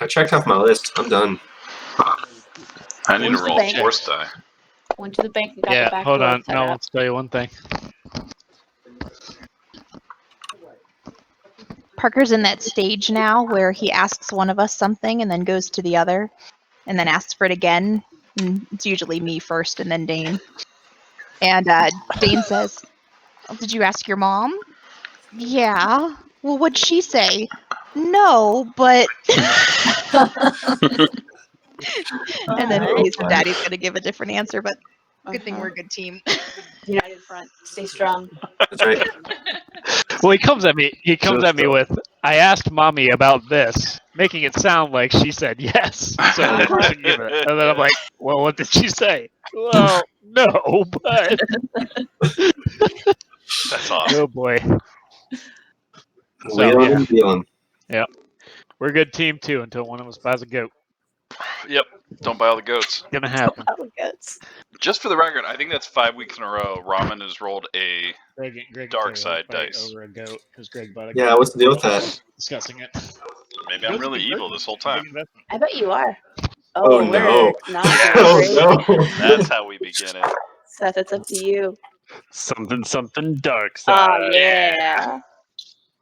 I checked off my list. I'm done. I need to roll a force die. Went to the bank and got the back hold door on. set No, up. let's tell you one thing. Parker's in that stage now where he asks one of us something and then goes to the other and then asks for it again. And it's usually me first and then Dane. And Dane says, "Did you ask your mom?" "Yeah." "Well, what'd she say?" "No, but..." And then Please and Daddy's going to give a different answer, but good thing we're a good team. United front. Stay strong. That's right. Well, he comes at me. He comes at me with, "I asked mommy about this," making it sound like she said yes. So I should give it. And then I'm like, "Well, what did she say?" "Well, no, but..." That's awesome. Oh boy. Wheeling and dealing. Yeah. We're a good team too until one of us buys a goat. Yep. Don't buy all the goats. Gonna happen. Just for the record, I think that's 5 weeks in a row. Ramen has rolled a Greg dark side dice. over a goat because Greg bought a Yeah, goat. what's the deal with that? Discussing it. Maybe I'm really evil this whole time. I bet you are. Oh, no. Not Oh, no. That's how we begin it. Seth, it's up to you. Something dark side. Oh, yeah.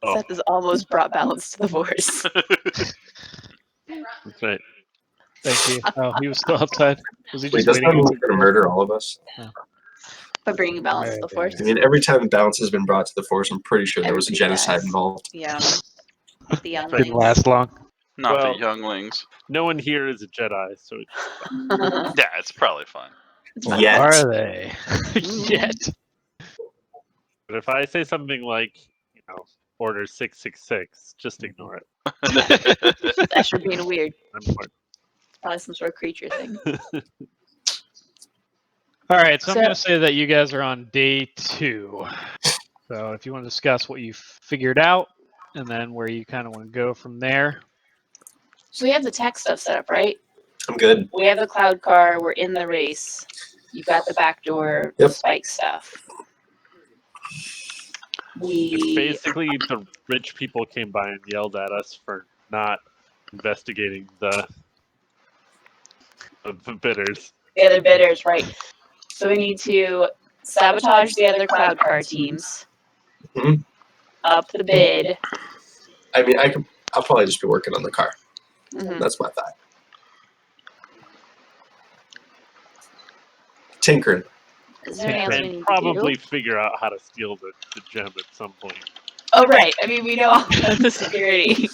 Oh. Seth has almost brought balance to the force. That's right. Thank you. Oh, he was still outside. Was he Wait, just doesn't that waiting? mean he's going to murder all of us? By bringing balance to the force. I mean, every time balance has been brought to the force, I'm pretty sure there was a Everybody genocide dies. involved. Yeah. The Didn't younglings. last long. Not Well- the younglings. No one here is a Jedi, so Yeah, it's probably fine. Yet. Are they? Yet. but if I say something like, Order 666, just ignore it. Escher being weird. I'm bored. Probably some sort of creature thing. All right, so I'm So- going to say that you guys are on day 2. So if you want to discuss what you figured out and then where you kind of want to go from there. So we have the tech stuff set up, right? I'm good. We have the cloud car. We're in the race. You got the back door Yep. spike stuff. It's basically the rich people came by and yelled at us for not investigating the bidders. The other bidders, right? So we need to sabotage the other cloud car teams. Mhm. Up the bid. I mean, I'll probably just be working on the car. Mhm. That's my thought. Tinkering. Is there anything else we And need probably to do? figure out how to steal the gem at some point. Oh, right. I mean, we know all about the security.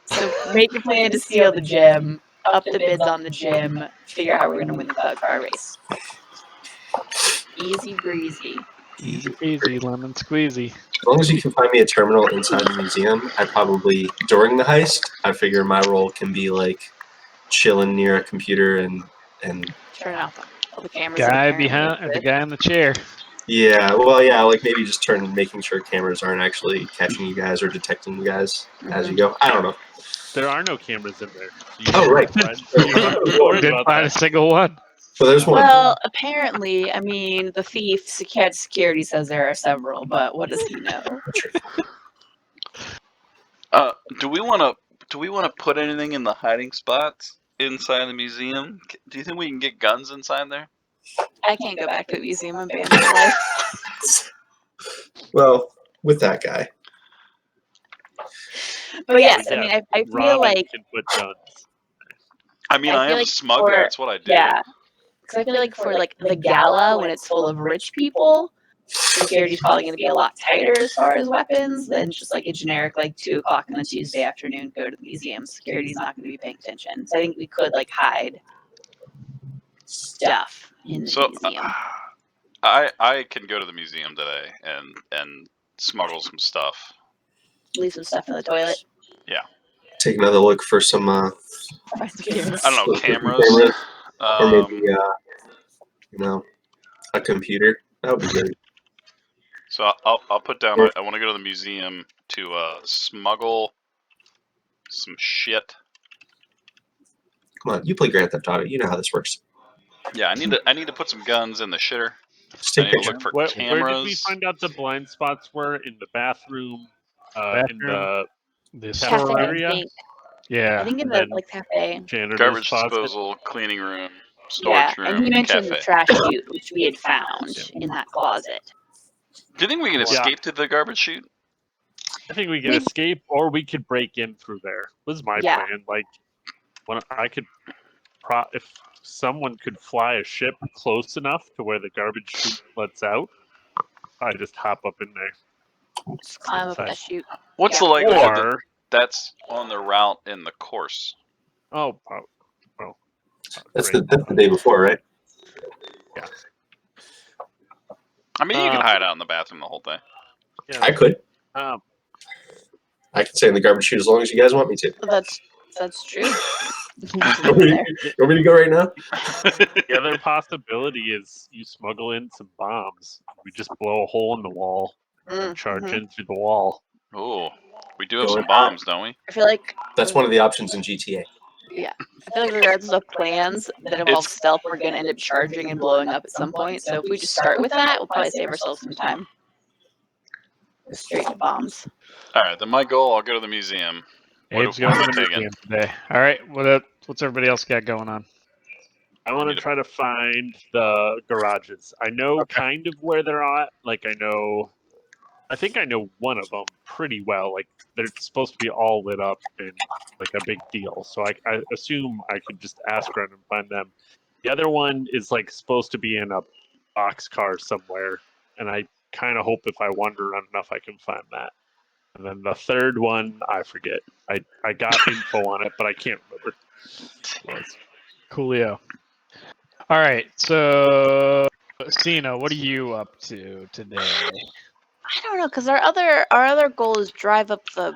So make a plan to steal the gem, up the bids on the gem, figure out how we're going to win the cloud car race. Easy breezy. Easy peasy, lemon squeezy. As long as you can find me a terminal inside the museum, I probably, during the heist, I figure my role can be like chilling near a computer and Turn off all the cameras. Guy apparently behind, or the exist. guy in the chair. yeah, well, yeah, like maybe just making sure cameras aren't actually catching you guys or detecting you guys as you go. I don't know. There are no cameras in there. So you Oh, right. You don't have to worry Didn't about find a that. single one. Well, there's one. Well, apparently, I mean, the thief, security says there are several, but what does he know? Do we want to put anything in the hiding spots inside the museum? Do you think we can get guns inside there? I can't go back to the museum and ban my life. Well, with that guy. But yes, I Yeah, mean, I feel Robin like, can put guns. I mean, I I feel am like a smuggler. for- That's what I do. yeah. Because I feel like for like the gala, when it's full of rich people, security's probably going to be a lot tighter as far as weapons than just like a generic like 2 o'clock on a Tuesday afternoon go to the museum. Security's not going to be paying attention. So I think we could like hide stuff in the So museum. I can go to the museum today and smuggle some stuff. Leave some stuff in the toilet. Take another look for some Find some cameras. I don't know, cameras. or maybe a computer. That would be good. So I'll put down. I want to go to the museum to smuggle some shit. Come on, you play Grand Theft Auto. You know how this works. Yeah, I need to put some guns in the shitter. Just I take need to pictures. look for Where did we cameras. find out the blind spots were? In the bathroom, in the The cafeteria? Cafe, I think. Yeah. I think in and the then like cafe. Janitor's Garbage closet. disposal, cleaning room, Yeah, storage room, and he mentioned cafe. the trash chute, which we had found in that closet. Do you think we can Yeah. escape through the garbage chute? I think we could We- escape, or we could break in through there. Was my Yeah. plan. Like, when I could, if someone could fly a ship close enough to where the garbage chute lets out, I just hop up in there. Just climb up Inside. that chute. What's Yeah. the likelihood that Or that's on the route in the course? well, That's great. the day before, right? I mean, you can hide out in the bathroom the whole day. Yeah, I could. um, I could stay in the garbage chute as long as you guys want me to. That's true. You want me to go right now? the other possibility is you smuggle in some bombs. We just blow a hole in the wall and charge in through the wall. Oh, we do have Going some bombs, don't we? I feel like That's one of the options in GTA. I feel like regardless of plans that involve stealth, we're gonna end up charging and blowing up at some point. So if we just start with that, we'll probably save ourselves some time. Straight to bombs. All right, then my goal, I'll go to the museum. Abe's what going am to I the taking? museum today. All right. What's everybody else got going on? I want to try to find the garages. I know kind of where they're at. Like I think I know one of them pretty well. Like they're supposed to be all lit up and like a big deal. So I assume I could just ask around and find them. The other one is like supposed to be in a boxcar somewhere, and I kind of hope if I wander around enough, I can find that. And then the third one, I forget. I got info on it, but I can't remember. Coolio. All right. So, Cena, what are you up to today? I don't know, because our other goal is drive up the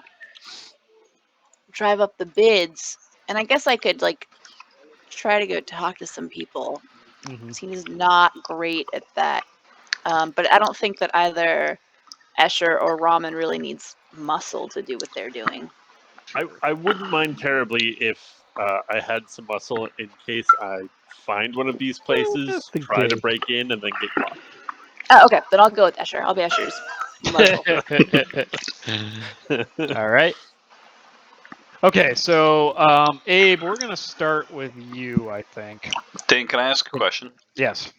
bids, and I guess I could like try to go talk to some people. Mm-hmm. Cena's not great at that, but I don't think that either Escher or Ramen really needs muscle to do what they're doing. I wouldn't mind terribly if I had some muscle in case I find one of these places, try to break in, and then get caught. Oh, okay, then I'll go with Escher. I'll be Escher's muscle. All right. Okay, so Abe, we're gonna start with you, I think. Dane, can I ask a question? Yes.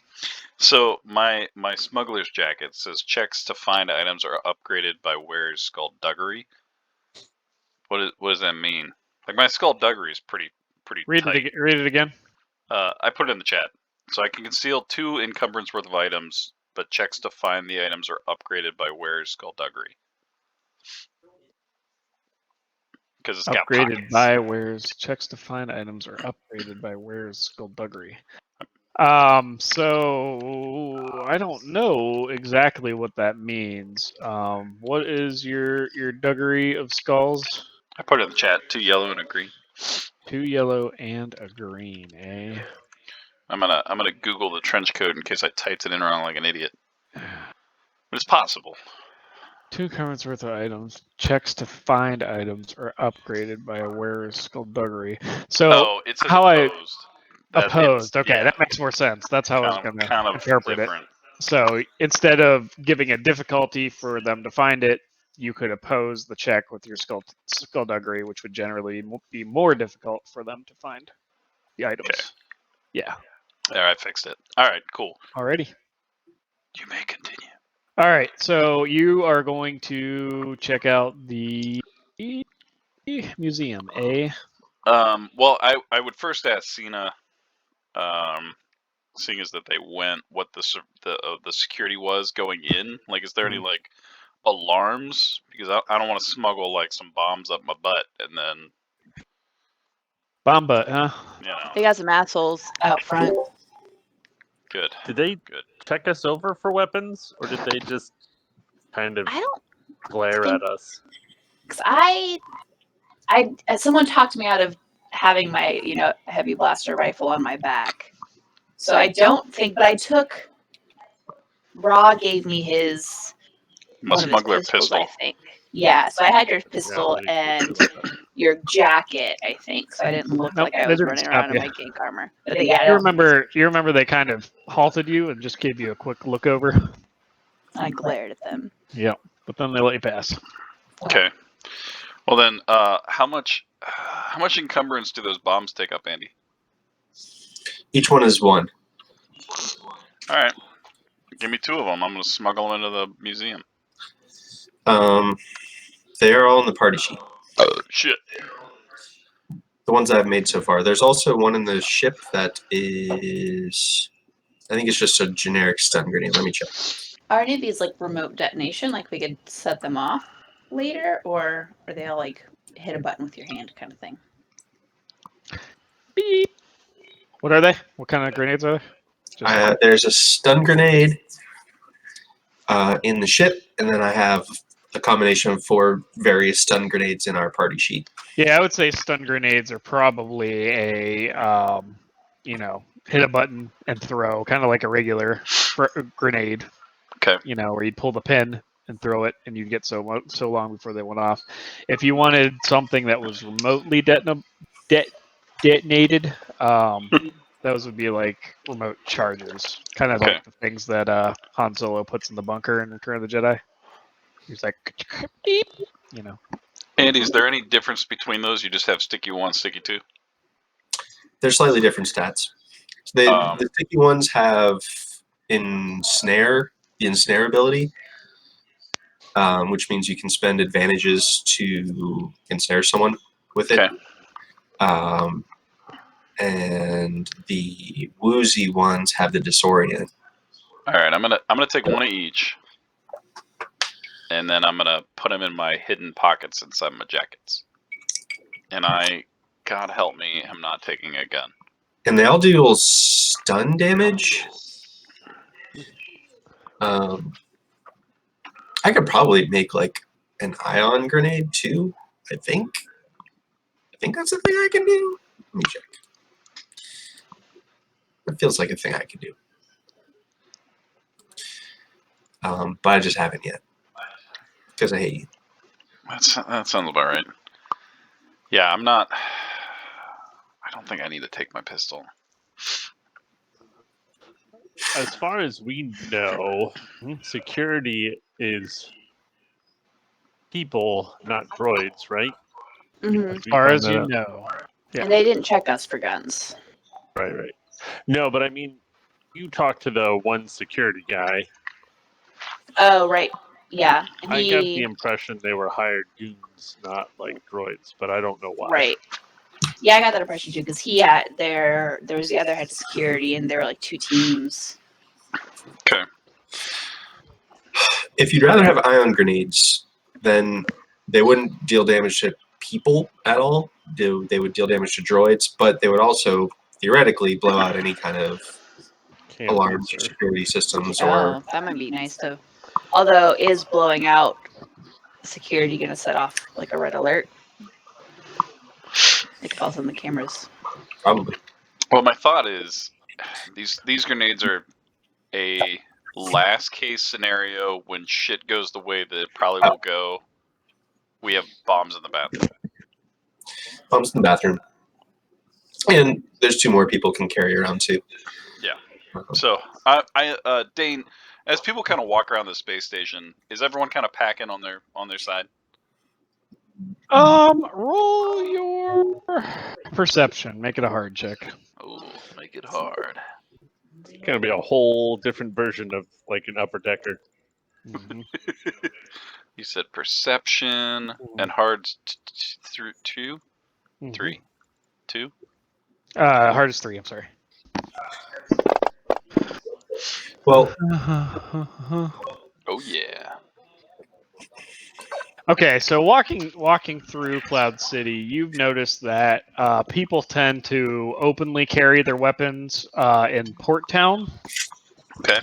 So my smuggler's jacket says checks to find items are upgraded by wearer's skullduggery. What does that mean? Like my skullduggery is pretty Read tight. it again. I put it in the chat. So I can conceal 2 encumbrance worth of items, but checks to find the items are upgraded by wearer's skullduggery. Because it's got Upgraded pockets. by wearers. Checks to find items are upgraded by wearers skullduggery. So I don't know exactly what that means. What is your duggery of skulls? I put it in the chat. 2 yellow and a green. 2 yellow and a green, eh? I'm gonna Google the trench code in case I typed it in wrong like an idiot. But it's possible. 2 currents worth of items. Checks to find items are upgraded by a wearer's skullduggery. So it says how opposed. opposed. Okay, that makes more sense. That's how I was kind gonna of interpret different. it. So instead of giving a difficulty for them to find it, you could oppose the check with your skullduggery, which would generally be more difficult for them to find the items. Okay. Yeah. There, I fixed it. All right, cool. Alrighty. You may continue. All right. So you are going to check out the museum, eh? Well, I would first ask Cena, seeing as that they went, what the security was going in. Like, is there any like alarms? Because I don't want to smuggle like some bombs up my butt and then Bomba, huh? They got some assholes out front. Good. Did they Good. check us over for weapons, or did they just kind of I don't. glare at us? Cause someone talked me out of having my heavy blaster rifle on my back. So I don't think, but I took. Raw gave me his. A smuggler pistols, pistol. I think. Yeah, so I had your pistol and your jacket, I think. So I didn't look like I was running around in my gank armor. But yeah, You remember they kind of halted you and just gave you a quick look over? I glared at them. Yeah, but then they let you pass. Okay. Well then, how much encumbrance do those bombs take up, Andy? Each one is 1. All right, give me 2 of them. I'm gonna smuggle them into the museum. They are all in the party sheet. Shit. The ones I've made so far. There's also one in the ship that is, I think it's just a generic stun grenade. Let me check. Are any of these like remote detonation? Like we could set them off later, or are they all like hit a button with your hand kind of thing? Beep. What are they? What kind of grenades are they? Just There's a stun grenade in the ship, and then I have a combination of 4 various stun grenades in our party sheet. yeah, I would say stun grenades are probably a hit a button and throw, kind of like a regular grenade. Okay. Where you'd pull the pin and throw it, and you'd get so long before they went off. If you wanted something that was remotely detonated, those would be like remote chargers, kind of Okay. like the things that Han Solo puts in the bunker in Return of the Jedi. He's like, beep, Andy, is there any difference between those? You just have sticky 1, sticky 2? They're slightly different stats. The sticky ones have the ensnare ability, which means you can spend advantages to ensnare someone with it. Okay. And the woozy ones have the disorient. All right, I'm gonna take 1 of each, and then I'm gonna put them in my hidden pockets inside my jackets. And God help me, I'm not taking a gun. And they all do stun damage. I could probably make like an ion grenade too. I think that's a thing I can do. Let me check. It feels like a thing I can do. But I just haven't yet. Because I hate you. That sounds about right. Yeah, I don't think I need to take my pistol. As far as we know, security is people, not droids, right? Mm-hmm. as far as you know. Yeah. And they didn't check us for guns. Right. No, but I mean, you talked to the one security guy. Oh, right. Yeah. I got the impression they were hired goons, not like droids, but I don't know why. Right. Yeah, I got that impression too, because he had there was the other head of security, and there were like 2 teams. Okay. If you'd rather have ion grenades, then they wouldn't deal damage to people at all. They would deal damage to droids, but they would also theoretically blow out any kind of alarms or security systems. Or That might be nice to. Although, is blowing out security going to set off like a red alert? It falls on the cameras. probably. Well, my thought is these grenades are a last case scenario when shit goes the way that it probably will go. We have bombs in the bathroom. Bombs in the bathroom. And there's 2 more people can carry around too. Yeah. So, Dane, as people kind of walk around the space station, is everyone kind of packing on their side? Roll your perception. Make it a hard check. Oh, make it hard. It's gonna be a whole different version of like an upper decker. Mm-hmm. You said perception and hard through 2, Mm-hmm. 3, 2. Hard is 3. I'm sorry. Well, Oh yeah. Okay, so walking through Cloud City, you've noticed that people tend to openly carry their weapons in Port Town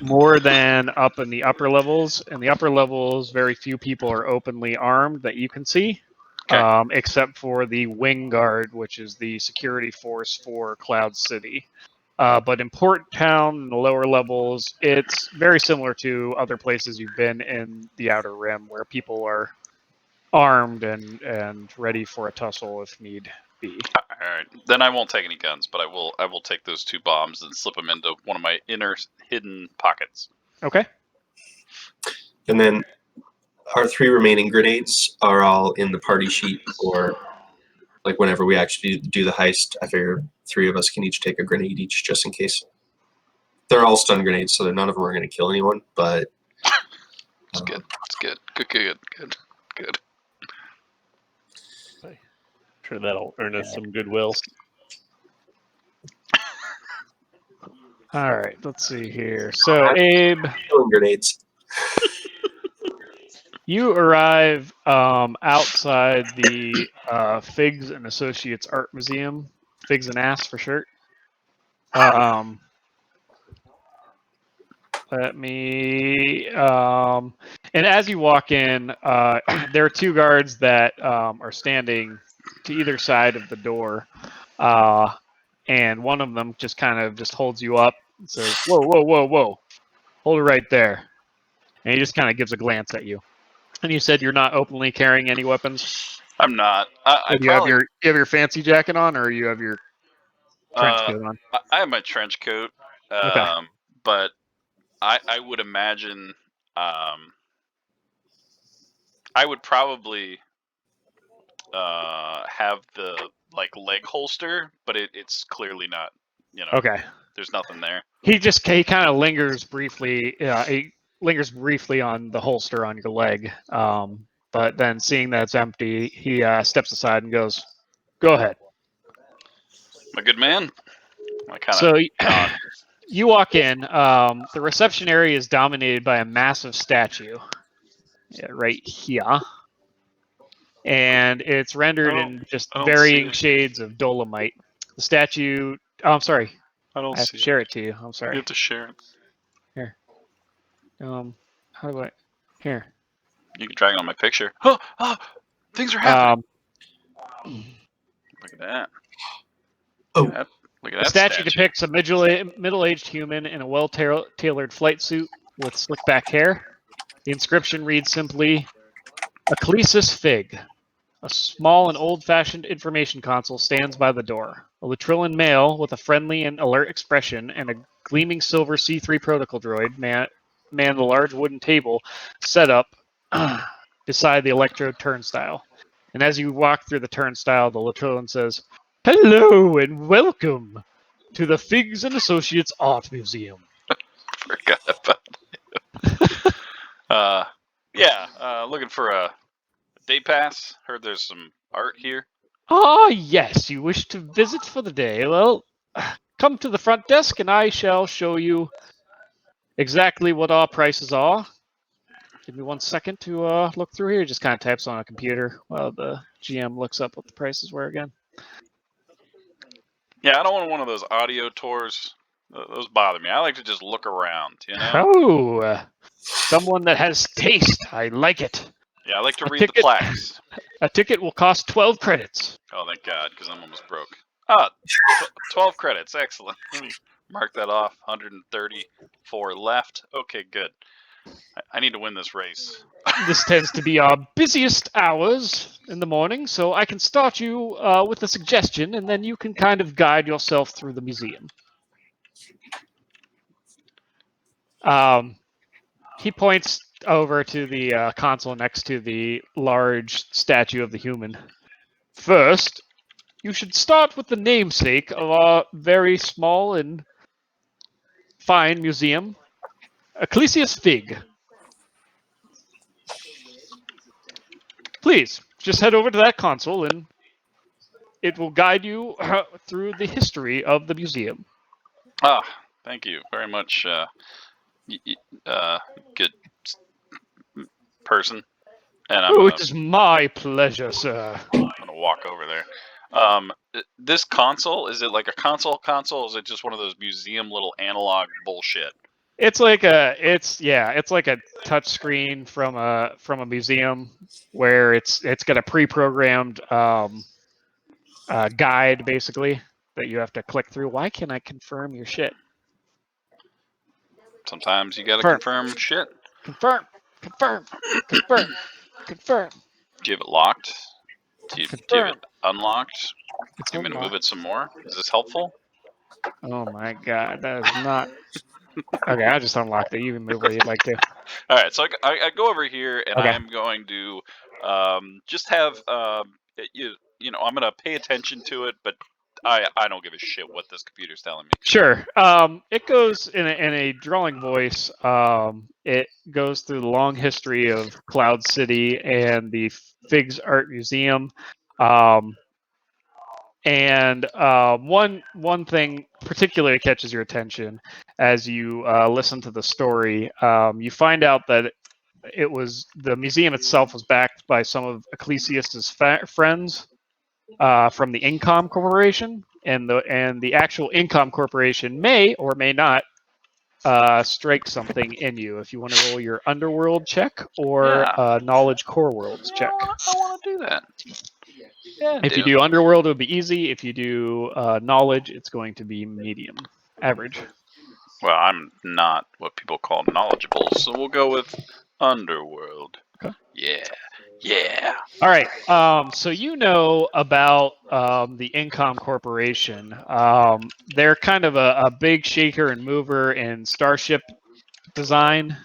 more than up in the upper levels. In the upper levels, very few people are openly armed that you can see, except for the Wing Guard, which is the security force for Cloud City. But in Port Town, in the lower levels, it's very similar to other places you've been in the Outer Rim, where people are armed and ready for a tussle if need be. All right, then I won't take any guns, but I will take those 2 bombs and slip them into one of my inner hidden pockets. Okay. And then our 3 remaining grenades are all in the party sheet, or like whenever we actually do the heist, I figure 3 of us can each take a grenade each, just in case. They're all stun grenades, so none of them are going to kill anyone. But it's good. It's good. Good. I'm sure that'll earn us some goodwill. All right, let's see here. So, Abe, killing grenades. you arrive outside the Figs and Associates Art Museum. Figs and Ass for short. Let me. And as you walk in, there are 2 guards that are standing to either side of the door, and one of them just kind of just holds you up and says, "Whoa! Hold it right there." And he just kind of gives a glance at you. And you said you're not openly carrying any weapons. I'm not. I Do you have your fancy jacket on, or you have your trench coat on? I have my trench coat. Okay. But I would imagine I would probably have the leg holster, but it's clearly not. Okay. There's nothing there. He kind of lingers briefly. He lingers briefly on the holster on your leg, but then seeing that it's empty, he steps aside and goes, "Go ahead." My good man. So you walk in. The reception area is dominated by a massive statue, right here, and it's rendered in just varying shades of dolomite. The statue. Oh, I'm sorry. I don't I have to share it to you. I'm sorry. You have to share it. Here. How do I? Here. You can drag it on my picture. Oh, things are happening. Look at that. Look at that The statue depicts a middle-aged human in a well-tailored flight suit with slick-back hair. The inscription reads simply, "Ecclesias Fig." A small and old-fashioned information console stands by the door. A Latrillan male with a friendly and alert expression and a gleaming silver C3 protocol droid man the large wooden table set up beside the electrode turnstile. And as you walk through the turnstile, the Latrillan says, "Hello and welcome to the Figs and Associates Art Museum." Forgot about it. Looking for a day pass. Heard there's some art here. Ah, yes, you wish to visit for the day. Well, come to the front desk and I shall show you exactly what our prices are. Give me 1 second to look through here. Just kind of types on a computer while the GM looks up what the prices were again. Yeah, I don't want one of those audio tours. Those bother me. I like to just look around, Oh, someone that has taste. I like it. Yeah, I like to read the plaques. A ticket will cost 12 credits. Oh, thank God, because I'm almost broke. 12 credits. Excellent. Let me mark that off. 134 left. Okay, good. I need to win this race. This tends to be our busiest hours in the morning, so I can start you with a suggestion, and then you can kind of guide yourself through the museum. He points over to the console next to the large statue of the human. First, you should start with the namesake of our very small and fine museum, Ecclesias Fig. Please, just head over to that console and it will guide you through the history of the museum. Thank you very much, good person. And it is my pleasure, sir. I'm going to walk over there. This console, is it like a console? Is it just one of those museum little analog bullshit? It's like a touch screen from a museum where it's got a pre-programmed guide basically that you have to click through. Why can't I confirm your shit? Sometimes you gotta confirm shit. Confirm. Do you have it locked? Do you have it unlocked? Do you want me to move it some more? Is this helpful? Oh my God, that is not. Okay, I just unlocked it. You can move where you'd like to. All right, so I go over here and Okay. I am going to just have you know I'm gonna pay attention to it, but I don't give a shit what this computer's telling me. Sure. It goes in a drawling voice. It goes through the long history of Cloud City and the Figs Art Museum. And one thing particularly catches your attention as you listen to the story. You find out that it was the museum itself was backed by some of Ecclesiastes' friends from the Incom Corporation, and the actual Incom Corporation may or may not strike something in you. If you want to roll your Underworld check or Yeah. Knowledge Core Worlds check. I want to do that. Yeah, If you do Underworld, it would be easy. If you do Knowledge, it's going to be medium, average. Well, I'm not what people call knowledgeable, so we'll go with Underworld. Okay. Yeah. All right. So you know about the Incom Corporation. They're kind of a big shaker and mover in starship design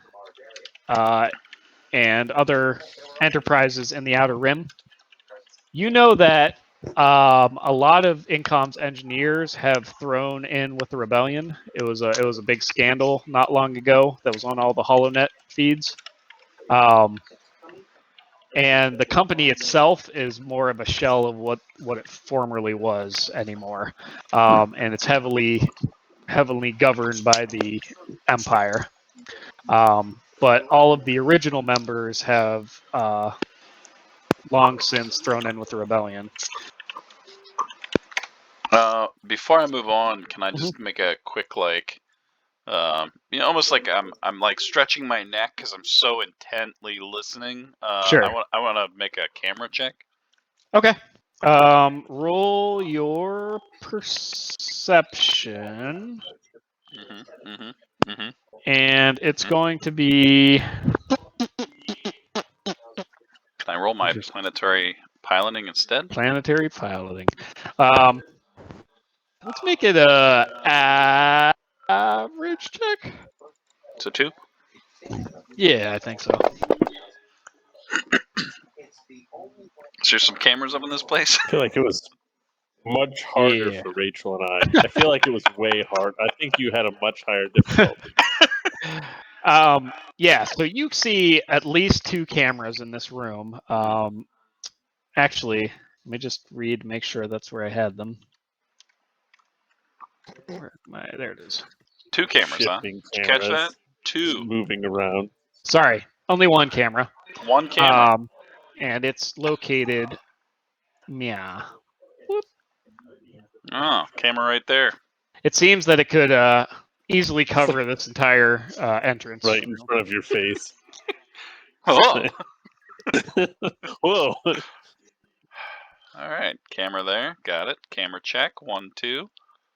and other enterprises in the Outer Rim. You know that a lot of Incom's engineers have thrown in with the rebellion. It was a big scandal not long ago that was on all the HoloNet feeds. And the company itself is more of a shell of what it formerly was anymore, and it's heavily governed by the Empire. But all of the original members have long since thrown in with the rebellion. Before I move on, can I just make a quick almost like I'm like stretching my neck because I'm so intently listening. Sure. I want to make a camera check. Okay. Roll your perception. And it's going to be. Can I roll my planetary piloting instead? Planetary piloting. Let's make it a average check. So 2? Yeah, I think so. Is there some cameras up in this place? I feel like it was much harder for Rachel and I. I feel like it was way hard. I think you had a much higher difficulty. Yeah, so you see at least 2 cameras in this room. Actually, let me just read, make sure that's where I had them. There it is. 2 cameras, Shifting huh? Did you catch that? 2. Just moving around. Sorry, only 1 camera. 1 camera. And it's located. Yeah. Oh, camera right there. It seems that it could easily cover this entire entrance. Right in front of your face. Oh. Whoa. All right, camera there. Got it. Camera check. 1, 2.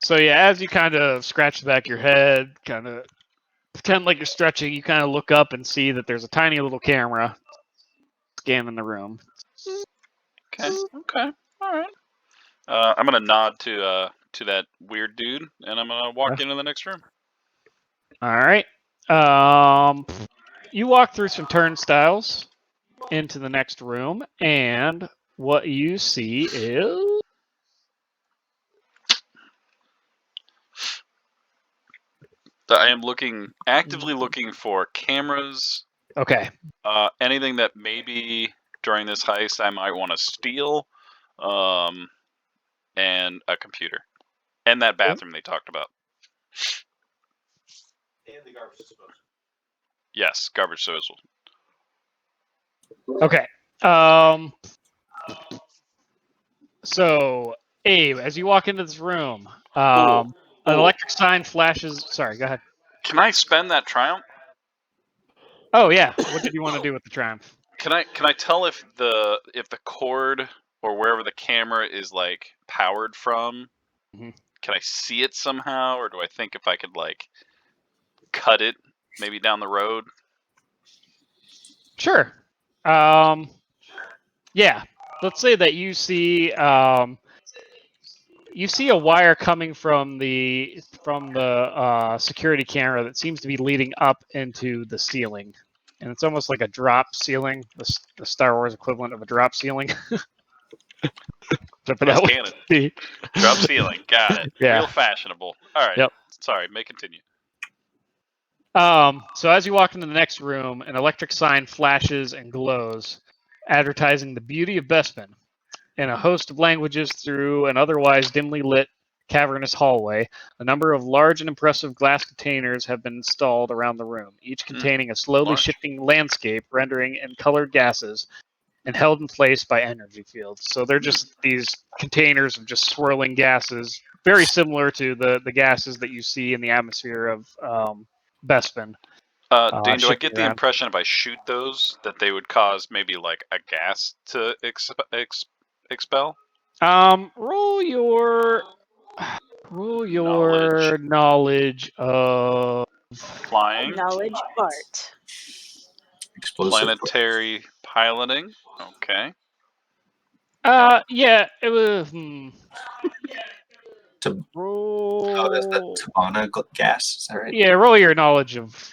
So yeah, as you kind of scratch the back of your head, kind of pretend like you're stretching, you kind of look up and see that there's a tiny little camera scanning the room. Okay. All right. I'm gonna nod to that weird dude, and I'm gonna walk into the next room. All right. You walk through some turnstiles into the next room, and what you see is. I am actively looking for cameras. Okay. Anything that maybe during this heist I might want to steal, and a computer, and that bathroom they talked about. And the garbage disposal. Yes, garbage disposal. Okay. So, Abe, as you walk into this room, an electric sign flashes. Sorry, go ahead. Can I spend that triumph? Oh yeah. What did you want to do with the triumph? Can I tell if the cord or wherever the camera is like powered from? Mm-hmm. Can I see it somehow, or do I think if I could like cut it maybe down the road? Sure. Yeah. Let's say that you see a wire coming from the security camera that seems to be leading up into the ceiling and it's almost like a drop ceiling, the Star Wars equivalent of a drop ceiling. Yes, canon. Drop ceiling. Got it. Yeah. Real fashionable. All right. Yep. Sorry, may continue. So as you walk into the next room, an electric sign flashes and glows, advertising the beauty of Bespin. In a host of languages through an otherwise dimly lit, cavernous hallway, a number of large and impressive glass containers have been installed around the room, each containing a slowly Large. shifting landscape, rendering and colored gases, and held in place by energy fields. So they're just these containers of just swirling gases, very similar to the gases that you see in the atmosphere of Bespin. Dane, do I get the around. impression if I shoot those that they would cause maybe like a gas to expel? Roll your knowledge of Flying, Knowledge art. Explosive. planetary piloting. Okay. yeah, it was. Oh, that's the Tabana gas. Is that right? Yeah, roll your knowledge of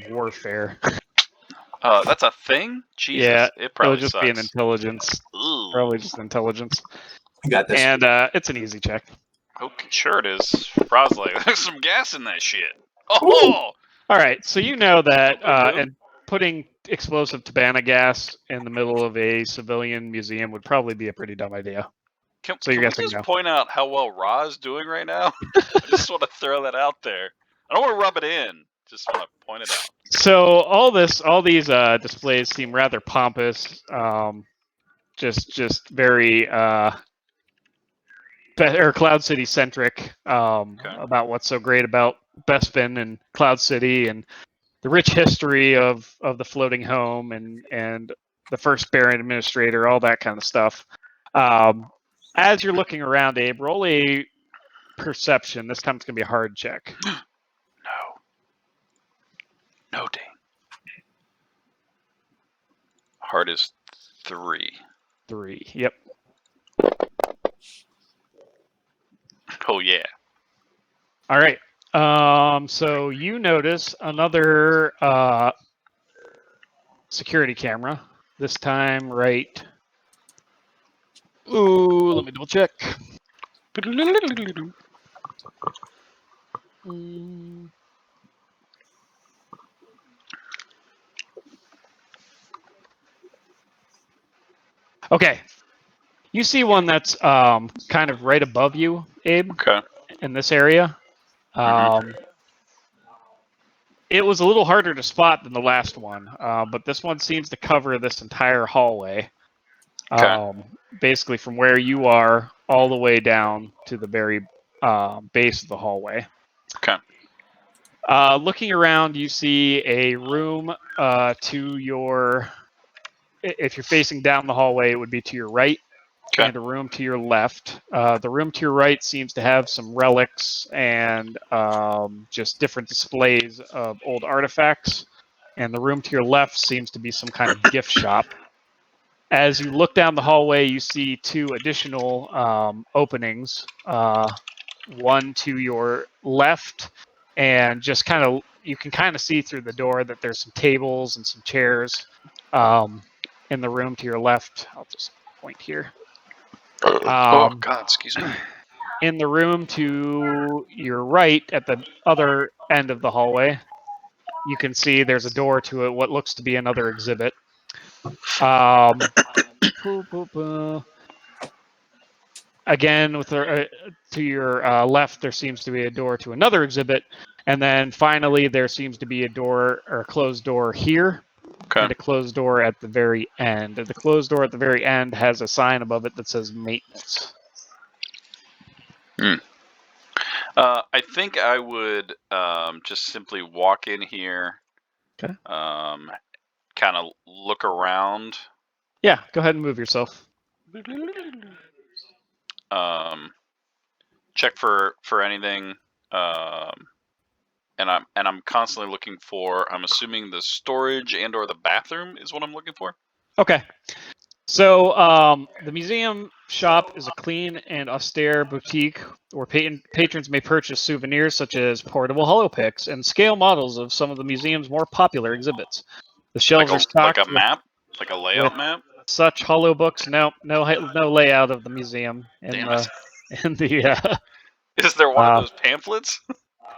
warfare. That's a thing. Jesus, Yeah, it probably it'll just sucks. be an intelligence. Ooh. Probably just intelligence. You got this. And it's an easy check. Okay, sure it is. Rob's like, there's some gas in that shit. Oh. All right, so you know that, Okay. and putting explosive Tabana gas in the middle of a civilian museum would probably be a pretty dumb idea. Can you're we guessing just no. point out how well Ra's doing right now? I just want to throw that out there. I don't want to rub it in. Just want to point it out. So all these displays seem rather pompous, just very Cloud City centric about what's so great about Bespin and Cloud City and the rich history of the floating home and the first Baron Administrator, all that kind of stuff. As you're looking around, Abe, roll a perception. This time it's going to be a hard check. No, Dane. Hard is 3. 3. Yep. Oh yeah. All right. So you notice another security camera. This time, right. Ooh, let me double check. Okay. You see one that's kind of right above you, Abe. Okay. In this area. It was a little harder to spot than the last one, but this one seems to cover this entire hallway. Basically from where you are all the way down to the very base of the hallway. Okay. Looking around, you see a room to your... If you're facing down the hallway, it would be to your right. Okay. And a room to your left. The room to your right seems to have some relics and just different displays of old artifacts. And the room to your left seems to be some kind of gift shop. As you look down the hallway, you see 2 additional openings. One to your left, and just kind of you can kind of see through the door that there's some tables and some chairs in the room to your left. I'll just point here. Oh God, excuse me. In the room to your right, at the other end of the hallway, you can see there's a door to what looks to be another exhibit. Again, with to your left, there seems to be a door to another exhibit, and then finally there seems to be a door or a closed door here. Okay. And a closed door at the very end. And the closed door at the very end has a sign above it that says maintenance. I think I would just simply walk in here. Okay. Kind of look around. Yeah, go ahead and move yourself. Check for anything. And I'm constantly looking for. I'm assuming the storage and or the bathroom is what I'm looking for. Okay. So the museum shop is a clean and austere boutique where patrons may purchase souvenirs such as portable holopicks and scale models of some of the museum's more popular exhibits. The shelves are stocked like a map, like a layout map. Such hollow books. No layout of the museum in Damn the it. in the. Is there one of those pamphlets?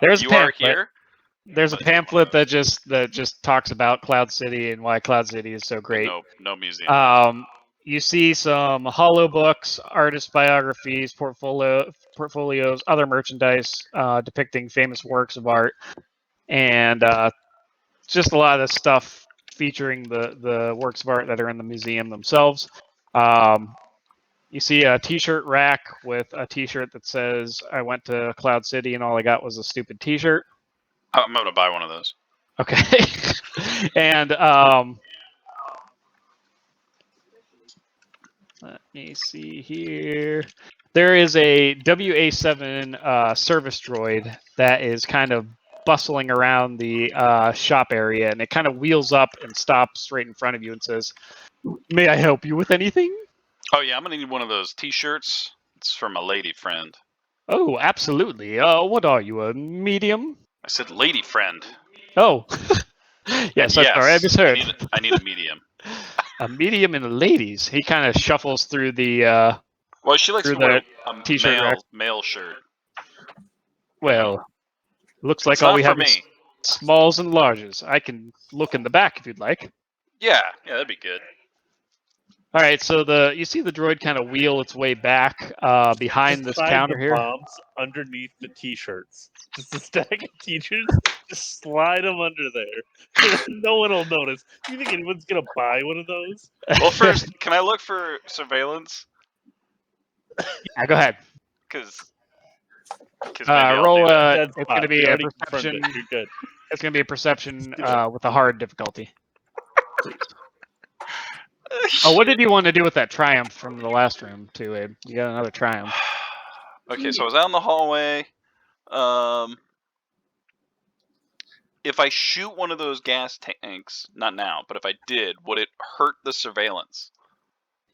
There's you a pamphlet. are here. There's a pamphlet that just talks about Cloud City and why Cloud City is so great. No museum. You see some hollow books, artist biographies, portfolios, other merchandise depicting famous works of art, and just a lot of this stuff featuring the works of art that are in the museum themselves. You see a T-shirt rack with a T-shirt that says, "I went to Cloud City and all I got was a stupid T-shirt." I'm gonna buy one of those. Okay, and let me see here. There is a WA7 service droid that is kind of bustling around the shop area, and it kind of wheels up and stops right in front of you and says, "May I help you with anything?" Oh yeah, I'm gonna need one of those T-shirts. It's from a lady friend. Oh, absolutely. What are you, a medium? I said lady friend. Oh, yes, I'm sorry, I misheard. I need a medium. A medium in the ladies. He kind of shuffles through the. Well, she likes to wear a T-shirt rack. male shirt. Well, looks like it's all not we for have me. is smalls and larges. I can look in the back if you'd like. Yeah, that'd be good. All right, so you see the droid kind of wheel its way back behind this counter here. Bombs underneath the T-shirts. Just a stack of T-shirts. Just slide them under there. No one will notice. Do you think anyone's gonna buy one of those? Well, first, can I look for surveillance? Yeah, go ahead. Because roll. It's going to be a perception. You're good. It's going to be a perception with a hard difficulty. Please. Oh, what did you want to do with that triumph from the last room, too, Abe? You got another triumph. Okay, so I was out in the hallway. If I shoot one of those gas tanks, not now, but if I did, would it hurt the surveillance?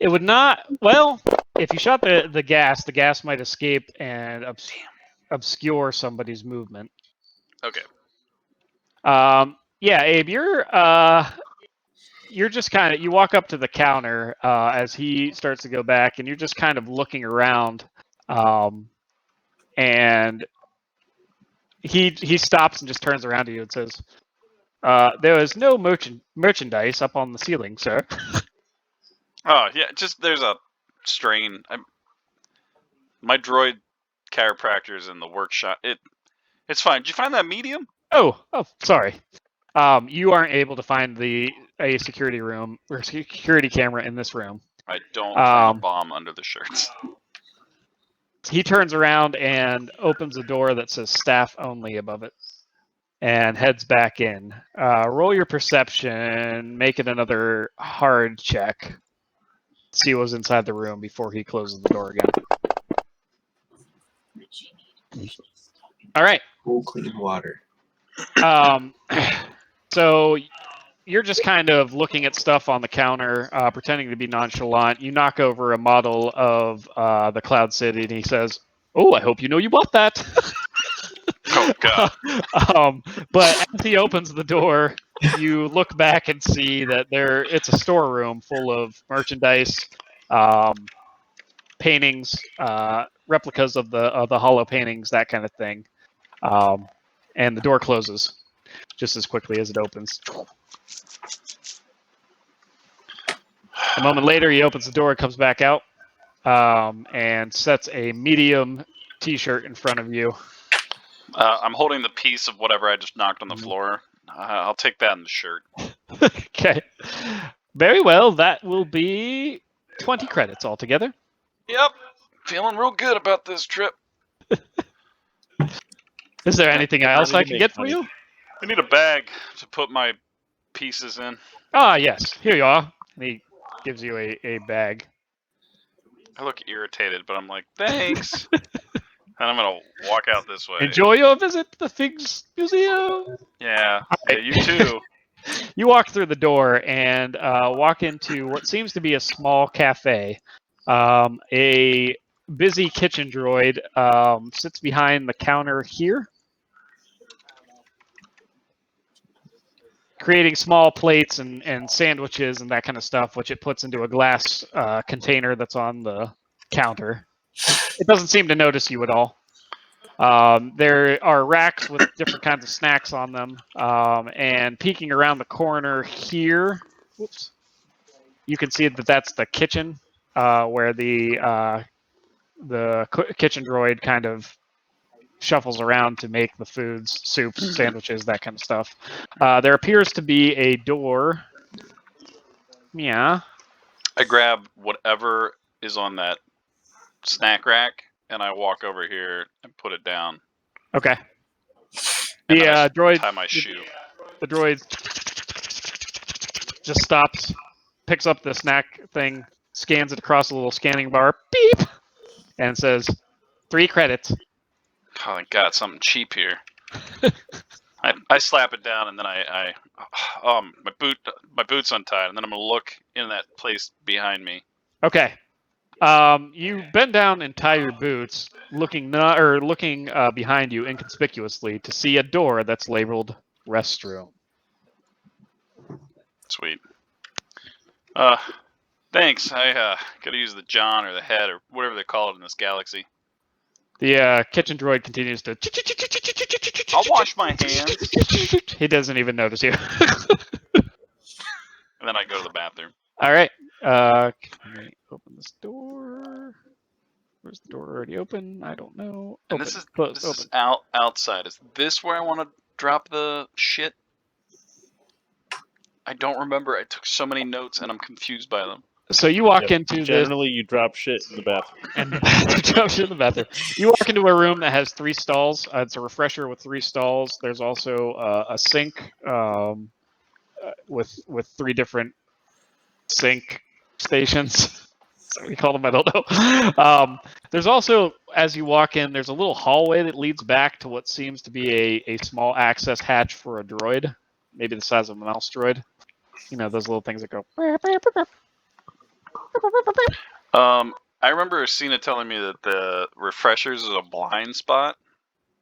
It would not. Well, if you shot the gas might escape and obscure somebody's movement. Okay. Yeah, Abe, you're just kind of, you walk up to the counter as he starts to go back, and you're just kind of looking around, and he stops and just turns around to you and says, "There is no merchandise up on the ceiling, sir." Oh yeah, just there's a strain. My droid chiropractor's in the workshop. It's fine. Did you find that medium? Oh, sorry. You aren't able to find a security room or security camera in this room. I don't find a bomb under the shirts. He turns around and opens a door that says staff only above it and heads back in. Roll your perception, make it another hard check. See what's inside the room before he closes the door again. All right. Cool, clean water. So you're just kind of looking at stuff on the counter, pretending to be nonchalant. You knock over a model of the Cloud City, and he says, "Oh, I hope you know you bought that." Oh God! But as he opens the door, you look back and see that it's a storeroom full of merchandise, paintings, replicas of the hollow paintings, that kind of thing. And the door closes just as quickly as it opens. A moment later, he opens the door, comes back out, and sets a medium T-shirt in front of you. I'm holding the piece of whatever I just knocked on the floor. I'll take that in the shirt. Okay. Very well. That will be 20 credits altogether. Yep. Feeling real good about this trip. Is there anything else I can get for you? I need a bag to put my pieces in. Ah, yes. Here you are. And he gives you a bag. I look irritated, but I'm like, thanks. And I'm going to walk out this way. Enjoy your visit to the Figs Museum. Yeah. Yeah, you too. You walk through the door and walk into what seems to be a small cafe. A busy kitchen droid sits behind the counter here. creating small plates and sandwiches and that kind of stuff, which it puts into a glass container that's on the counter. It doesn't seem to notice you at all. There are racks with different kinds of snacks on them, and peeking around the corner here, whoops, you can see that that's the kitchen, where the kitchen droid kind of shuffles around to make the foods, soups, sandwiches, that kind of stuff. There appears to be a door. Yeah. I grab whatever is on that snack rack, and I walk over here and put it down. Okay. And The then I droid. tie my shoe. The droid just stops, picks up the snack thing, scans it across a little scanning bar, beep, and says, 3 credits. Oh, thank God, something cheap here. I slap it down, and then my boot's untied, and then I'm gonna look in that place behind me. Okay. You bend down and tie your boots, looking behind you inconspicuously to see a door that's labeled restroom. Sweet. Thanks. I could use the John or the head or whatever they call it in this galaxy. The kitchen droid continues to. I'll wash my hands. He doesn't even notice you. And then I go to the bathroom. All right. Can we open this door? Where's the door already open? I don't know. And Open. this Close. is outside. Is this where I want to drop the shit? I don't remember. I took so many notes and I'm confused by them. So you walk into this. Generally, you drop shit in the bathroom. And drop shit in the bathroom. You walk into a room that has 3 stalls. It's a refresher with 3 stalls. There's also a sink with 3 different sink stations. So we call them. I don't know. There's also, as you walk in, there's a little hallway that leads back to what seems to be a small access hatch for a droid, maybe the size of a mouse droid. You know, those little things that go. I remember Cena telling me that the refreshers is a blind spot,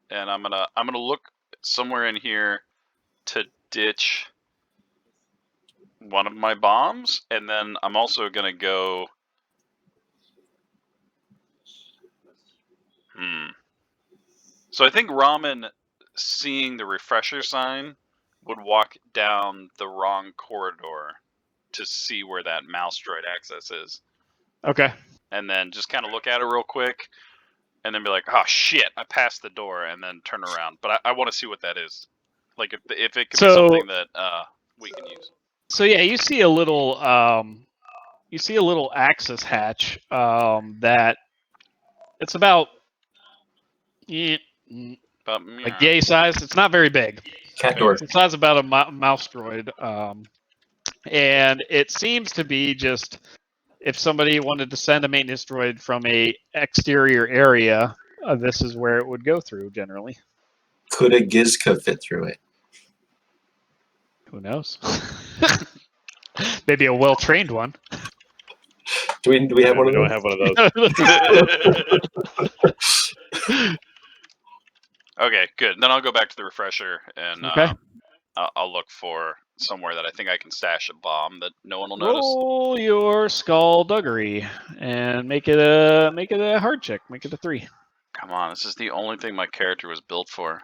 and I'm gonna look somewhere in here to ditch one of my bombs, and then I'm also gonna go. So I think Ramen, seeing the refresher sign, would walk down the wrong corridor to see where that mouse droid access is. Okay. And then just kind of look at it real quick, and then be like, "Oh shit, I passed the door," and then turn around. But I want to see what that is. Like if it could be something that we can use. So yeah, you see a little access hatch that it's about like yay size. It's not very big. Cat door. It's the size about a mouse droid, and it seems to be just if somebody wanted to send a maintenance droid from a exterior area, this is where it would go through generally. Could a Gizka fit through it? Who knows? Maybe a well-trained one. Do we have one of those? We don't have one of those. Okay, good. Then I'll go back to the refresher and Okay. I'll look for somewhere that I think I can stash a bomb that no one will notice. Roll your skullduggery and make it a hard check. Make it a 3. Come on, this is the only thing my character was built for.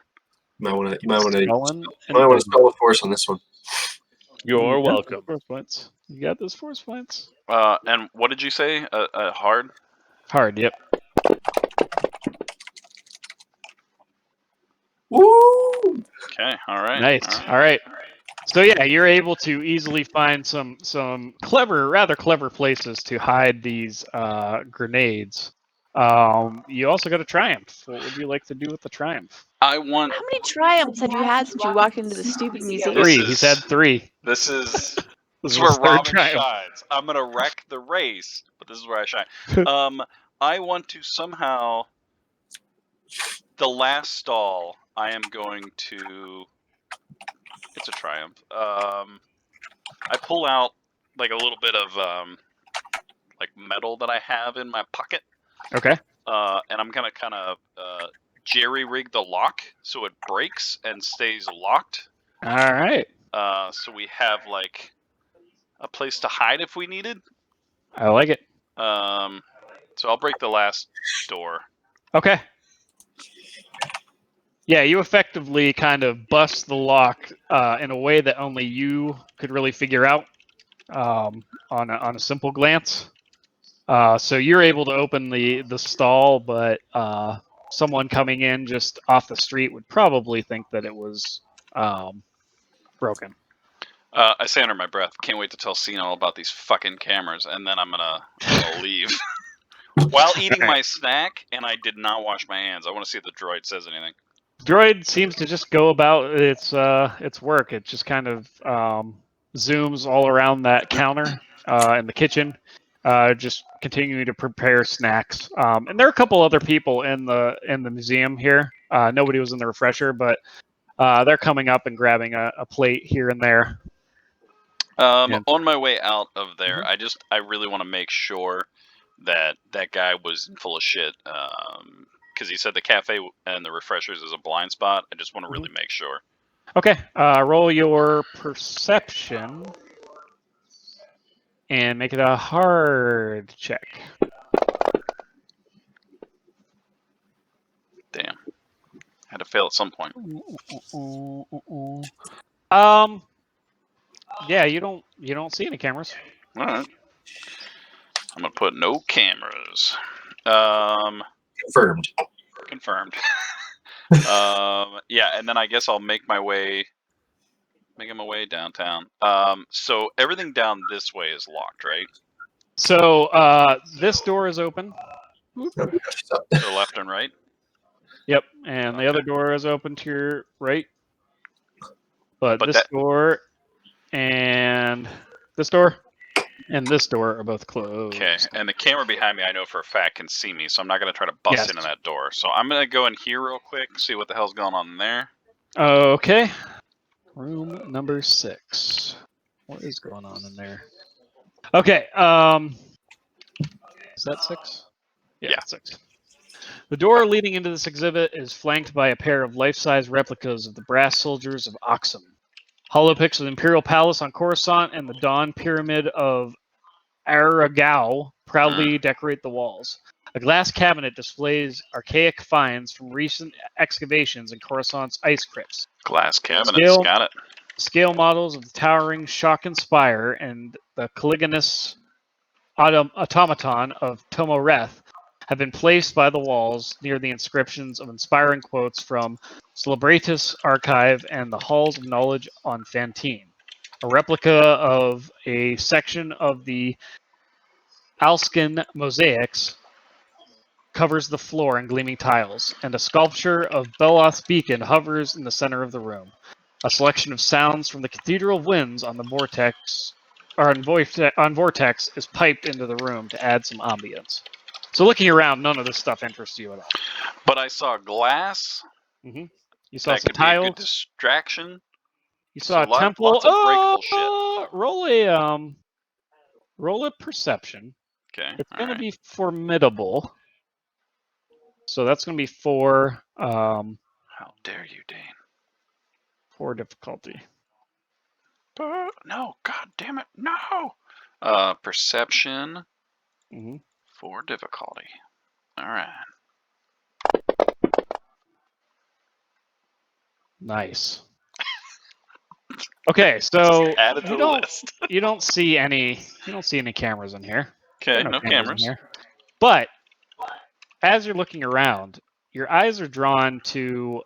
You might want to Skulling spell a force on this one. You're welcome. Force points. You got those force points. And what did you say? Hard? Hard. Yep. Woo! Okay. All right. Nice. All right. So yeah, you're able to easily find some rather clever places to hide these grenades. You also got a triumph. What would you like to do with the triumph? I want. How many triumphs have you had since you walked into the stupid museum? 3. He said 3. This is This where was third Robin triumph. shines. I'm gonna wreck the race, but this is where I shine. I want to somehow. The last stall. I am going to. It's a triumph. I pull out like a little bit of like metal that I have in my pocket. Okay. And I'm gonna kind of jerry rig the lock so it breaks and stays locked. All right. so we have like a place to hide if we needed. I like it. So I'll break the last door. Okay. Yeah, you effectively kind of bust the lock in a way that only you could really figure out on a simple glance. So you're able to open the stall, but someone coming in just off the street would probably think that it was broken. I say under my breath, can't wait to tell Cena all about these fucking cameras, and then I'm gonna leave. While eating my snack, and I did not wash my hands. I want to see if the droid says anything. Droid seems to just go about its work. It just kind of zooms all around that counter in the kitchen, just continuing to prepare snacks. And there are a couple other people in the museum here. Nobody was in the refresher, but they're coming up and grabbing a plate here and there. On my way out of there, I really want to make sure that guy was full of shit. Because he said the cafe and the refreshers is a blind spot. I just want to really make sure. Okay, roll your perception and make it a hard check. Damn, had to fail at some point. Yeah, you don't see any cameras. All right, I'm gonna put no cameras. Confirmed. Yeah, and then I guess I'll making my way downtown. So everything down this way is locked, right? So this door is open. So left and right. Yep, and the other door is open to your right. But this door and this door and this door are both closed. Okay, and the camera behind me, I know for a fact, can see me, so I'm not going to try to bust into that door. So I'm going to go in here real quick, see what the hell's going on in there. Okay. Room number 6. What is going on in there? Okay, is that 6? Yeah, 6. The door leading into this exhibit is flanked by a pair of life-size replicas of the brass soldiers of Oxum. Holopics of the Imperial Palace on Coruscant and the Dawn Pyramid of Aragao proudly decorate the walls. A glass cabinet displays archaic finds from recent excavations in Coruscant's ice crypts. Glass cabinets, got it. Scale models of the towering Shock and Spire and the Caligulous automaton of Tomoreth have been placed by the walls near the inscriptions of inspiring quotes from Celebratus Archive and the Halls of Knowledge on Fantine. A replica of a section of the Alskin mosaics covers the floor in gleaming tiles, and a sculpture of Beloth's beacon hovers in the center of the room. A selection of sounds from the Cathedral of Winds on the Vortex is piped into the room to add some ambience. So looking around, none of this stuff interests you at all. But I saw glass. You saw that some could tiles. Be a good distraction. You saw a temple. Lots of breakable shit. Roll a perception. Okay. It's going to be formidable. So that's going to be 4. How dare you, Dane? 4 difficulty. No, god damn it, no. Perception. 4 difficulty. All right. Nice. Okay, so added to the list. you don't see any cameras in here. Okay, no cameras. In here. But as you're looking around, your eyes are drawn to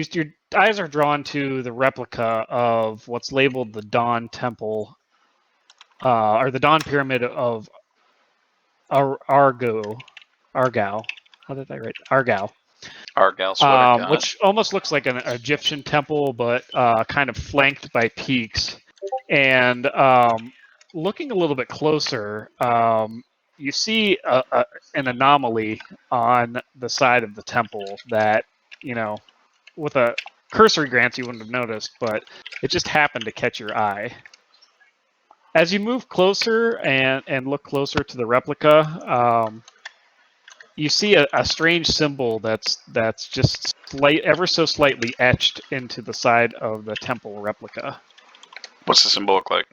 your eyes are drawn to the replica of what's labeled the Dawn Temple, or the Dawn Pyramid of Argao. How did I write Argao? Argao, which almost looks like an Egyptian temple, but kind of flanked by peaks. And looking a little bit closer, you see an anomaly on the side of the temple that, with a cursory glance you wouldn't have noticed, but it just happened to catch your eye. As you move closer and look closer to the replica, you see a strange symbol that's just ever so slightly etched into the side of the temple replica. What's the symbol look like?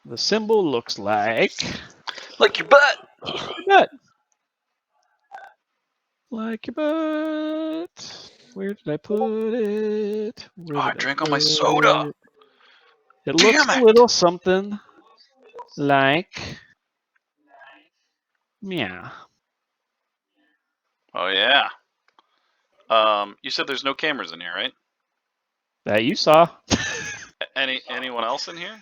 The symbol looks like Like your butt. your butt. Like your butt. Where did I put it? Where I did drank all my put soda. It looks Damn a it. little something like yeah. Oh yeah. You said there's no cameras in here, right? That you saw. Anyone else in here?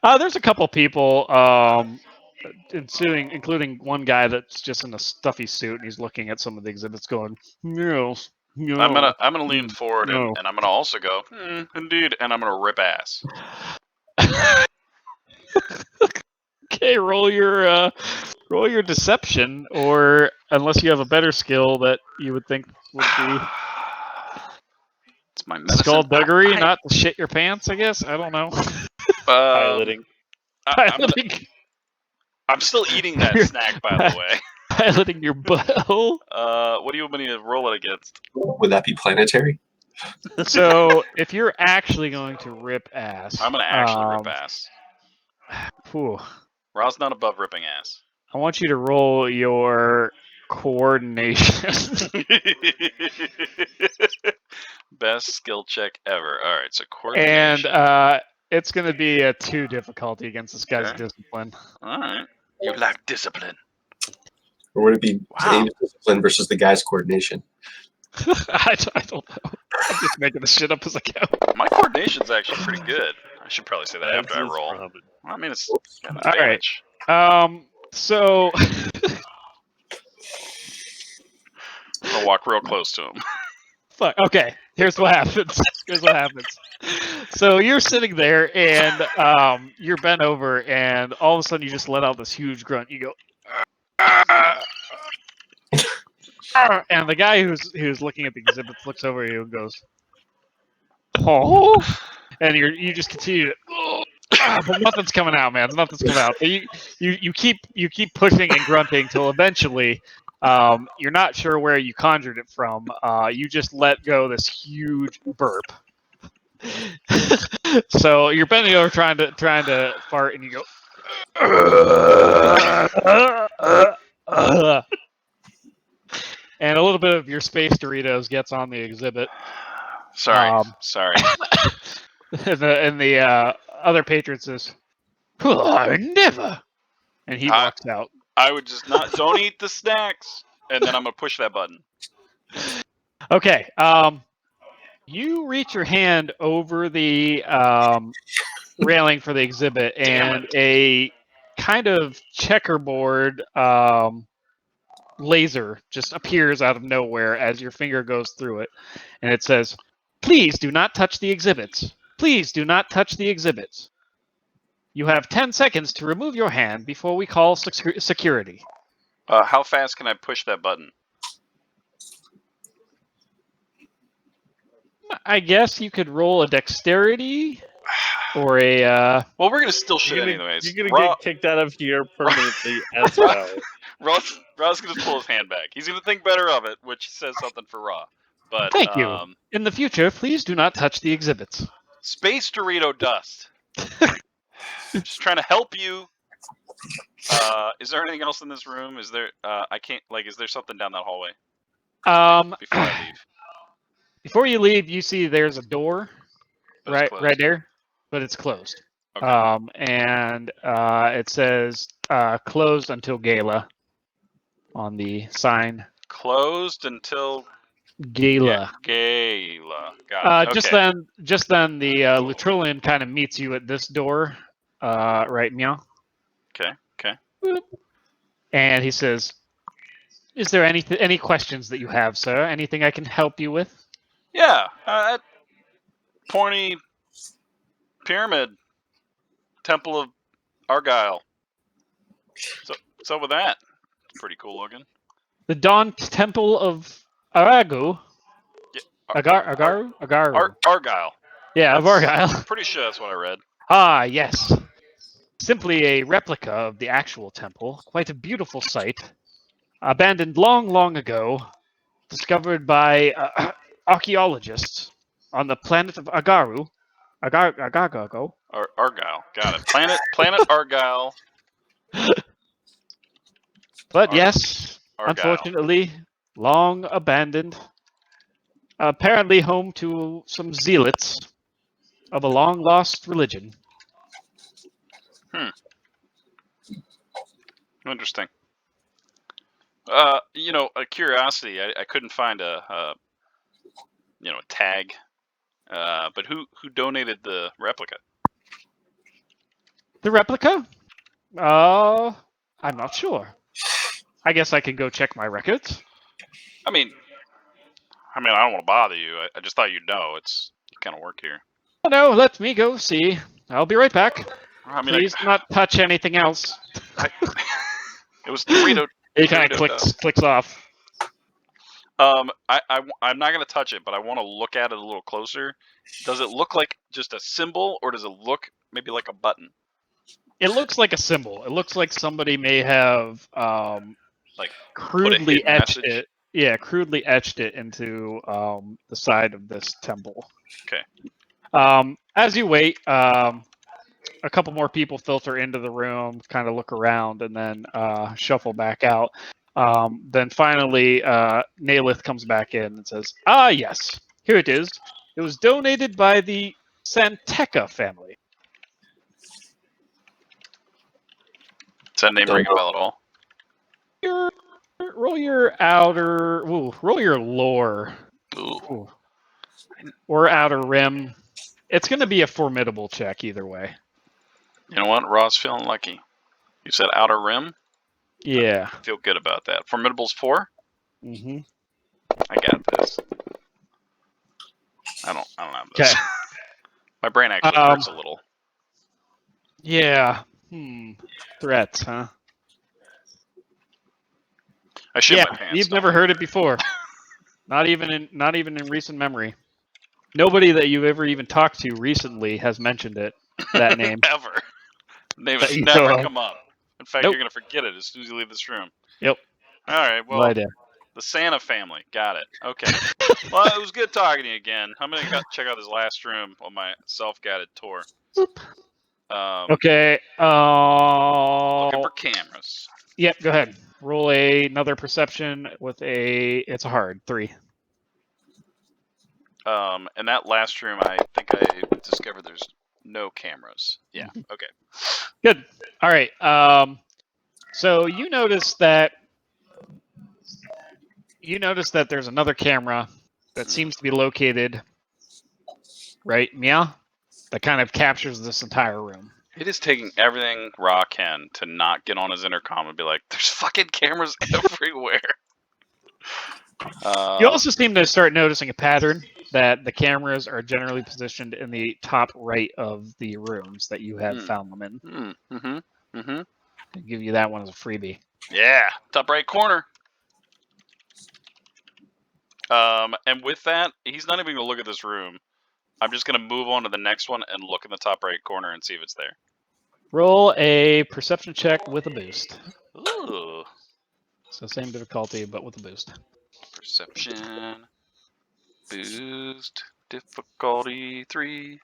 There's a couple people, including one guy that's just in a stuffy suit and he's looking at some of the exhibits, going, "Yes, no, I'm gonna lean forward no." and I'm gonna also go, indeed, and I'm gonna rip ass. Okay, roll your deception, or unless you have a better skill that you would think would be It's my medicine. skullduggery, not to shit your pants. I guess I don't know. Piloting. I'm still eating that snack, by the way. Piloting your butthole. What do you want me to roll it against? Would that be planetary? So if you're actually going to rip ass, I'm gonna actually rip ass. Whew, Ra's not above ripping ass. I want you to roll your coordination. Best skill check ever. All right, so coordination. And it's going to be a 2 difficulty against this guy's Okay. discipline. All right, you lack discipline. Or would it be Wow. Dave's discipline versus the guy's coordination? I don't know. I'm just making this shit up as I go. My coordination's actually pretty good. I should probably say that after I As is roll. Robin. I mean, it's got an All right. advantage. So I'll walk real close to him. fuck. Okay, here's what happens. So you're sitting there and you're bent over, and all of a sudden you just let out this huge grunt. You go, and the guy who's looking at the exhibits looks over at you and goes, "Oh," and you just continue to, but nothing's coming out, man. Nothing's coming out. But you keep pushing and grunting till eventually. You're not sure where you conjured it from. You just let go this huge burp. So you're bending over trying to fart, and you go. And a little bit of your space Doritos gets on the exhibit. Sorry. And the other patron says, "Never," and he walks out. I would just not. Don't eat the snacks, and then I'm gonna push that button. Okay. You reach your hand over the railing for the exhibit, and a kind of checkerboard laser just appears out of nowhere as your finger goes through it, and it says, "Please do not touch the exhibits. Please do not touch the exhibits. You have 10 seconds to remove your hand before we call security." How fast can I push that button? I guess you could roll a dexterity or a. Well, we're gonna still shit You're anyways. gonna get kicked out of here permanently as well. Ra's gonna pull his hand back. He's gonna think better of it, which says something for Ra. But Thank you. In the future, please do not touch the exhibits. Space Dorito dust. Just trying to help you. Is there anything else in this room? Is there? I can't. Is there something down that hallway? Before I leave. Before you leave, you see there's a door, right there, but it's closed. Okay. And it says closed until gala on the sign. Closed until gala. Gala. Got it. Okay. Just then, the Lutrolian kind of meets you at this door, right, meow. Okay. Boop. And he says, "Is there any questions that you have, sir? Anything I can help you with?" Yeah, that pointy pyramid, Temple of Argyle. So what's up with that? It's pretty cool looking. The Dawn Temple of Aragu. Yeah, Agaru. Argyle. Yeah, of Argyle. Pretty sure that's what I read. Ah, yes. Simply a replica of the actual temple. Quite a beautiful sight. abandoned long ago, discovered by archaeologists on the planet of Agaru. Agagago. Argyle. Got it. Planet Argyle. But yes, Argyle. unfortunately, long abandoned. Apparently home to some zealots of a long lost religion. Interesting. A curiosity. I couldn't find a tag. But who donated the replica? The replica? I'm not sure. I guess I can go check my records. I mean, I don't want to bother you. I just thought you'd know. You kind of work here. No, let me go see. I'll be right back. I mean, Please not touch anything else. It was Dorito. He kind of clicks off. I'm not gonna touch it, but I want to look at it a little closer. Does it look like just a symbol, or does it look maybe like a button? It looks like a symbol. It looks like somebody may have Like crudely etched message? it. Yeah, crudely etched it into the side of this temple. Okay. As you wait, a couple more people filter into the room, kind of look around, and then shuffle back out. Then finally, Nalith comes back in and says, "Ah, yes, here it is. It was donated by the Santeca family." Does that name ring a bell at all? Roll your outer. Roll your lore. Ooh. Or outer rim. It's going to be a formidable check either way. You know what? Raw's feeling lucky. You said outer rim? Yeah. I feel good about that. Formidable's 4? Mm-hmm. I got this. I don't have this. Okay. My brain actually hurts a little. Yeah. Threats, huh? I shit my pants. You've never heard it before. Not even in recent memory. Nobody that you've ever even talked to recently has mentioned it. That name. Ever. Name has never come up. In fact, Nope. you're gonna forget it as soon as you leave this room. Yep. All right. Well, No idea. the Santa family. Got it. Okay. Well, it was good talking to you again. I'm gonna check out this last room on my self-guided tour. Okay. Looking for cameras. Yep. Go ahead. Roll another perception with a. It's a hard 3. In that last room, I think I discovered there's no cameras. Yeah. Okay. Good. All right. So you notice that there's another camera that seems to be located right, Mia, that kind of captures this entire room. It is taking everything Raw can to not get on his intercom and be like, "There's fucking cameras everywhere." You also seem to start noticing a pattern that the cameras are generally positioned in the top right of the rooms that you have found them in. I'll give you that one as a freebie. Yeah, top right corner. And with that, he's not even going to look at this room. I'm just going to move on to the next one and look in the top right corner and see if it's there. Roll a perception check with a boost. Ooh. So same difficulty, but with a boost. Perception. Boost. Difficulty 3.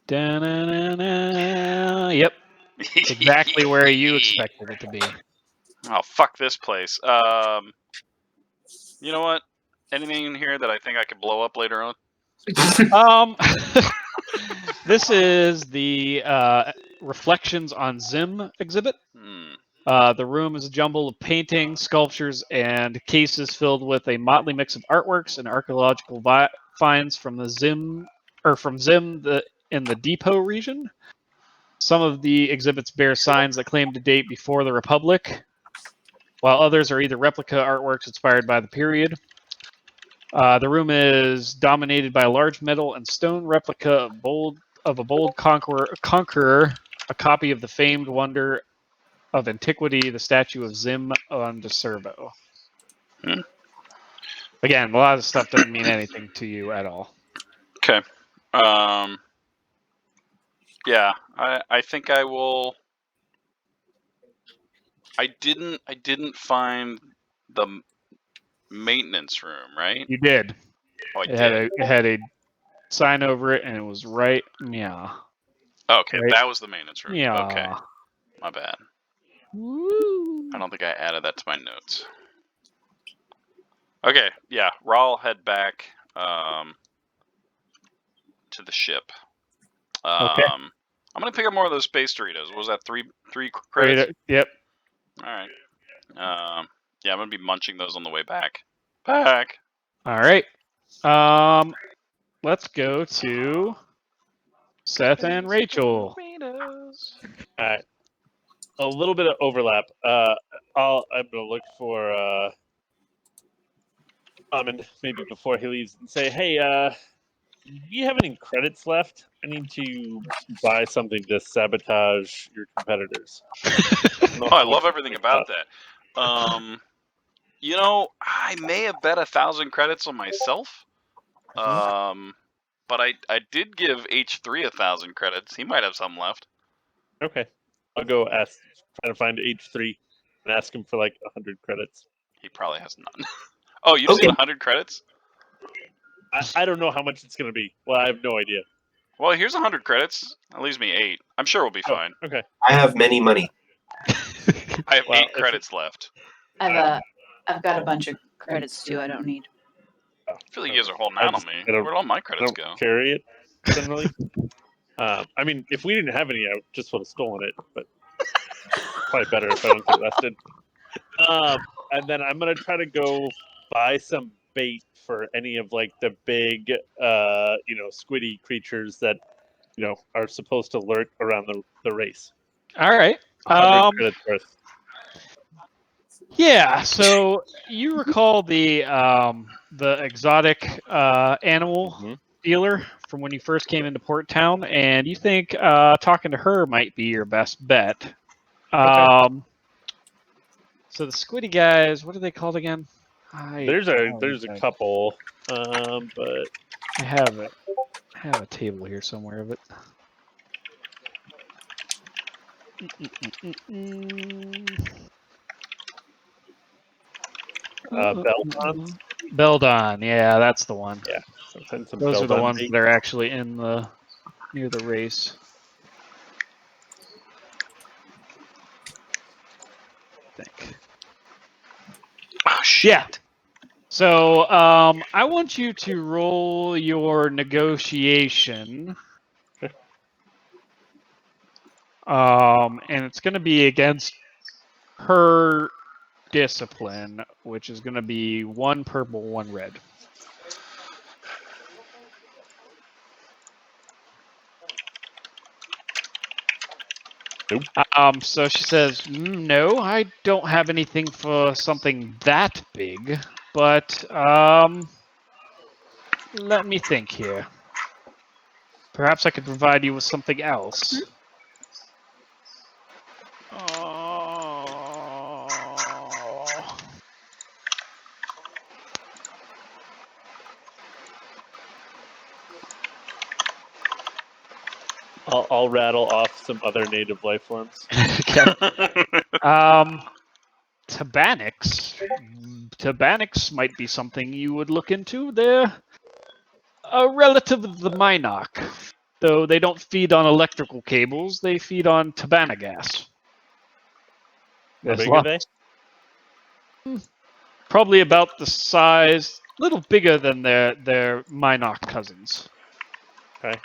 Yep. Exactly where you expected it to be. Oh, fuck this place. You know what? Anything in here that I think I could blow up later on? This is the Reflections on Zim exhibit. The room is a jumble of paintings, sculptures, and cases filled with a motley mix of artworks and archaeological finds from Zim in the Depot region. Some of the exhibits bear signs that claim to date before the Republic, while others are either replica artworks inspired by the period. The room is dominated by a large metal and stone replica of a bold conqueror, a copy of the famed wonder of antiquity, the statue of Zim on de Servo. Again, a lot of stuff doesn't mean anything to you at all. Okay. Yeah, I think I will I didn't find the maintenance room, right? You did. Oh, I It did. had a sign over it, and it was right. Yeah. Okay, Right. that was the maintenance room. Yeah. Okay, my bad. Woo. I don't think I added that to my notes. Okay, yeah, Raul head back to the ship. Okay. I'm gonna pick up more of those space Doritos. What was that, three credits? Yep. All right. Yeah, I'm gonna be munching those on the way back. All right. Let's go to Seth and Rachel. Alright. A little bit of overlap. I'm gonna look for maybe before he leaves and say, "Hey, do you have any credits left? I need to buy something to sabotage your competitors." Oh, I love everything about that. You know, I may have bet 1,000 credits on myself. But I did give H3 1,000 credits. He might have some left. Okay, I'll go try to find H3 and ask him for like 100 credits. He probably has none. Oh, you just Okay. need 100 credits? I don't know how much it's gonna be. Well, I have no idea. Well, here's 100 credits. That leaves me 8. I'm sure we'll be fine. Okay. I have many money. I have Well, 8 credits left. I've got a bunch of credits too. I don't need. I feel like you guys are holding out on me. Where'd all my I credits don't go? carry it generally. I mean, if we didn't have any, I just would have stolen it. But probably better if I don't get arrested. And then I'm gonna try to go buy some bait for any of like the big, squiddy creatures that are supposed to lurk around the race. All right. 100 credits worth. Yeah. So you recall the exotic animal dealer from when you first came into Port Town, and you think talking to her might be your best bet. So the squiddy guys, what are they called again? There's a couple, but I have a table here somewhere of it. Beldons. Beldon, yeah, that's the one. Yeah, sometimes some Those are the Beldon ones bait. that are actually near the race. I think. Oh, shit. Yeah. So I want you to roll your negotiation. And it's going to be against her discipline, which is going to be 1 purple, 1 red. Nope. So she says, no, I don't have anything for something that big, but let me think here. Perhaps I could provide you with something else. I'll rattle off some other native life forms. Tabanics. Tabanics might be something you would look into. They're a relative of the Minoc. Though they don't feed on electrical cables, they feed on tabana gas. How big are they? Probably about the size, a little bigger than their Minoc cousins. Okay.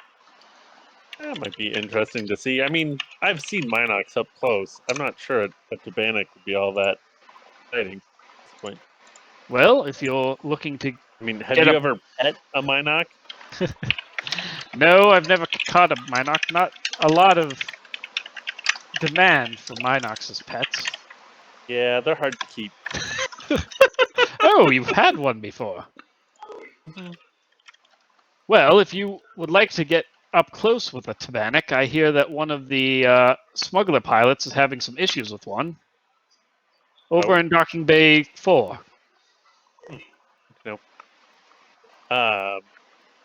That might be interesting to see. I mean, I've seen Minocs up close. I'm not sure a Tabanic would be all that exciting at this point. Well, if you're looking to... I mean, have you ever pet a Minoc? No, I've never caught a Minoc. Not a lot of demand for Minocs as pets. Yeah, they're hard to keep. Oh, you've had one before. Mm-hmm. Well, if you would like to get up close with a Tabanic, I hear that one of the smuggler pilots is having some issues with one. Over in Docking Bay 4. No.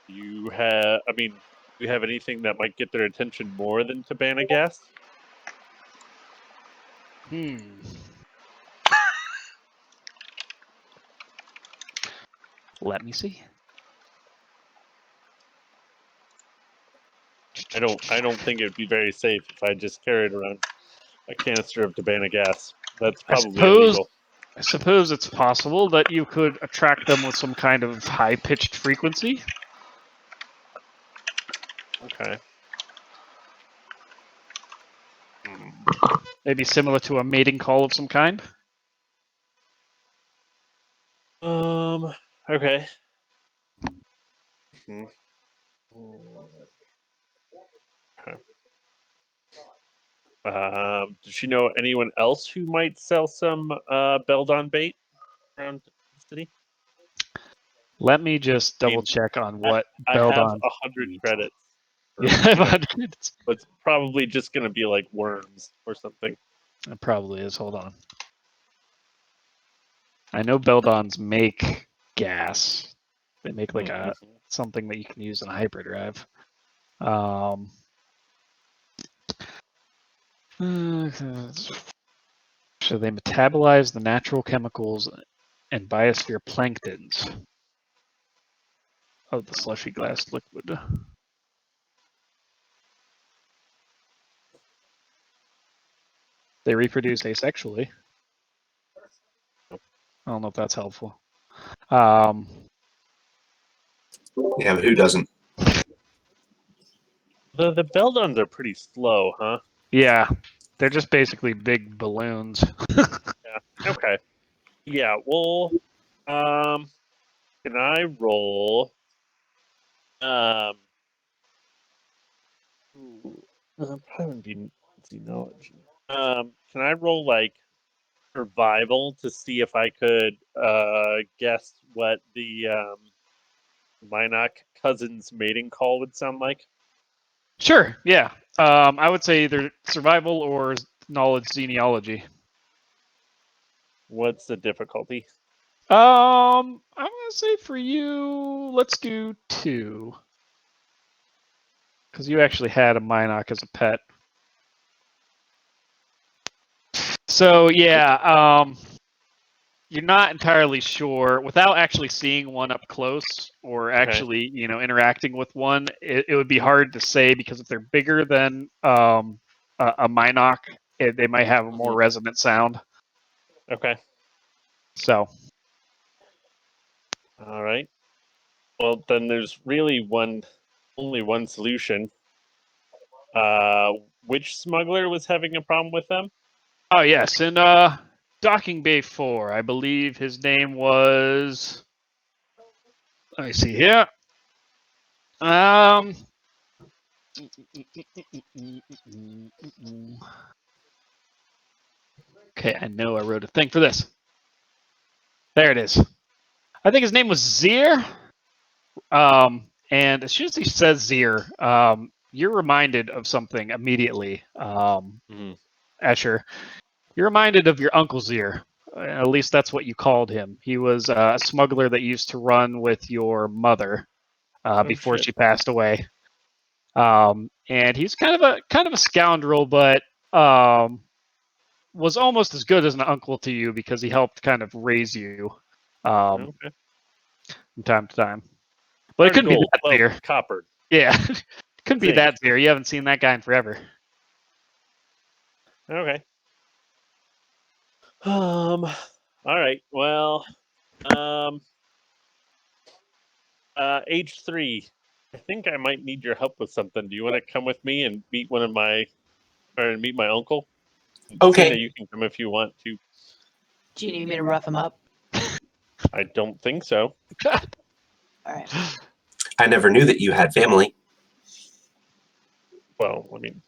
You have, do you have anything that might get their attention more than Tabana gas? Let me see. I don't think it'd be very safe if I just carried around a canister of Cabana gas. That's probably illegal. I suppose it's possible that you could attract them with some kind of high-pitched frequency. Okay. Maybe similar to a mating call of some kind. Okay. Okay. Does she know anyone else who might sell some Beldon bait around the city? Let me just double check on what I have Beldon 100 credits. Yeah, But it's probably just going to be like worms or something. It probably is. Hold on. I know Beldons make gas. They make like something that you can use in a hyperdrive. So they metabolize the natural chemicals and biosphere planktons of the slushy glass liquid. They reproduce asexually. I don't know if that's helpful. Yeah, but who doesn't? The Beldons are pretty slow, huh? Yeah, they're just basically big balloons. Yeah. Okay. Yeah. Well, can I roll? Probably be xenology. Can I roll like survival to see if I could guess what the Minoc cousin's mating call would sound like? Sure, yeah. I would say either survival or knowledge genealogy. What's the difficulty? I'm gonna say for you, let's do 2. Because you actually had a Minoc as a pet. So yeah, you're not entirely sure without actually seeing one up close or actually, interacting with one. It would be hard to say because if they're bigger than a Minoc, they might have a more resonant sound. Okay. So. All right. Well, then there's really only one solution. Which smuggler was having a problem with them? Oh yes, in Docking Bay 4, I believe his name was. Let me see here. Okay, I know I wrote a thing for this. There it is. I think his name was Zier. And as soon as he says Zier, you're reminded of something immediately, Escher. You're reminded of your Uncle Zier. At least that's what you called him. He was a smuggler that used to run with your mother before she passed away. And he's kind of a scoundrel, but was almost as good as an uncle to you because he helped kind of raise you from time to time. But it couldn't be that Zier. Copper. Yeah, couldn't be that Zier. You haven't seen that guy in forever. Okay. All right. Well, H3. I think I might need your help with something. Do you want to come with me and meet meet my uncle? Okay. Cena, you can come if you want to. Do you need me to rough him up? I don't think so. All right. I never knew that you had family. Well, I mean,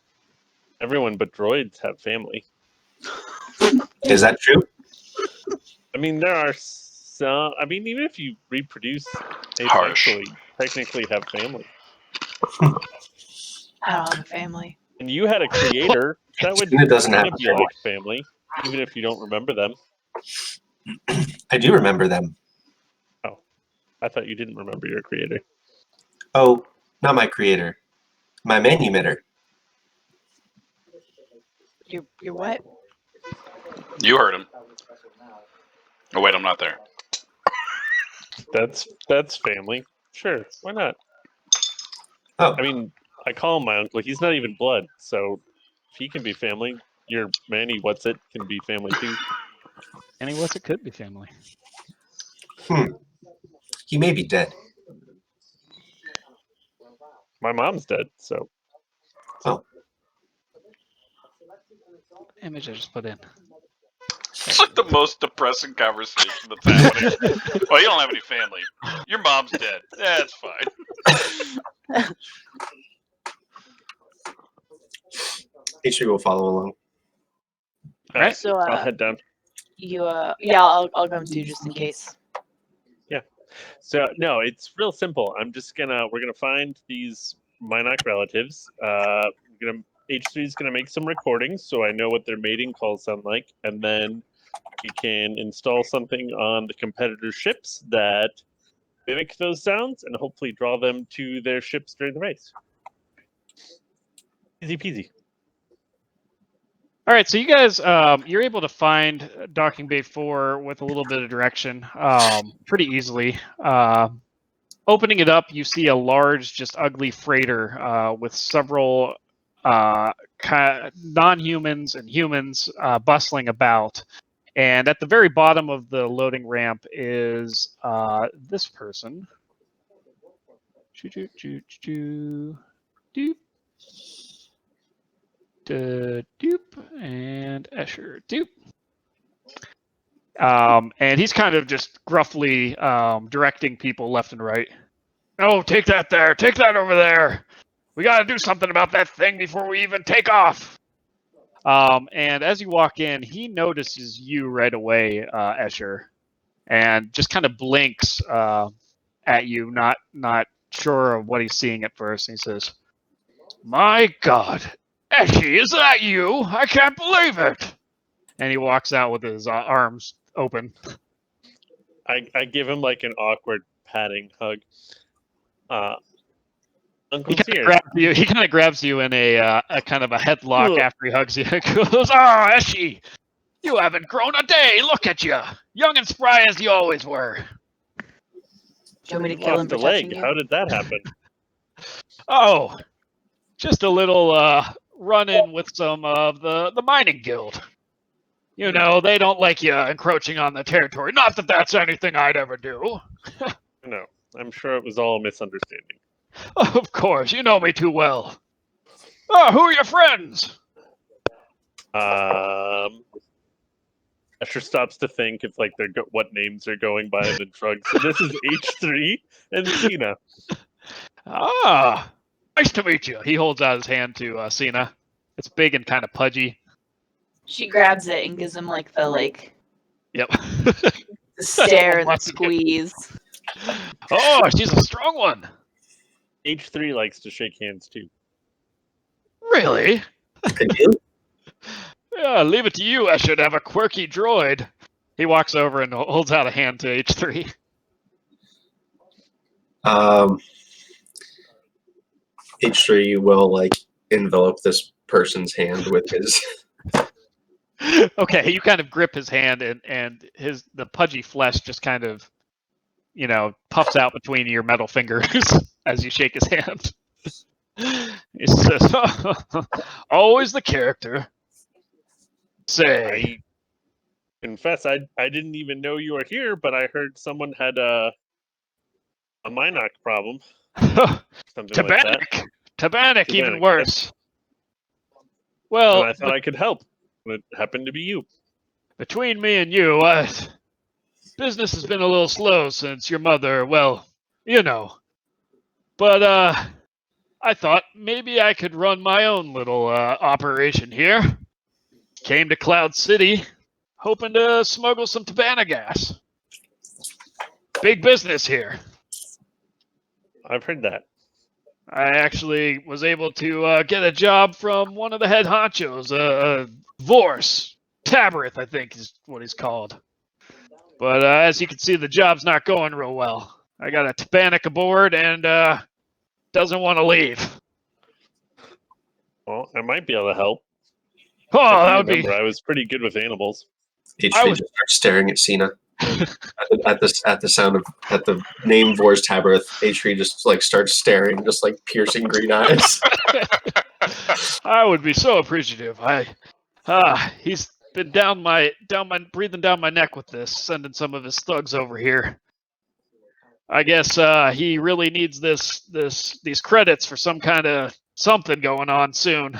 everyone but droids have family. Is that true? I mean, there are some. I mean, even if you reproduce asexually, you technically have family. I don't have a family. And you had a creator. That would Cena doesn't kind have of a be like family, even if you don't remember them. I do remember them. Oh, I thought you didn't remember your creator. Oh, not my creator. My manumitter. You're what? You heard him. Oh wait, I'm not there. That's family. Sure, why not? Oh, I mean, I call him my uncle. He's not even blood, so if he can be family, your Manny what's it can be family too. And he was, it could be family. he may be dead. My mom's dead, so Image I just put in. It's like the most depressing conversation that's happening. Well, you don't have any family. Your mom's dead. That's fine. H3 will follow along. all right. So, I'll head down. I'll come too, just in case. So no, it's real simple. We're gonna find these Minoc relatives. H3 is gonna make some recordings so I know what their mating calls sound like, and then we can install something on the competitor ships that mimic those sounds and hopefully draw them to their ships during the race. Easy peasy. All right, so you guys, you're able to find Docking Bay 4 with a little bit of direction pretty easily. Opening it up, you see a large, just ugly freighter with several non-humans and humans bustling about. And at the very bottom of the loading ramp is this person. Doop. Doop and Escher. Doop. And he's kind of just gruffly directing people left and right. Oh, take that there. Take that over there. We got to do something about that thing before we even take off. And as you walk in, he notices you right away, Escher, and just kind of blinks at you, not sure of what he's seeing at first. And he says, "My God, Eschi, is that you? I can't believe it!" And he walks out with his arms open. I give him like an awkward patting hug. Uncle He kind of grabs you in a kind of a headlock after he hugs you. He goes, "Oh, Eschi, you haven't grown a day. Look at you, young and spry as you always were." Do you want me to kill him for touching you? How did that happen? Oh, just a little run-in with some of the mining guild. You know, they don't like you encroaching on the territory. Not that that's anything I'd ever do. No, I'm sure it was all a misunderstanding. Of course, you know me too well. Oh, who are your friends? Escher stops to think if like what names they're going by and then shrugs. So this is H3 and Cena. Ah, nice to meet you. He holds out his hand to Cena. It's big and kind of pudgy. She grabs it and gives him like the Yep. the stare and the squeeze. Oh, she's a strong one. H3 likes to shake hands too. Really? Yeah, leave it to you. I should have a quirky droid. He walks over and holds out a hand to H3. H3 will envelop this person's hand with his. Okay, you kind of grip his hand and the pudgy flesh just kind of, puffs out between your metal fingers as you shake his hand. He says, "Always the character." Say, I confess, I didn't even know you were here, but I heard someone had a Minoc problem. Something like that. Tabanic, even worse. Well, and I thought I could help. It happened to be you. Between me and you, business has been a little slow since your mother, well, you know. But I thought maybe I could run my own little operation here. Came to Cloud City, hoping to smuggle some Tabana gas. Big business here. I've heard that. I actually was able to get a job from one of the head honchos, Vorse. Tabareth, I think is what he's called. But as you can see, the job's not going real well. I got a Tabanic aboard and doesn't want to leave. Well, I might be able to help. Oh, that would be... I was pretty good with animals. H3 just starts staring at Cena. At the sound of the name Vor's Taberth, Atri just like starts staring, just like piercing green eyes. I would be so appreciative. He's been breathing down my neck with this, sending some of his thugs over here. I guess he really needs these credits for some kind of something going on soon.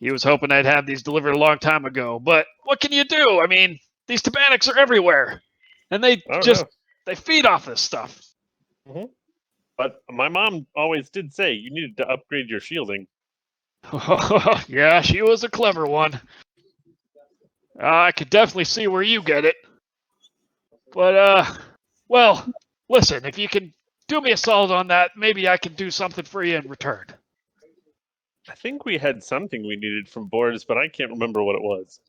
He was hoping I'd have these delivered a long time ago, but what can you do? I mean, these Tabanics are everywhere, and they feed off this stuff. Mm-hmm. But my mom always did say you needed to upgrade your shielding. Yeah, she was a clever one. I could definitely see where you get it. But, well, listen, if you can do me a solid on that, maybe I can do something for you in return. I think we had something we needed from Boris, but I can't remember what it was.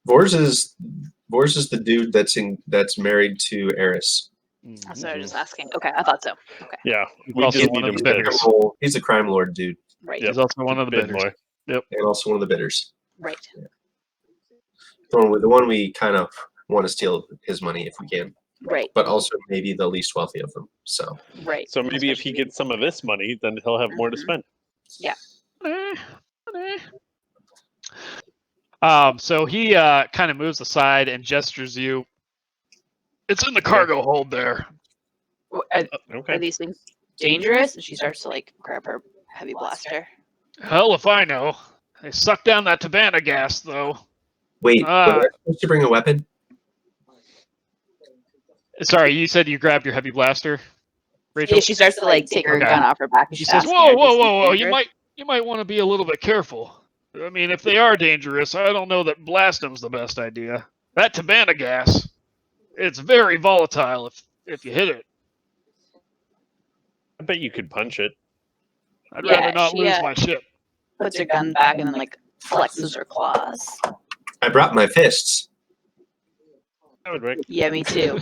Vors is the dude that's married to Eris. That's what I was just asking. Okay, I thought so. Okay. Yeah, we also just need need him him dead. bidders. He's a crime lord dude. Right. Yep. He's also one of the Bid bidders. more. Yep. And also one of the bidders. Right. The one we kind of want to steal his money if we can. Right. But also maybe the least wealthy of them. So. Right. So maybe if he gets some of this money, then he'll have more to spend. Yeah. So he kind of moves aside and gestures you. It's in the cargo hold there. Are these things dangerous? And she starts to like grab her heavy blaster. Hell if I know. They suck down that Tabana gas, though. Wait, was I supposed to bring a weapon? Sorry, you said you grabbed your heavy blaster, Rachel? Yeah, she starts to like take her gun off her back. She says, "Whoa! You might want to be a little bit careful. I mean, if they are dangerous, I don't know that blasting them's the best idea. That Tabana gas, it's very volatile if you hit it. I bet you could punch it. I'd rather not lose my ship." Puts her gun back and then like flexes her claws. I brought my fists. That would work. Yeah, me too.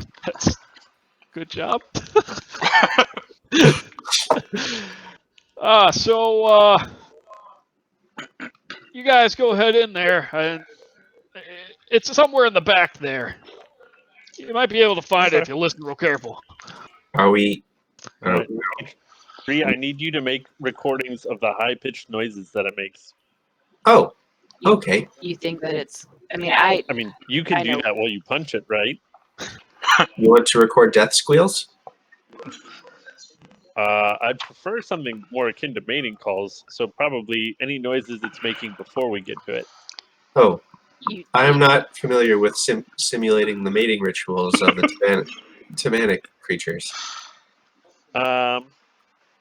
Good job. So you guys go ahead in there. It's somewhere in the back there. You might be able to find it if you listen real careful. Are we? I need you to make recordings of the high-pitched noises that it makes. Oh, okay. You think that it's? I mean, you can do that while you punch it, right? You want to record death squeals? I'd prefer something more akin to mating calls, so probably any noises it's making before we get to it. Oh, I am not familiar with simulating the mating rituals of the Tamanic creatures.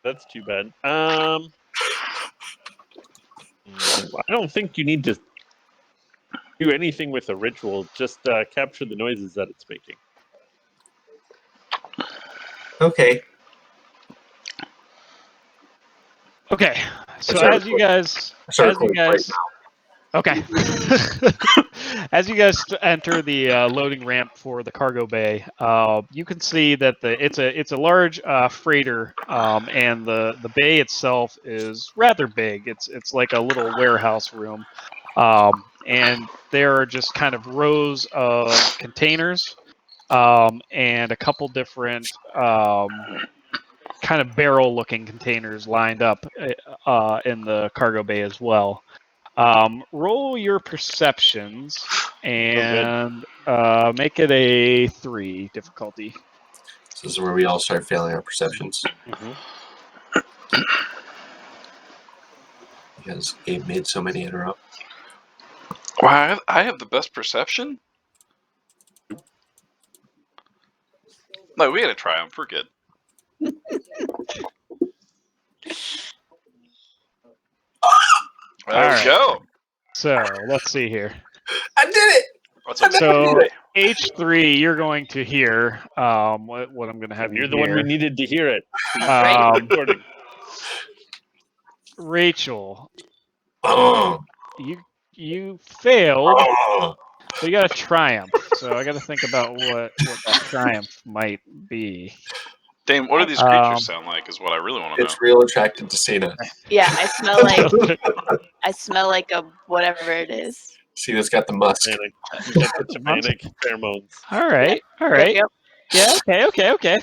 That's too bad. I don't think you need to do anything with a ritual. Just capture the noises that it's making. Okay. Okay. So as you guys, okay. As you guys enter the loading ramp for the cargo bay, you can see that it's a large freighter, and the bay itself is rather big. It's like a little warehouse room, and there are just kind of rows of containers, and a couple different kind of barrel-looking containers lined up in the cargo bay as well. Roll your perceptions and make it a 3 difficulty. This is where we all start failing our perceptions. Mm-hmm. Because Gabe made so many in a row. Wow, I have the best perception? No, we gotta try them. We're good. There we go. So let's see here. I did it! So H3, you're going to hear what I'm going to have you You're the hear. one we needed to hear it. Rachel, Oh. you failed, but you got a triumph. So I got to think about what that triumph might be. Dame, what do these creatures sound like? Is what I really want to know. It's real attracted to Cena. Yeah, I smell like a whatever it is. See, that's got the musk. Manic. You got the manic pheromones. All right. Yep. Yeah. Okay.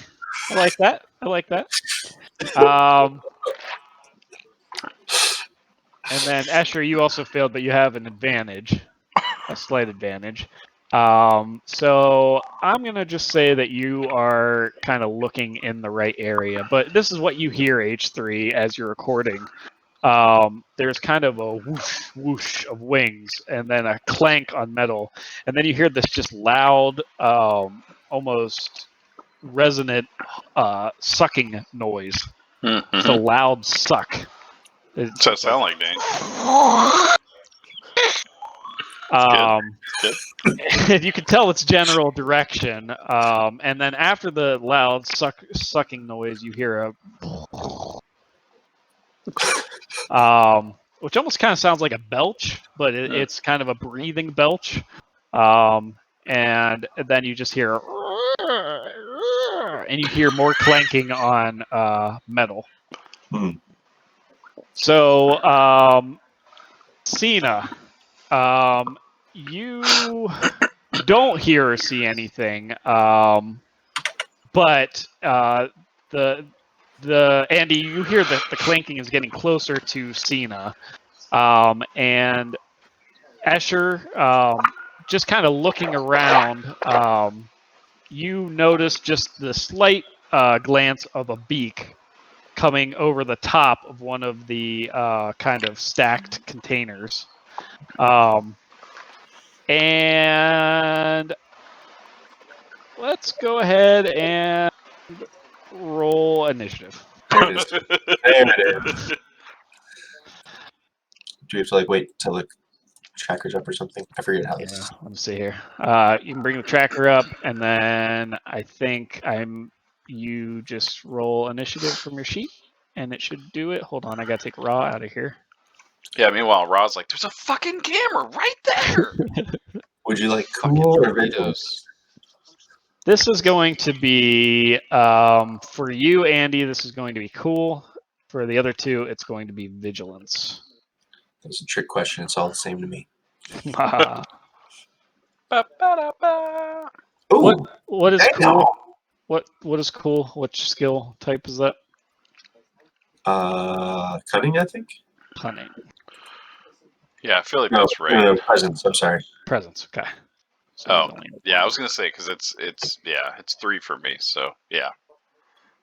I like that. And then Escher, you also failed, but you have an advantage, a slight advantage. So I'm gonna just say that you are kind of looking in the right area. But this is what you hear, H3, as you're recording. There's kind of a whoosh, whoosh of wings, and then a clank on metal, and then you hear this just loud, almost resonant, sucking noise. Just a loud suck. What's that sound like, Dane? And you can tell it's general direction. And then after the loud sucking noise, you hear a which almost kind of sounds like a belch, but it's kind of a breathing belch. And then you just hear, and you hear more clanking on metal. So, Cena, you don't hear or see anything, but the Andy, you hear the clanking is getting closer to Cena, and Escher, just kind of looking around, you notice just the slight glance of a beak coming over the top of one of the kind of stacked containers. And let's go ahead and roll initiative. There it is. There it is. Do we have to like wait till the tracker's up or something? I forget how this. Yeah, let me see here. You can bring the tracker up, and then I think you just roll initiative from your sheet, and it should do it. Hold on, I gotta take Raw out of here. Yeah, meanwhile, Ra's like, there's a fucking camera right there! Would you like Fucking cool or Doritos. vigilance? This is going to be, for you, Andy, this is going to be cool. For the other two, it's going to be vigilance. That's a trick question. It's all the same to me. Ooh, What is damn. cool? What is cool? Which skill type is that? Cunning, I think. Cunning. Yeah, I feel like that's right. No, presence. I'm sorry. Presence. Okay. So Oh, it's only- yeah, I was gonna say because it's 3 for me. So yeah,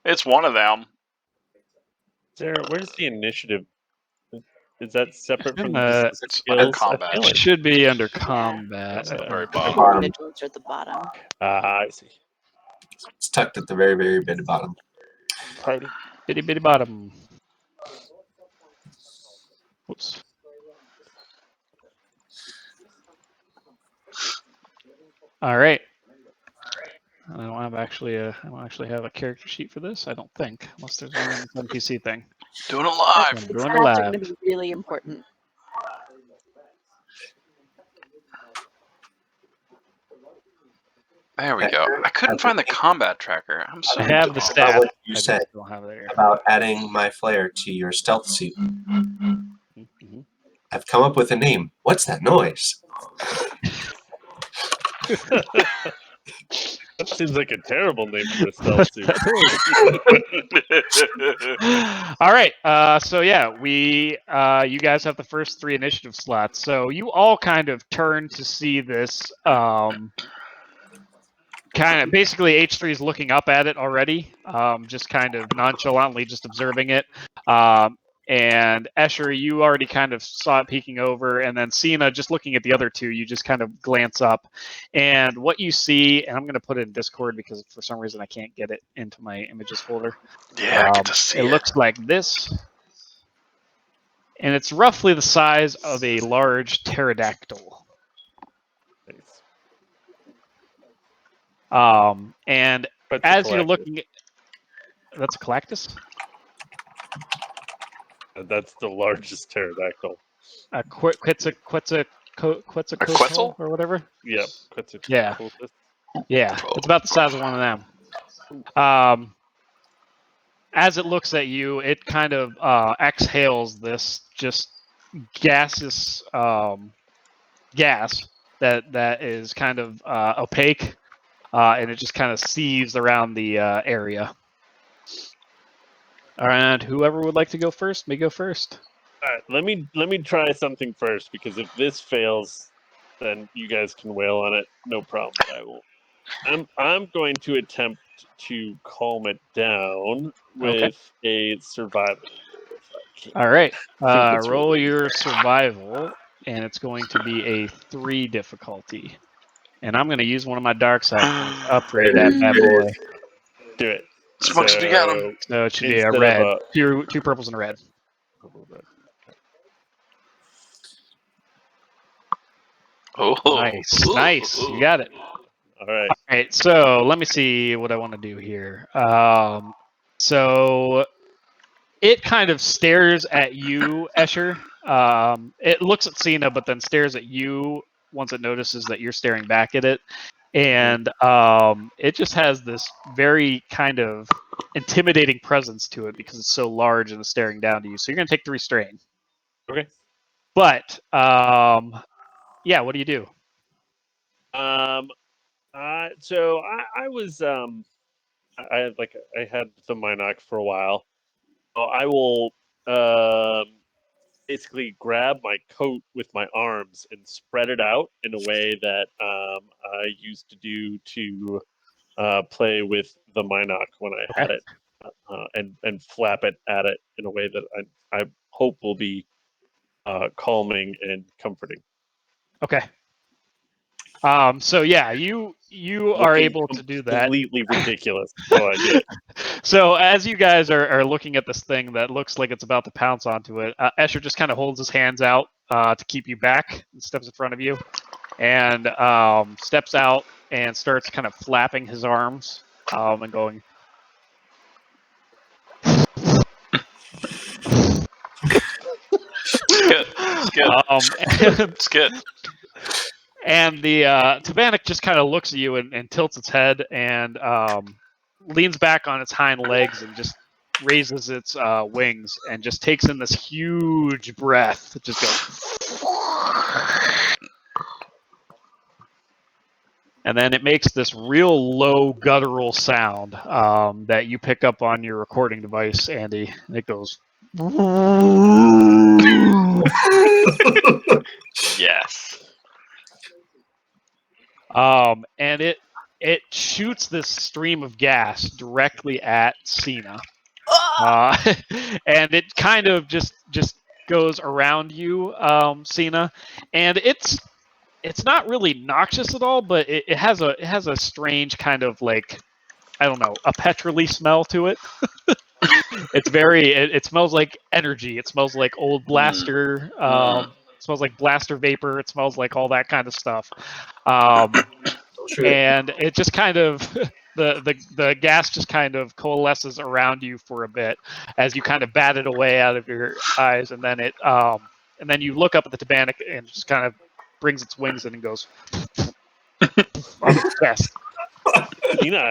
it's one of them. Sarah, where's the initiative? Is that separate In from the- the It's under skills? combat. I feel It like- should be under combat. It's at the very I bottom. think individuals are at the bottom. I see. It's tucked at the very, very bit bottom. Party. Bitty bitty bottom. Whoops. All right. I don't actually have a character sheet for this. I don't think, unless there's one in the NPC thing. Doing it live. I'm It's doing it going live. to be really important. There we go. I couldn't find the combat tracker. I'm so I have the About stat. what you I just said don't have it here. about adding my flare to your stealth suit. Mhm. I've come up with a name. What's that noise? That seems like a terrible name for a stealth suit. All right. So yeah, you guys have the first 3 initiative slots. So you all kind of turn to see this. Kind of basically H3 is looking up at it already, just kind of nonchalantly just observing it. And Escher, you already kind of saw it peeking over, and then Cena, just looking at the other two, you just kind of glance up, and what you see, and I'm going to put it in Discord because for some reason I can't get it into my images folder. Yeah, I get to see it looks like this, and it's roughly the size of a large pterodactyl. Nice. And But as you're looking at, that's a Galactus? That's the largest pterodactyl. A Quetzalcoatl or whatever? Yep. Yeah. Yeah, it's about the size of one of them. As it looks at you, it kind of exhales this just gaseous gas that is kind of opaque, and it just kind of seethes around the area. And whoever would like to go first may go first. All right, let me try something first, because if this fails, then you guys can wail on it. No problem. I will. I'm going to attempt to calm it down with a survival roll. If I can. All right. I think it's Roll really your survival, and it's going to be a 3 difficulty. And I'm going to use one of my dark side points to upgrade that bad boy. do it. Smokes, you got him. So it should be a Instead of red. a- Two purples and a red. Oh, Nice. You got it. All right. All right, so let me see what I want to do here. So it kind of stares at you, Escher. It looks at Cena, but then stares at you once it notices that you're staring back at it. And it just has this very kind of intimidating presence to it because it's so large and it's staring down to you. So you're going to take 3 strain. Okay. But, yeah, what do you do? So I was I had the Minoc for a while. So I will basically grab my coat with my arms and spread it out in a way that I used to do to play with the Minoc when I had it, and flap it at it in a way that I hope will be calming and comforting. Okay. So yeah, you are able to do that. Completely ridiculous. So I did. So as you guys are looking at this thing that looks like it's about to pounce onto it, Escher just kind of holds his hands out to keep you back and steps in front of you, and steps out and starts kind of flapping his arms and going. It's good. It's good. And the Tabanic just kind of looks at you and tilts its head and leans back on its hind legs and just raises its wings and just takes in this huge breath. It just goes. And then it makes this real low guttural sound that you pick up on your recording device, Andy. And it goes. Yes. And it shoots this stream of gas directly at Cena, and it kind of just goes around you, Cena, and it's not really noxious at all, but it has a strange kind of like, I don't know, a petrol-y smell to it. It's very it smells like energy. It smells like old blaster. It smells like blaster vapor. It smells like all that kind of stuff. And it just kind of the gas just kind of coalesces around you for a bit as you kind of bat it away out of your eyes, and then and then you look up at the Tabanic and just kind of brings its wings in and goes on its chest. I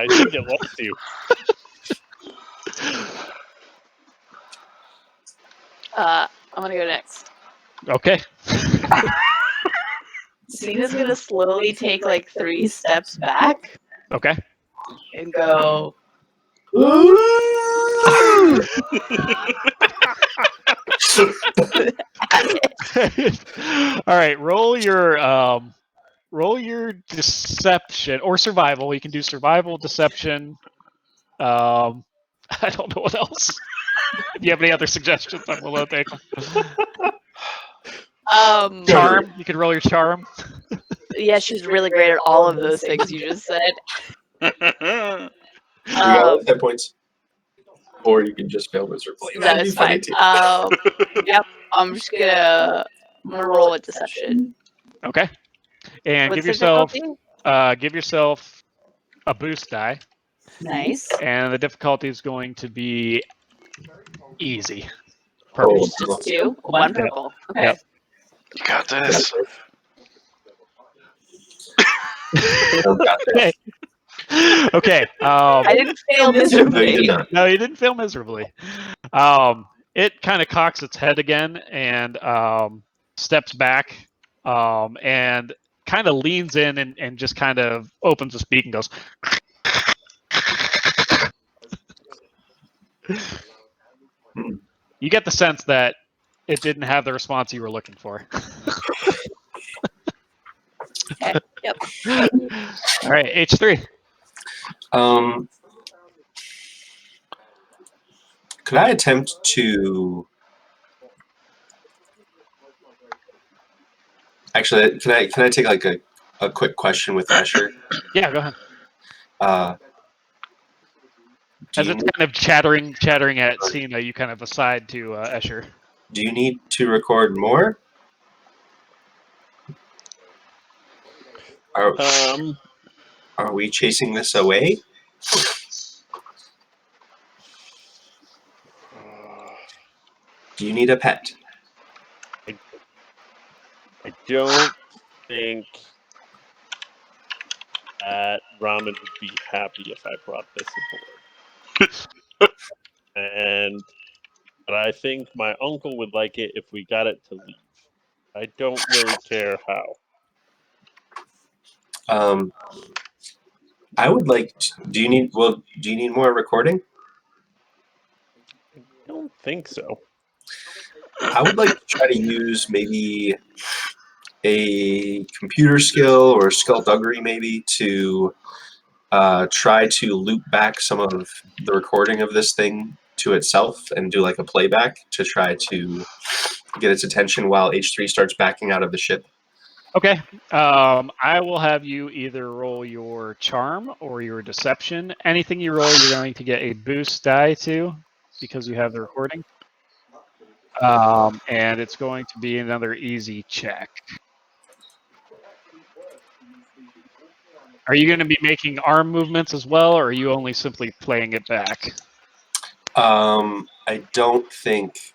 think it loves you. I'm gonna go next. Okay. Cena's gonna slowly take like 3 steps back Okay. and go. All right, roll your deception or survival. You can do survival, deception. I don't know what else. If you have any other suggestions, I'm willing to take them. Charm. You can roll your charm. Yeah, she's really great at all of those things you just said. You got hit points, or you can just fail miserably. That is fine. Yep. I'm gonna roll a deception. Okay. And What's give the yourself difficulty? a boost die. Nice. And the difficulty is going to be easy. Purple. Just 2? 1 purple. Okay. Yep. You got this. Okay. Okay. I didn't fail miserably. No, you did not. No, you didn't fail miserably. It kind of cocks its head again and steps back and kind of leans in and just kind of opens his beak and goes. You get the sense that it didn't have the response you were looking for. Okay. Yep. All right, H3. Could I attempt to? Actually, can I take like a quick question with Escher? Yeah, go ahead. Do As you it's need, kind of chattering at Cena, you kind of aside to Escher. do you need to record more? Are we chasing this away? Do you need a pet? I don't think that Ramen would be happy if I brought this aboard. But I think my uncle would like it if we got it to leave. I don't really care how. I would like. Do you need more recording? I don't think so. I would like to try to use maybe a computer skill or skullduggery maybe to try to loop back some of the recording of this thing to itself and do like a playback to try to get its attention while H3 starts backing out of the ship. Okay. I will have you either roll your charm or your deception. Anything you roll, you're going to get a boost die to because you have the recording. And it's going to be another easy check. Are you going to be making arm movements as well, or are you only simply playing it back? I don't think.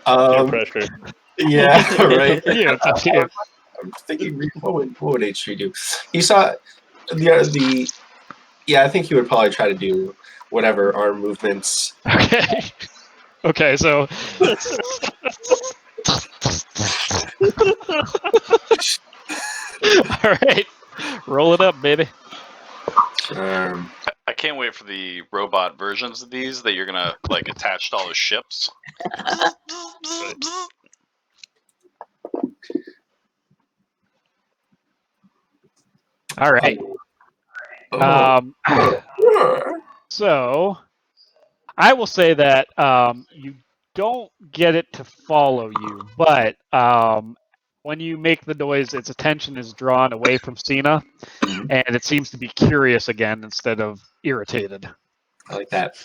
No pressure. Yeah, right. Yeah, it's up to you. I'm thinking, what would H3 do? He saw the. Yeah, I think he would probably try to do whatever arm movements. Okay. Okay, so. All right. Roll it up, baby. I can't wait for the robot versions of these that you're gonna like attach to all the ships. All right. So I will say that you don't get it to follow you, but when you make the noise, its attention is drawn away from Cena, and it seems to be curious again instead of irritated. I like that.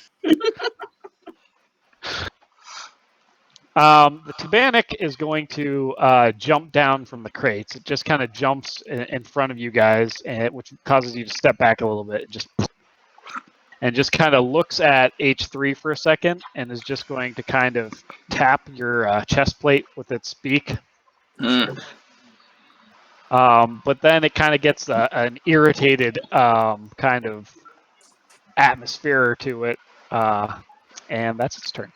The Tabanic is going to jump down from the crates. It just kind of jumps in front of you guys, which causes you to step back a little bit. And just kind of looks at H3 for a second and is just going to kind of tap your chest plate with its beak. But then it kind of gets an irritated kind of atmosphere to it. And that's its turn.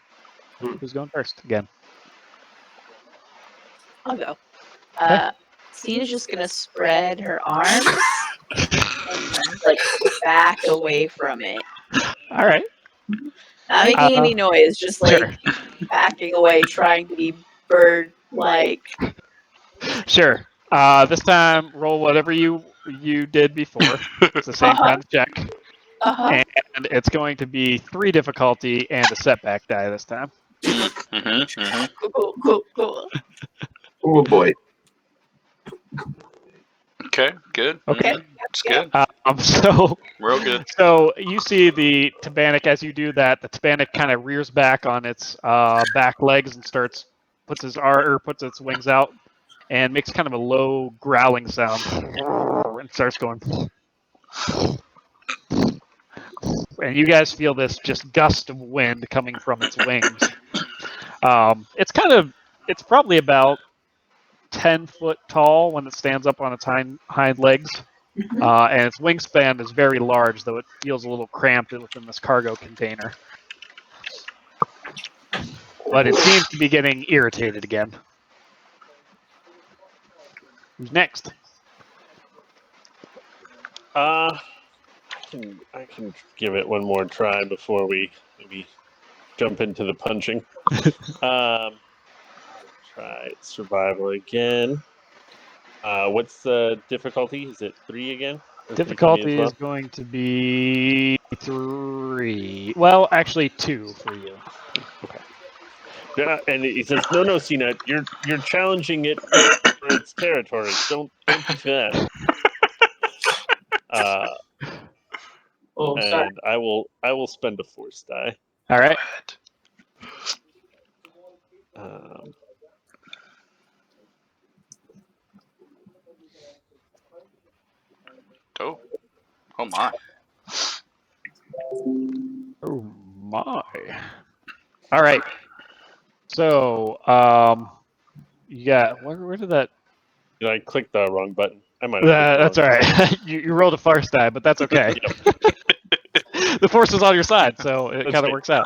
Who's going first again? I'll go. Cena's just gonna spread her arms and like back away from it. All right. Not making any noise, just like backing away, trying to be bird-like. Sure. This time, roll whatever you did before. It's the same kind of check. And it's going to be 3 difficulty and a setback die this time. Cool. Oh boy. Okay, good. Okay. It's good. So Real good. So you see the Tabanic as you do that. The Tabanic kind of rears back on its back legs and puts its wings out and makes kind of a low growling sound and starts going. And you guys feel this just gust of wind coming from its wings. It's probably about 10 foot tall when it stands up on its hind legs. And its wingspan is very large, though it feels a little cramped within this cargo container. but it seems to be getting irritated again. Who's next? I can give it one more try before we maybe jump into the punching. Try survival again. What's the difficulty? Is it 3 again? Or 3 for me as Difficulty well? is going to be 3. Well, actually 2 for you. Okay. Yeah, and he says, "No, Cena, you're challenging it for its territory. Don't do that." Sorry. And I will spend a force die. All right. Oh my. Oh my. All right. So, you got where did that? Did I click the wrong button? I might have. That's all right. you rolled a farce die, but that's okay. The force is on your side, so it kind of works out.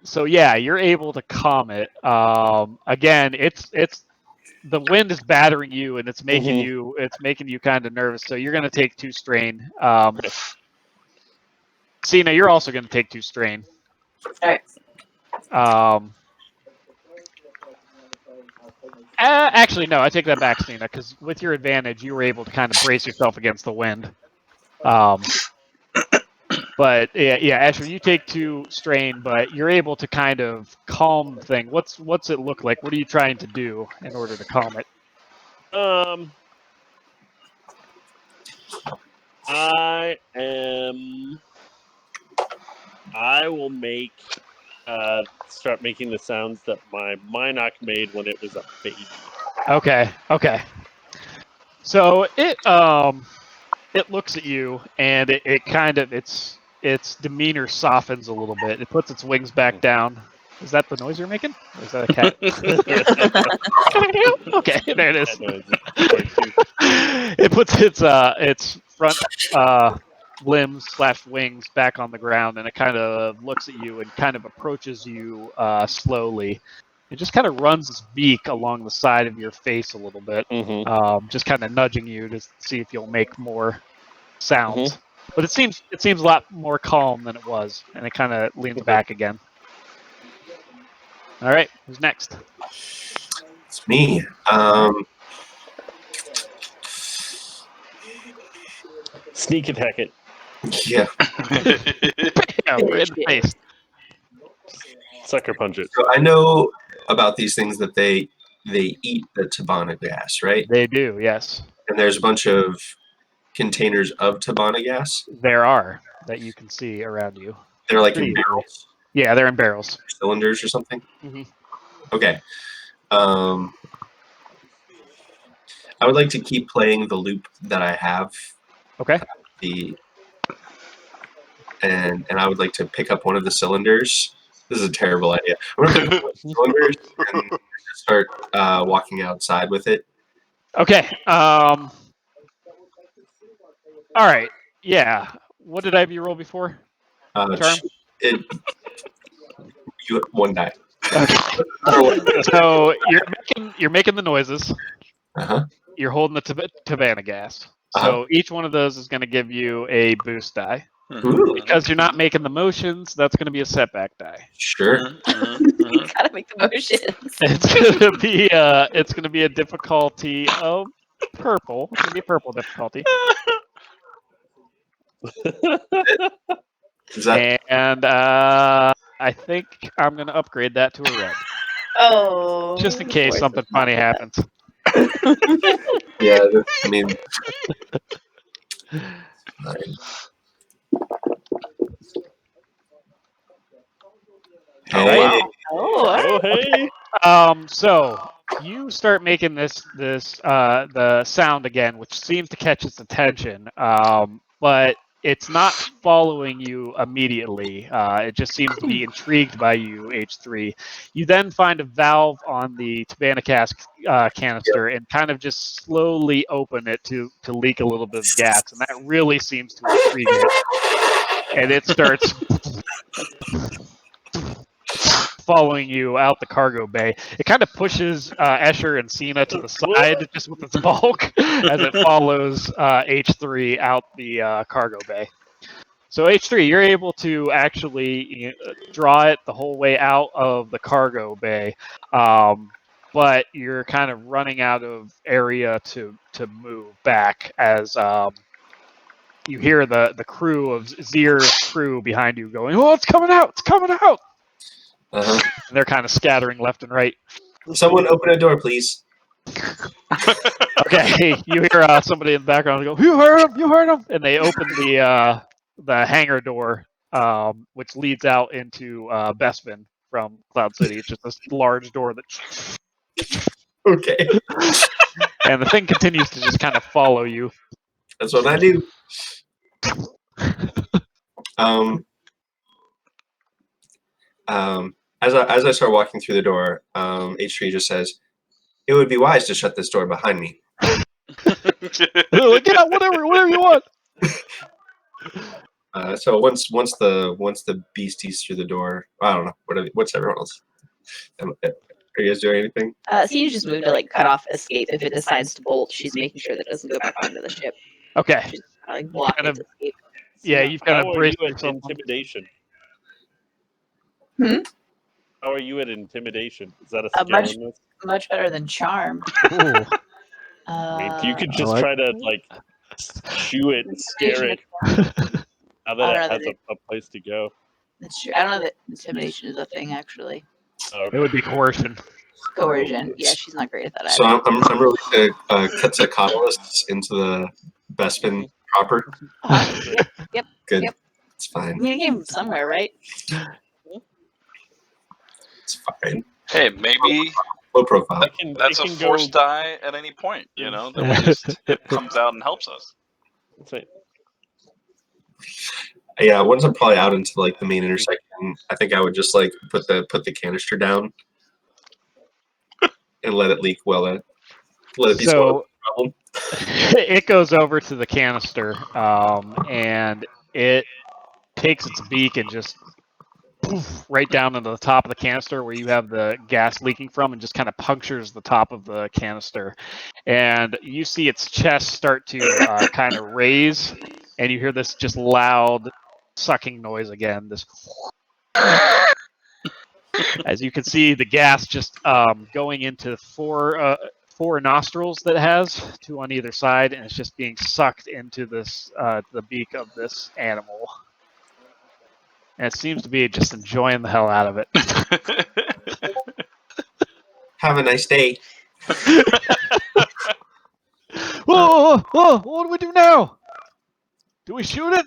So yeah, you're able to calm it. Again, it's the wind is battering you, and it's making you kind of nervous. So you're going to take 2 strain. Cena, you're also going to take 2 strain. All right. Actually, no, I take that back, Cena, because with your advantage, you were able to kind of brace yourself against the wind. But yeah, Escher, you take 2 strain, but you're able to kind of calm the thing. What's it look like? What are you trying to do in order to calm it? I will start making the sounds that my Minoc made when it was a baby. Okay. So it looks at you, and it kind of its demeanor softens a little bit. It puts its wings back down. Is that the noise you're making? Or is that a cat? Okay, there it is. It puts its front limbs / wings back on the ground, and it kind of looks at you and kind of approaches you slowly. It just kind of runs its beak along the side of your face a little bit, just kind of nudging you to see if you'll make more sounds. But it seems a lot more calm than it was, and it kind of leans back again. All right, who's next? It's me. Sneak attack it. Yeah. Yeah, right in the face. Sucker punch it. So I know about these things that they eat the Tabana gas, right? They do, yes. And there's a bunch of containers of Tabana gas. There are that you can see around you. They're like Pretty in barrels. Yeah, they're in barrels. Cylinders or something. Okay. I would like to keep playing the loop that I have. Okay. And I would like to pick up one of the cylinders. This is a terrible idea. I'm going to pick up one of the cylinders and start walking outside with it. Okay. All right. Yeah. What did I have you roll before? Charm? You have 1 die. Okay. So you're making the noises. Uh-huh. You're holding the Tabana gas. So each one of those is going to give you a boost die. Ooh. Because you're not making the motions, that's going to be a setback die. Sure. You gotta make the motions. It's going to be a difficulty of purple. It's going to be a purple difficulty. Is that... And I think I'm going to upgrade that to a red. Oh. Just in case something funny happens. Yeah, I mean... Hey. Oh, hey. So you start making the sound again, which seems to catch its attention, but it's not following you immediately. It just seems to be intrigued by you, H3. You then find a valve on the Tabana cask canister and kind of just slowly open it to leak a little bit of gas, and that really seems to intrigue it. And it starts following you out the cargo bay. It kind of pushes Escher and Cena to the side just with its bulk as it follows H3 out the cargo bay. So H3, you're able to actually draw it the whole way out of the cargo bay, but you're kind of running out of area to move back as you hear the crew of Zier's crew behind you going, "Oh, it's coming out! It's coming out!" Uh-huh. And they're kind of scattering left and right. Someone open a door, please. Okay, you hear somebody in the background go, "You heard him! You heard him!" And they open the hangar door, which leads out into Bespin from Cloud City. It's just this large door that, Okay. and the thing continues to just kind of follow you. That's what I do. As I start walking through the door, H3 just says, "It would be wise to shut this door behind me." Get out, whatever you want. So once the beastie's through the door, I don't know. What's everyone else? Are you guys doing anything? Cena's just moved to like cut off escape. If it decides to bolt, she's making sure that it doesn't go back onto the ship. Okay. She's like blocking Kind of- its escape. Yeah, you've kind How of are braced you at yourself. intimidation? Hmm? How are you at intimidation? Is that a skill much- in this? Much better than charm. Ooh. I mean, you could I just like- try to like shoo it, scare it. Now I that don't it know has that a place to go. That's true. I don't know that intimidation is a thing actually. Oh, It would be coercion. Coercion. Yeah, she's not great at that So either. I'm really to cut the catalysts into the Bespin proper. Yep. Good. Yep. It's I fine. mean, it came from somewhere, right? It's fine. Hey, maybe Low profile. that's a force die at any point. You know, that we just it comes out and helps us. That's right. Yeah, once I'm probably out into like the main intersection, I think I would just like put the canister down and let it leak well. Let it be So problem. it goes over to the canister, and it takes its beak and just poof, right down into the top of the canister where you have the gas leaking from, and just kind of punctures the top of the canister. And you see its chest start to kind of raise, and you hear this just loud sucking noise again. This, as you can see, the gas just going into four nostrils that it has, two on either side, and it's just being sucked into this the beak of this animal. And it seems to be just enjoying the hell out of it. Have a nice day. Whoa, what do we do now? Do we shoot it?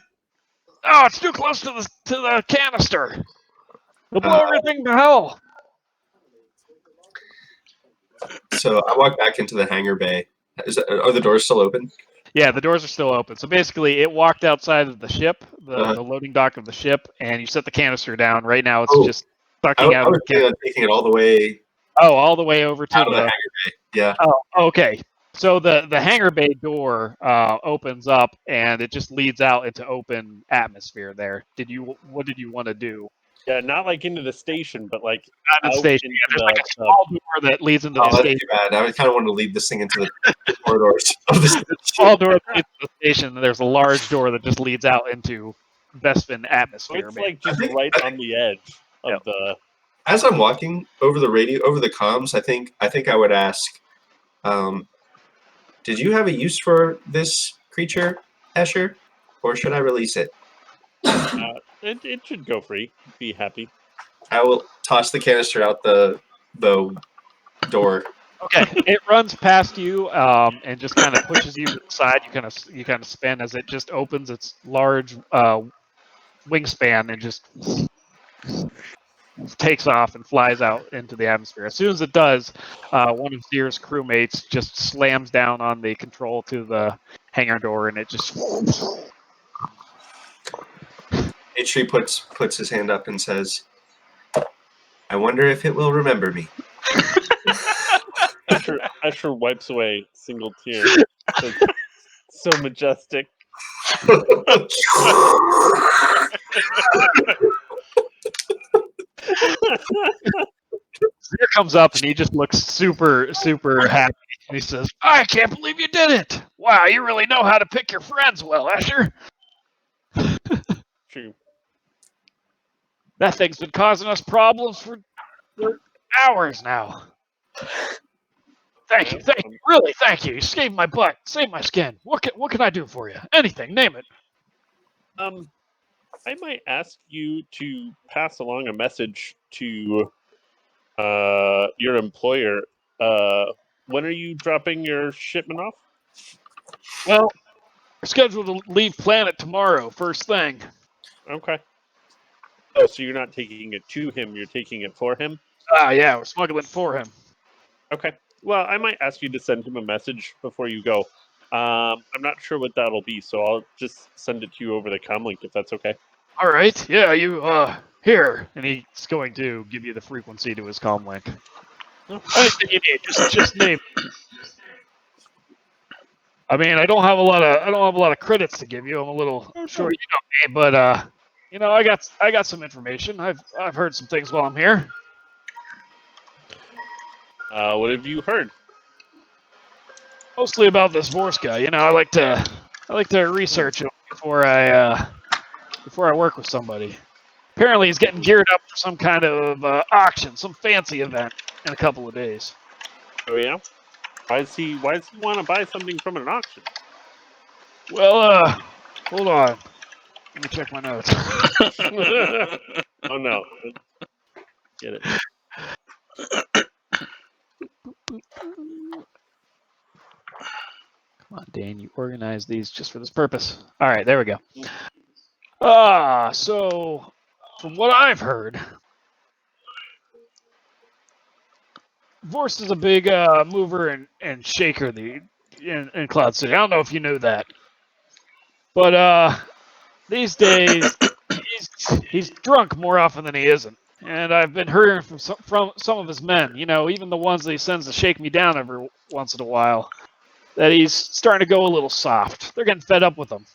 Oh, it's too close to the canister. We'll blow everything to hell. So I walk back into the hangar bay. Are the doors still open? Yeah, the doors are still open. So basically, it walked outside of the ship, the loading dock of the ship, and you set the canister down. Right now, it's just sucking out I of was the canister. taking it all the way all the way over to out of the hangar bay. Yeah. Oh, okay. So the hangar bay door opens up, and it just leads out into open atmosphere. There. What did you want to do? Yeah, not like into the station, but like Not in the out station. into There's the, like a small door that leads into the That's station. too bad. I kind of wanted to lead this thing into the corridors of the station. Small door that leads to the station. And there's a large door that just leads out into Bespin so atmosphere. it's like just I think- right on the edge of the. As I'm walking over the comms, I think I would ask, did you have a use for this creature, Escher, or should I release it? It should go free. Be happy. I will toss the canister out the door. Okay, it runs past you and just kind of pushes you to the side. You kind of spin as it just opens its large wingspan and just takes off and flies out into the atmosphere. As soon as it does, one of Zier's crewmates just slams down on the control to the hangar door, and it just. H3 puts his hand up and says, "I wonder if it will remember me." Escher wipes away a single tear. So majestic. Seer comes up and he just looks super, super happy. And he says, I can't believe you did it. Wow, you really know how to pick your friends well, Escher. True. That thing's been causing us problems for hours now. Thank you. Really, thank you. You saved my butt. Saved my skin. What can I do for you? Anything, name it. I might ask you to pass along a message to your employer. When are you dropping your shipment off? Well, we're scheduled to leave planet tomorrow, first thing. Okay. Oh, so you're not taking it to him, you're taking it for him? Yeah, we're smuggling for him. Okay. Well, I might ask you to send him a message before you go. I'm not sure what that'll be, so I'll just send it to you over the comlink if that's okay. All right. Yeah, you, here. And he's going to give you the frequency to his comm link. Anything you need, just name it. I mean, I don't have a lot of credits to give you. I'm a little short, you know me, but I got some information. I've heard some things while I'm here. What have you heard? Mostly about this Vorse guy. You know, I like to research him before I work with somebody. Apparently, he's getting geared up for some kind of auction, some fancy event in a couple of days. Oh yeah. Why does he want to buy something from an auction? Well, hold on. Let me check my notes. Oh no. Get it. Come on, Dane, you organized these just for this purpose. All right, there we go. So from what I've heard, Vorst is a big mover and shaker in Cloud City. I don't know if you knew that, but these days he's drunk more often than he isn't. And I've been hearing from some of his men, you know, even the ones that he sends to shake me down every once in a while, that he's starting to go a little soft. They're getting fed up with him.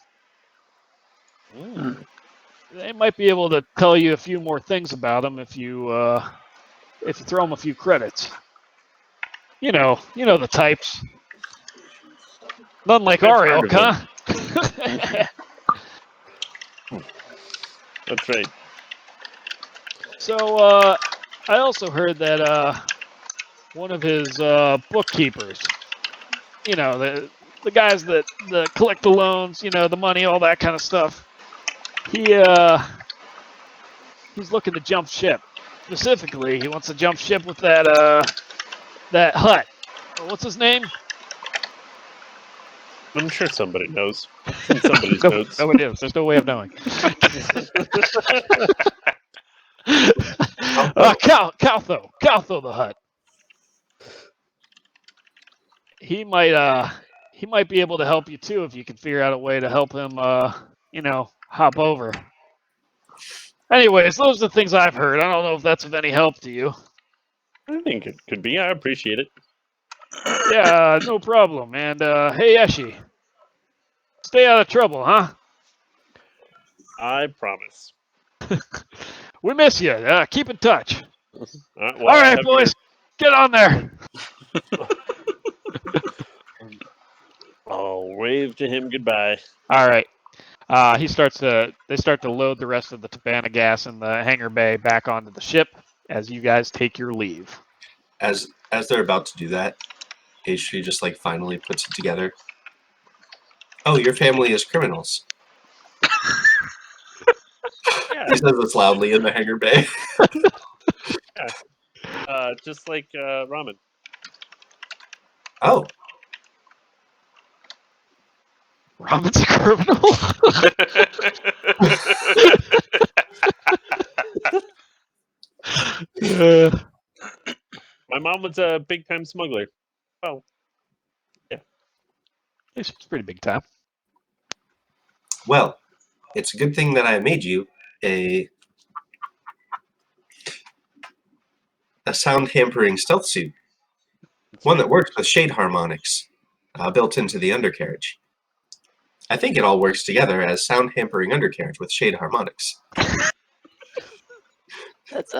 They might be able to tell you a few more things about him if you throw him a few credits. You know the types. None like our ilk, huh? That's right. So I also heard that one of his bookkeepers, you know, the guys that collect the loans, you know, the money, all that kind of stuff. He's looking to jump ship. Specifically, he wants to jump ship with that hut. What's his name? I'm sure somebody knows. It's in somebody's notes. Nobody knows. There's no way of knowing. Caltho the hut. He might be able to help you too if you can figure out a way to help him hop over. Anyways, those are the things I've heard. I don't know if that's of any help to you. I think it could be. I appreciate it. Yeah, no problem. And hey, Eshi, stay out of trouble, huh? I promise. We miss you. Keep in touch. Well, all right, boys, get on there. I'll wave to him goodbye. All right. They start to load the rest of the Tabana gas in the hangar bay back onto the ship as you guys take your leave. As they're about to do that, H3 just like finally puts it together. Oh, your family is criminals. Yeah. He says this loudly in the hangar bay. Yeah. Just like ramen. Oh. Ramen's a criminal? My mom was a big-time smuggler. Oh. Yeah. It's pretty big time. Well, it's a good thing that I made you a sound hampering stealth suit. One that works with shade harmonics built into the undercarriage. I think it all works together as sound hampering undercarriage with shade harmonics. That's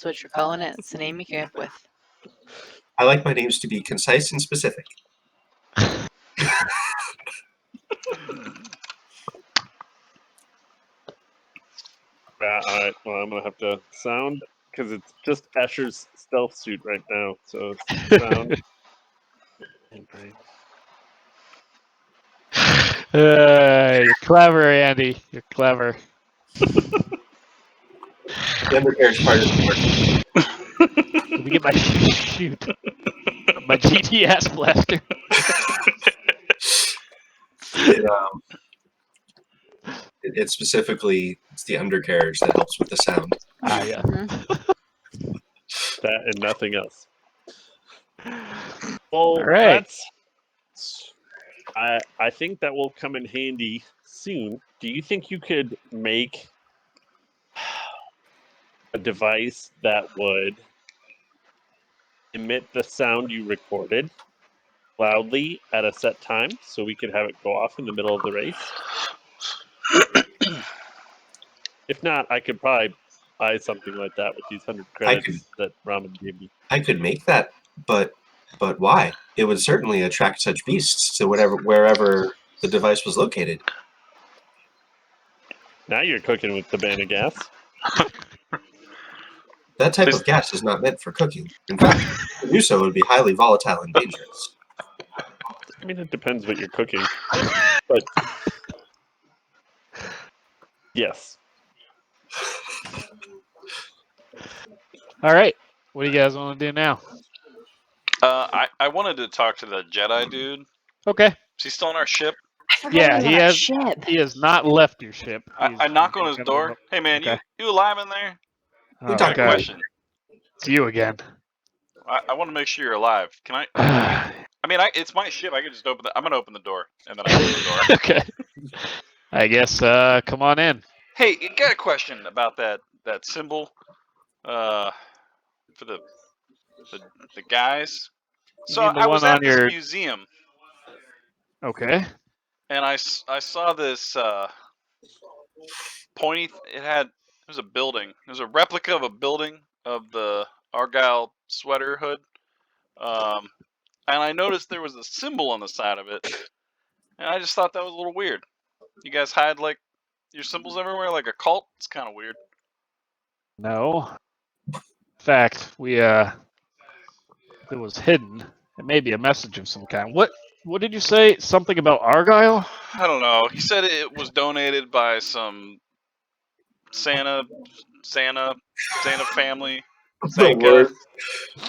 what you're calling it. It's the name you came up with. I like my names to be concise and specific. Alright, well, I'm gonna have to sound, because it's just Escher's stealth suit right now, so sound. You're clever, Andy. You're clever. The undercarriage part is important. Let me get my shoot. My GTS blaster. It specifically, it's the undercarriage that helps with the sound. Ah, yeah. That and nothing else. Well, All right. I think that will come in handy soon. Do you think you could make a device that would emit the sound you recorded loudly at a set time so we could have it go off in the middle of the race? If not, I could probably buy something like that with these 100 credits that Ramen gave me. I could make that, but why? It would certainly attract such beasts to wherever the device was located. Now you're cooking with the ban of gas. That type of gas is not meant for cooking. In fact, to do so would be highly volatile and dangerous. I mean, it depends what you're cooking. But yes. All right. What do you guys want to do now? I wanted to talk to the Jedi dude. Okay. Is he still on our ship? Yeah, he has not left your ship. I knock on his door. Hey man, Okay. you alive in there? Oh, got a God. Question. It's you again. I want to make sure you're alive. Can I? I mean, it's my ship. I can just open I'm gonna open the door, and then I open the door. Okay. I guess. Come on in. Hey, you got a question about that symbol? For the guys. So mean the I was one at on this your- museum, Okay. and I saw this pointy. It was a building. It was a replica of a building of the Argyle sweater hood. And I noticed there was a symbol on the side of it, and I just thought that was a little weird. You guys hide like your symbols everywhere, like a cult? It's kind of weird. No. In fact, it was hidden. It may be a message of some kind. What did you say? Something about Argyle? I don't know. He said it was donated by some Santa family. The worst.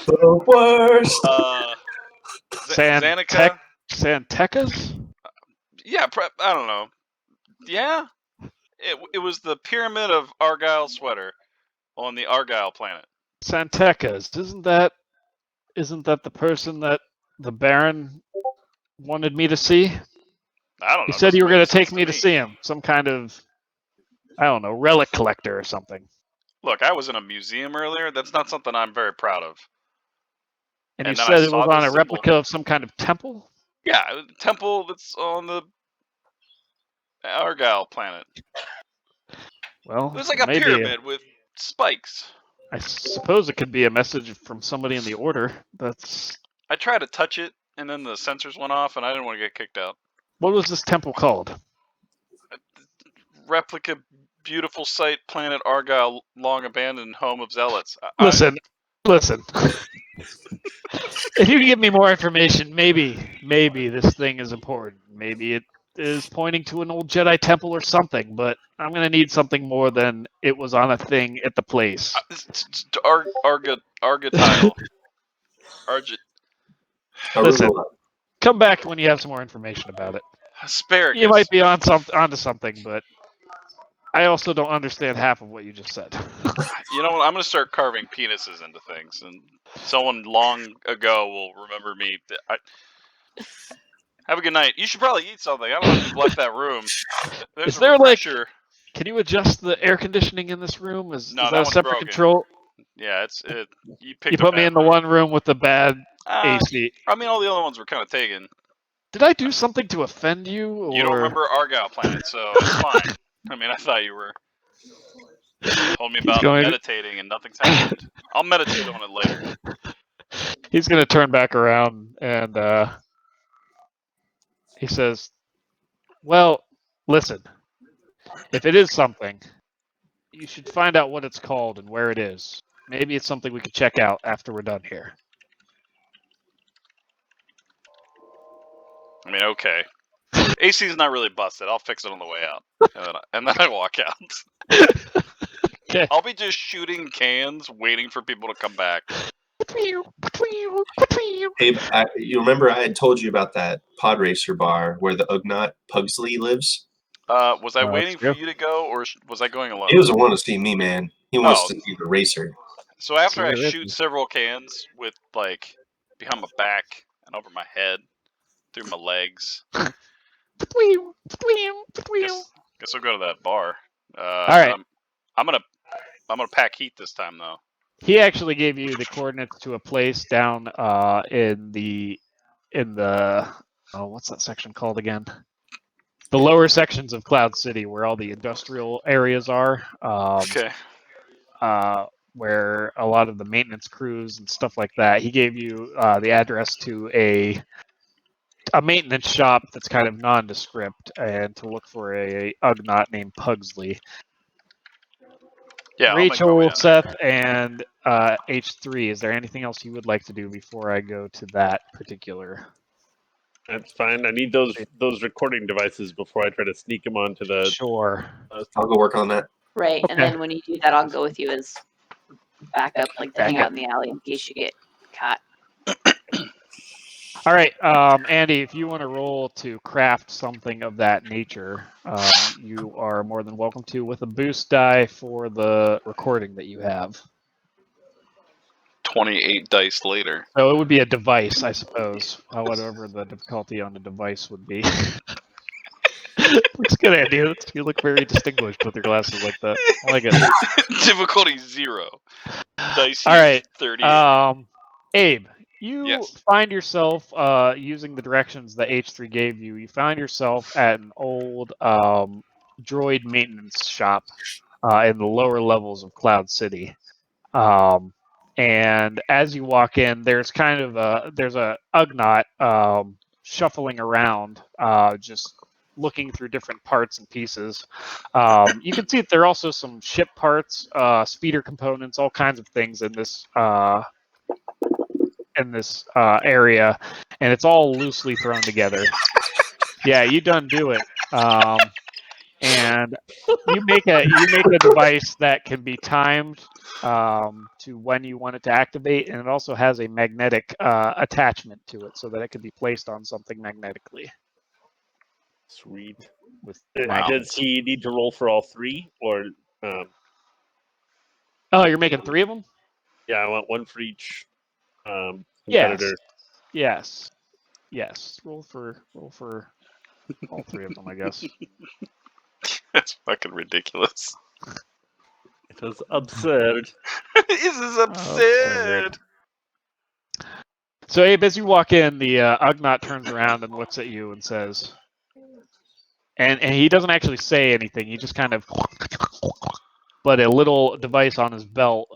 The worst. Zanica. Santecas? Yeah, I don't know. Yeah, it was the pyramid of Argyle sweater on the Argyle planet. Santecas. Isn't that the person that the Baron wanted me to see? I don't know. He said you were going to take me to to see him. Some kind of, I don't know, relic collector or something. Look, I was in a museum earlier. That's not something I'm very proud of. And you then said I it saw was this on a symbol. replica of some kind of temple? Yeah, a temple that's on the Argyle planet. Well, It was like a pyramid with spikes. I suppose it could be a message from somebody in the Order. I tried to touch it, and then the sensors went off, and I didn't want to get kicked out. What was this temple called? Replica, beautiful site, planet Argyle, long abandoned home of zealots. Listen. If you can give me more information, maybe this thing is important. Maybe it is pointing to an old Jedi temple or something, but I'm going to need something more than it was on a thing at the place. Argyle. Listen, come back when you have some more information about it. Asparagus. You might be onto something, but I also don't understand half of what you just said. You know what? I'm going to start carving penises into things, and someone long ago will remember me. Have a good night. You should probably eat something. I don't know if you've left that room. There's Is there refresher. Can you adjust the air conditioning in this room? Is that a separate broken. control? Yeah, you put me in the one room with the bad AC. I mean, all the other ones were kind of taken. Did I do something to offend you? Or... You don't remember Argyle planet, so it's fine. I mean, I thought you were. Told me He's about going- meditating and nothing's happened. I'll meditate on it later. He's going to turn back around and he says, "Well, listen. If it is something, you should find out what it's called and where it is. Maybe it's something we could check out after we're done here." I mean, okay. AC's not really busted. I'll fix it on the way out. And then I walk out. Okay. I'll be just shooting cans, waiting for people to come back. Abe, you remember I had told you about that pod racer bar where the Ugnaught Pugsley lives? Was I Oh, waiting that's for true. you to go, or was I going alone? He doesn't want to see me, man. He wants Oh. to see the racer. So after See I what it shoot is. several cans with, like, behind my back and over my head, through my legs, guess I'll go to that bar. All right. I'm gonna pack heat this time, though. He actually gave you the coordinates to a place down in the what's that section called again? The lower sections of Cloud City, where all the industrial areas are. Okay. Where a lot of the maintenance crews and stuff like that. He gave you the address to a maintenance shop that's kind of nondescript, and to look for a Ugnaught named Pugsley. Yeah, I'll make my way Rachel, down there. Seth, and H3. Is there anything else you would like to do before I go to that particular? That's fine. I need those recording devices before I try to sneak them onto the. Sure. I'll go work on that. Right, and Okay. then when you do that, I'll go with you as backup, like to hang Backup. out in the alley in case you get caught. All right, Andy, if you want to roll to craft something of that nature, you are more than welcome to, with a boost die for the recording that you have. 28 dice later. So it would be a device, I suppose. Whatever the difficulty on the device would be. Looks good, Andy. You look very distinguished with your glasses like that. I like it. Difficulty 0. Dice All right. 38. Abe, you Yes. find yourself using the directions that H3 gave you. You find yourself at an old droid maintenance shop in the lower levels of Cloud City. And as you walk in, there's kind of there's a Ugnaught shuffling around, just looking through different parts and pieces. You can see that there are also some ship parts, speeder components, all kinds of things in this area, and it's all loosely thrown together. Yeah, you done do it. And you make a device that can be timed to when you want it to activate, and it also has a magnetic attachment to it, so that it can be placed on something magnetically. Sweet. With Does magnets. he need to roll for all three, or? Oh, you're making 3 of them? Yeah, I want one for each competitor. Yes. Roll for all 3 of them, I guess. That's fucking ridiculous. It was absurd. This is absurd. So, Abe, as you walk in, the Ugnaught turns around and looks at you and says, and he doesn't actually say anything. He just kind of, but a little device on his belt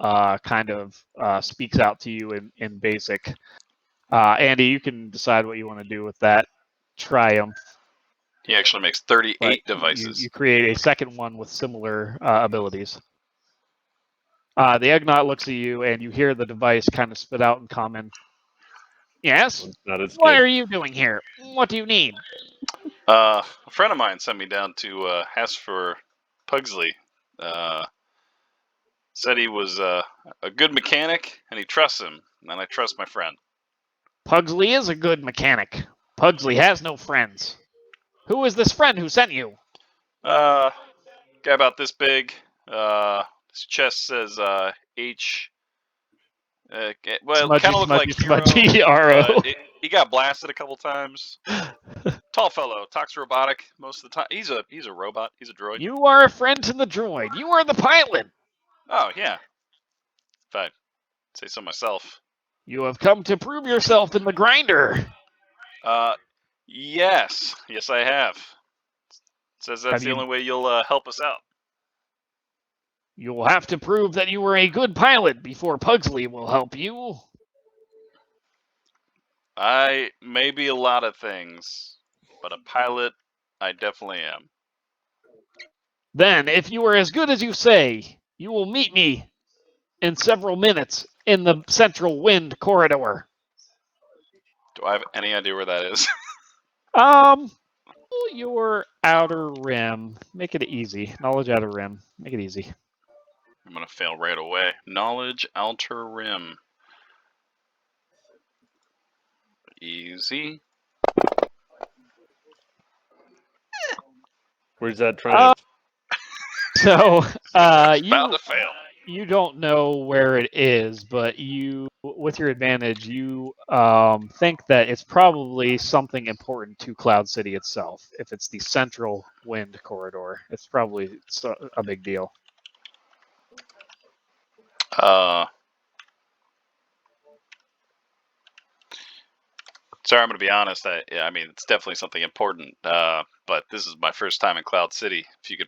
kind of speaks out to you in basic. Andy, you can decide what you want to do with that triumph. He actually makes 38 devices. You create a second one with similar abilities. The Ugnaught looks at you, and you hear the device kind of spit out and comment. Yes? Not as What good. are you doing here? What do you need? A friend of mine sent me down to ask for Pugsley. Said he was a good mechanic, and he trusts him, and I trust my friend. Pugsley is a good mechanic. Pugsley has no friends. Who is this friend who sent you? Guy about this big. His chest says H. Well, kind of looked like Hero. Hero. He got blasted a couple times. Tall fellow, talks robotic most of the time. He's a robot. He's a droid. You are a friend to the droid. You are the pilot. Oh yeah. If I say so myself. You have come to prove yourself in the grinder. Yes, I have. Says that's the only way you'll help us out. You will have to prove that you were a good pilot before Pugsley will help you. I may be a lot of things, but a pilot, I definitely am. Then, if you are as good as you say, you will meet me in several minutes in the Central Wind Corridor. Do I have any idea where that is? Your outer rim. Make it easy. Knowledge outer rim. Make it easy. I'm gonna fail right away. Knowledge outer rim. Easy. Where's that trying to? So, Bound to fail. You don't know where it is, but you, with your advantage, you think that it's probably something important to Cloud City itself. If it's the Central Wind Corridor, it's probably a big deal. Sorry, I'm going to be honest. I mean, it's definitely something important. But this is my first time in Cloud City. If you could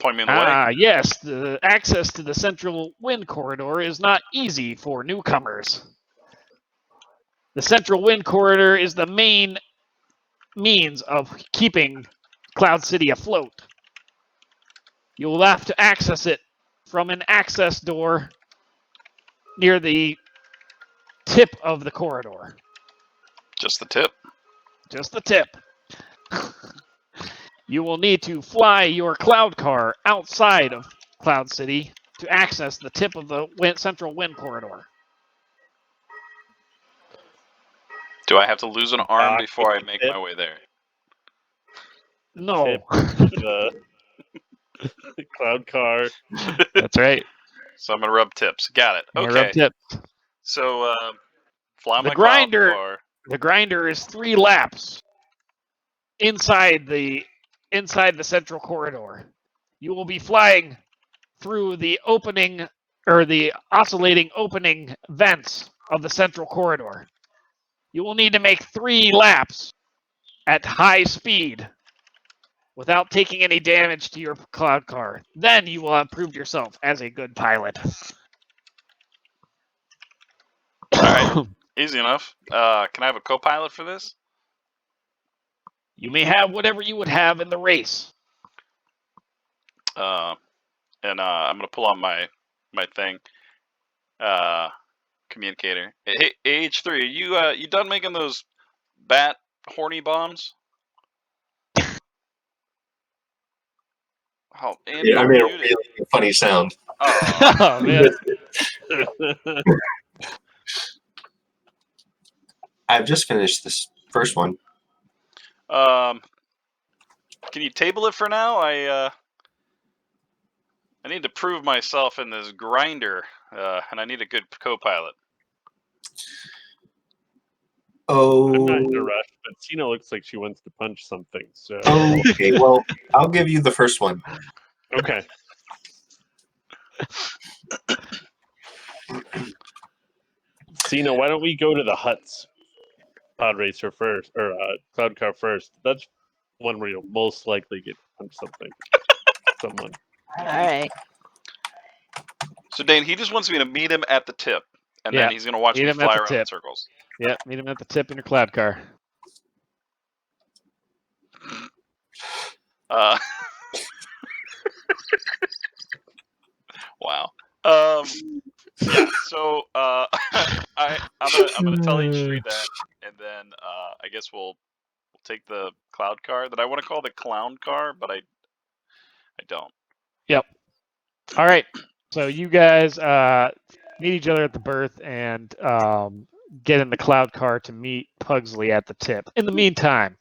point me in the way. Yes. The access to the Central Wind Corridor is not easy for newcomers. The Central Wind Corridor is the main means of keeping Cloud City afloat. You will have to access it from an access door near the tip of the corridor. Just the tip? Just the tip. You will need to fly your cloud car outside of Cloud City to access the tip of the Central Wind Corridor. Do I have to lose an arm before I make my way there? No. The cloud car. That's right. So I'm going to rub tips. Got it. Okay. Rub tips. So, fly the my grinder, cloud car. The grinder is 3 laps inside the central corridor. You will be flying through the opening or the oscillating opening vents of the central corridor. You will need to make 3 laps at high speed without taking any damage to your cloud car. Then you will have proved yourself as a good pilot. All right. Easy enough. Can I have a co-pilot for this? You may have whatever you would have in the race. I'm gonna pull on my thing. Communicator. Hey, AH3, you done making those bat horny bombs? Oh, Andy, Yeah, I made a muted. really funny sound. Oh, man. I've just finished this first one. Can you table it for now? I need to prove myself in this grinder, and I need a good co-pilot. Oh, I'm not in a rush, but Cena looks like she wants to punch something. So okay. Well, I'll give you the first one. Okay. Cena, why don't we go to the Huts pod racer first, or cloud car first? That's one where you'll most likely get punch someone. All right. So Dane, he just wants me to meet him at the tip, and then he's gonna watch me fly around in circles. Yep, meet him at the tip in your cloud car. Wow. Yeah. So I'm gonna tell H3 that, and then I guess we'll take the cloud car that I want to call the clown car, but I don't. Yep. All right. So you guys meet each other at the berth and get in the cloud car to meet Pugsley at the tip. In the meantime,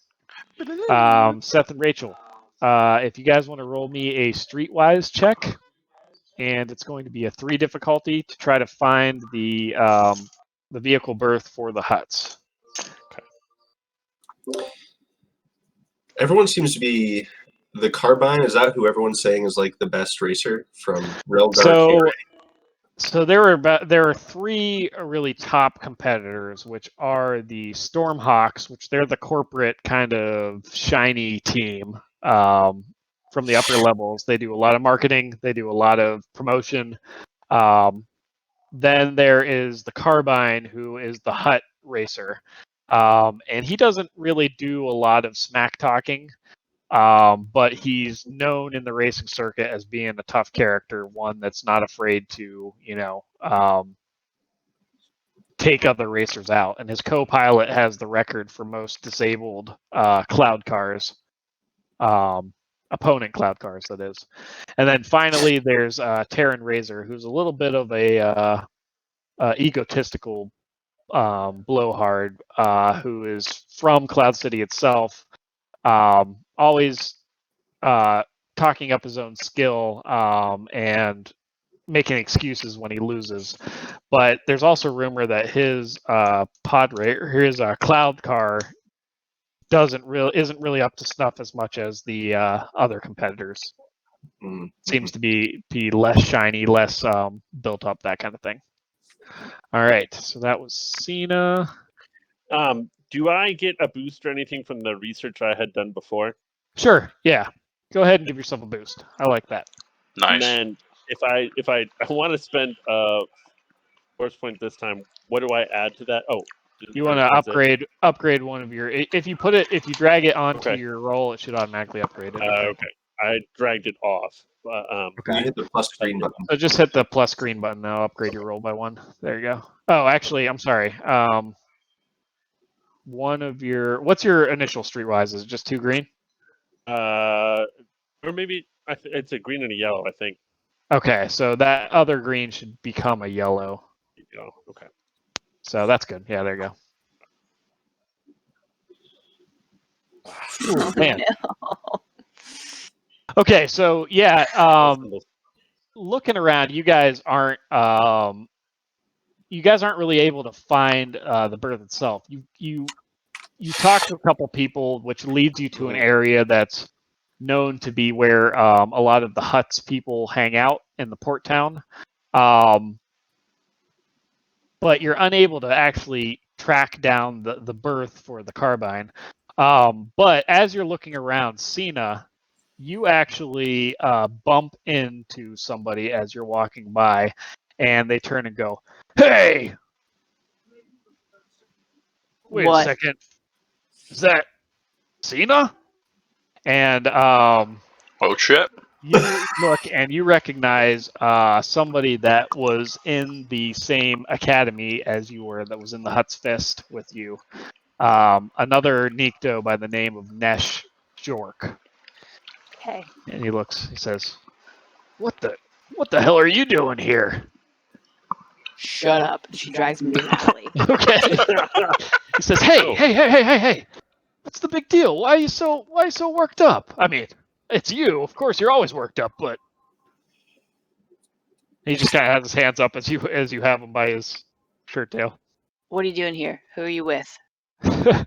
Seth and Rachel, if you guys want to roll me a streetwise check, and it's going to be a 3 difficulty to try to find the vehicle berth for the Huts. Okay. Everyone seems to be the Carbine. Is that who everyone's saying is like the best racer from Railguard? So there are 3 really top competitors, which are the Stormhawks, which they're the corporate kind of shiny team. from the upper levels. They do a lot of marketing. They do a lot of promotion. Then there is the Carbine, who is the Hut racer. And he doesn't really do a lot of smack talking, but he's known in the racing circuit as being a tough character, one that's not afraid to, take other racers out. And his co-pilot has the record for most disabled cloud cars, opponent cloud cars, that is. And then finally, there's Terran Razor, who's a little bit of a egotistical blowhard, who is from Cloud City itself, always talking up his own skill and making excuses when he loses. But there's also rumor that his his cloud car isn't really up to snuff as much as the other competitors. Mm-hmm. Seems to be less shiny, less built up, that kind of thing. All right, so that was Cena. Do I get a boost or anything from the research I had done before? Sure, yeah. Go ahead and give yourself a boost. I like that. Nice. And then if I want to spend force point this time, what do I add to that? Oh, you want to upgrade one of your. If you drag it onto your roll, it should automatically upgrade it. Okay, I dragged it off. You hit the plus green button. So just hit the plus green button now. Upgrade your roll by 1. There you go. Oh, actually, I'm sorry. One of your. What's your initial streetwise? Is it just 2 green? Or maybe it's a green and a yellow, I think. Okay, so that other green should become a yellow. Okay. So that's good. Yeah, there you go. Ooh, man. Okay, so yeah, looking around, you guys aren't really able to find the berth itself. You talk to a couple people, which leads you to an area that's known to be where a lot of the Huts people hang out in the port town. But you're unable to actually track down the berth for the Carbine. But as you're looking around, Cena, you actually bump into somebody as you're walking by, and they turn and go, "Hey! Wait a second. Is that Cena?" And oh shit! You look and you recognize somebody that was in the same academy as you were, that was in the Hut's Fist with you. Another Nikto by the name of Nesh Jork. Okay. And he says, What the hell are you doing here? Shut up. She drags me to an alley. Okay. He says, Hey. What's the big deal? Why are you so worked up? I mean, it's you. Of course, you're always worked up, but he just kind of has his hands up as you have him by his shirt tail. What are you doing here? Who are you with? I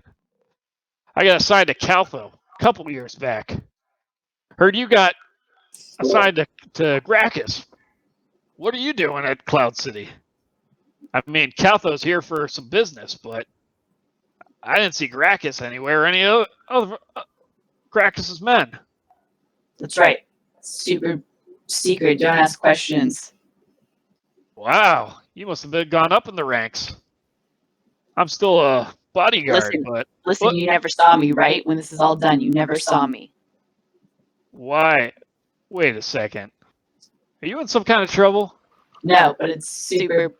got assigned to Caltho a couple years back. Heard you got assigned to Gracchus. What are you doing at Cloud City? I mean, Caltho's here for some business, but I didn't see Gracchus anywhere or any other Gracchus's men. That's right. Super secret. Don't ask questions. Wow, you must have gone up in the ranks. I'm still a bodyguard, Listen, you never saw me, right? When this is all done, you never saw me. Why? Wait a second. Are you in some kind of trouble? No, but it's super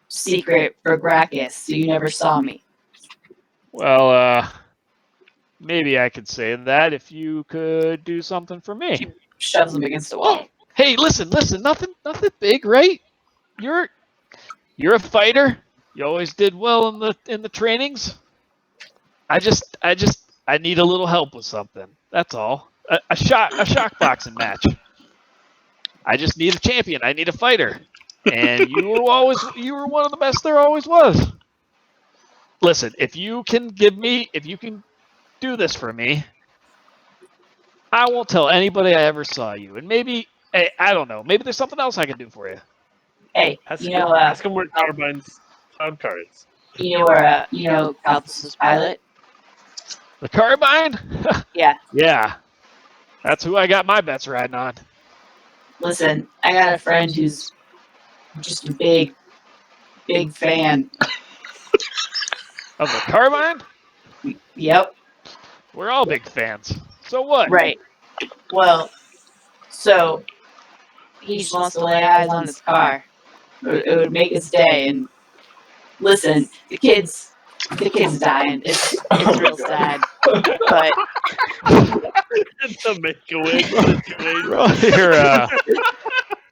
secret for Gracchus, so you never saw me. Well, maybe I could say that if you could do something for me. She shoves him against the wall. Hey, listen, nothing big, right? You're a fighter. You always did well in the trainings. I need a little help with something. That's all. A shock boxing match. I just need a champion. I need a fighter. And you were one of the best there always was. Listen, if you can do this for me, I won't tell anybody I ever saw you. And maybe, I don't know, maybe there's something else I can do for you. Hey, ask him where Carbine's cloud car is. Calthus's pilot? The Carbine? Yeah. Yeah. That's who I got my bets riding on. Listen, I got a friend who's just a big fan. Of the Carbine? Yep. We're all big fans. So what? Right. Well, so he just wants to lay eyes on his car. It would make his day. And listen, the kid's dying. It's real sad. But It's a make-a-wish situation.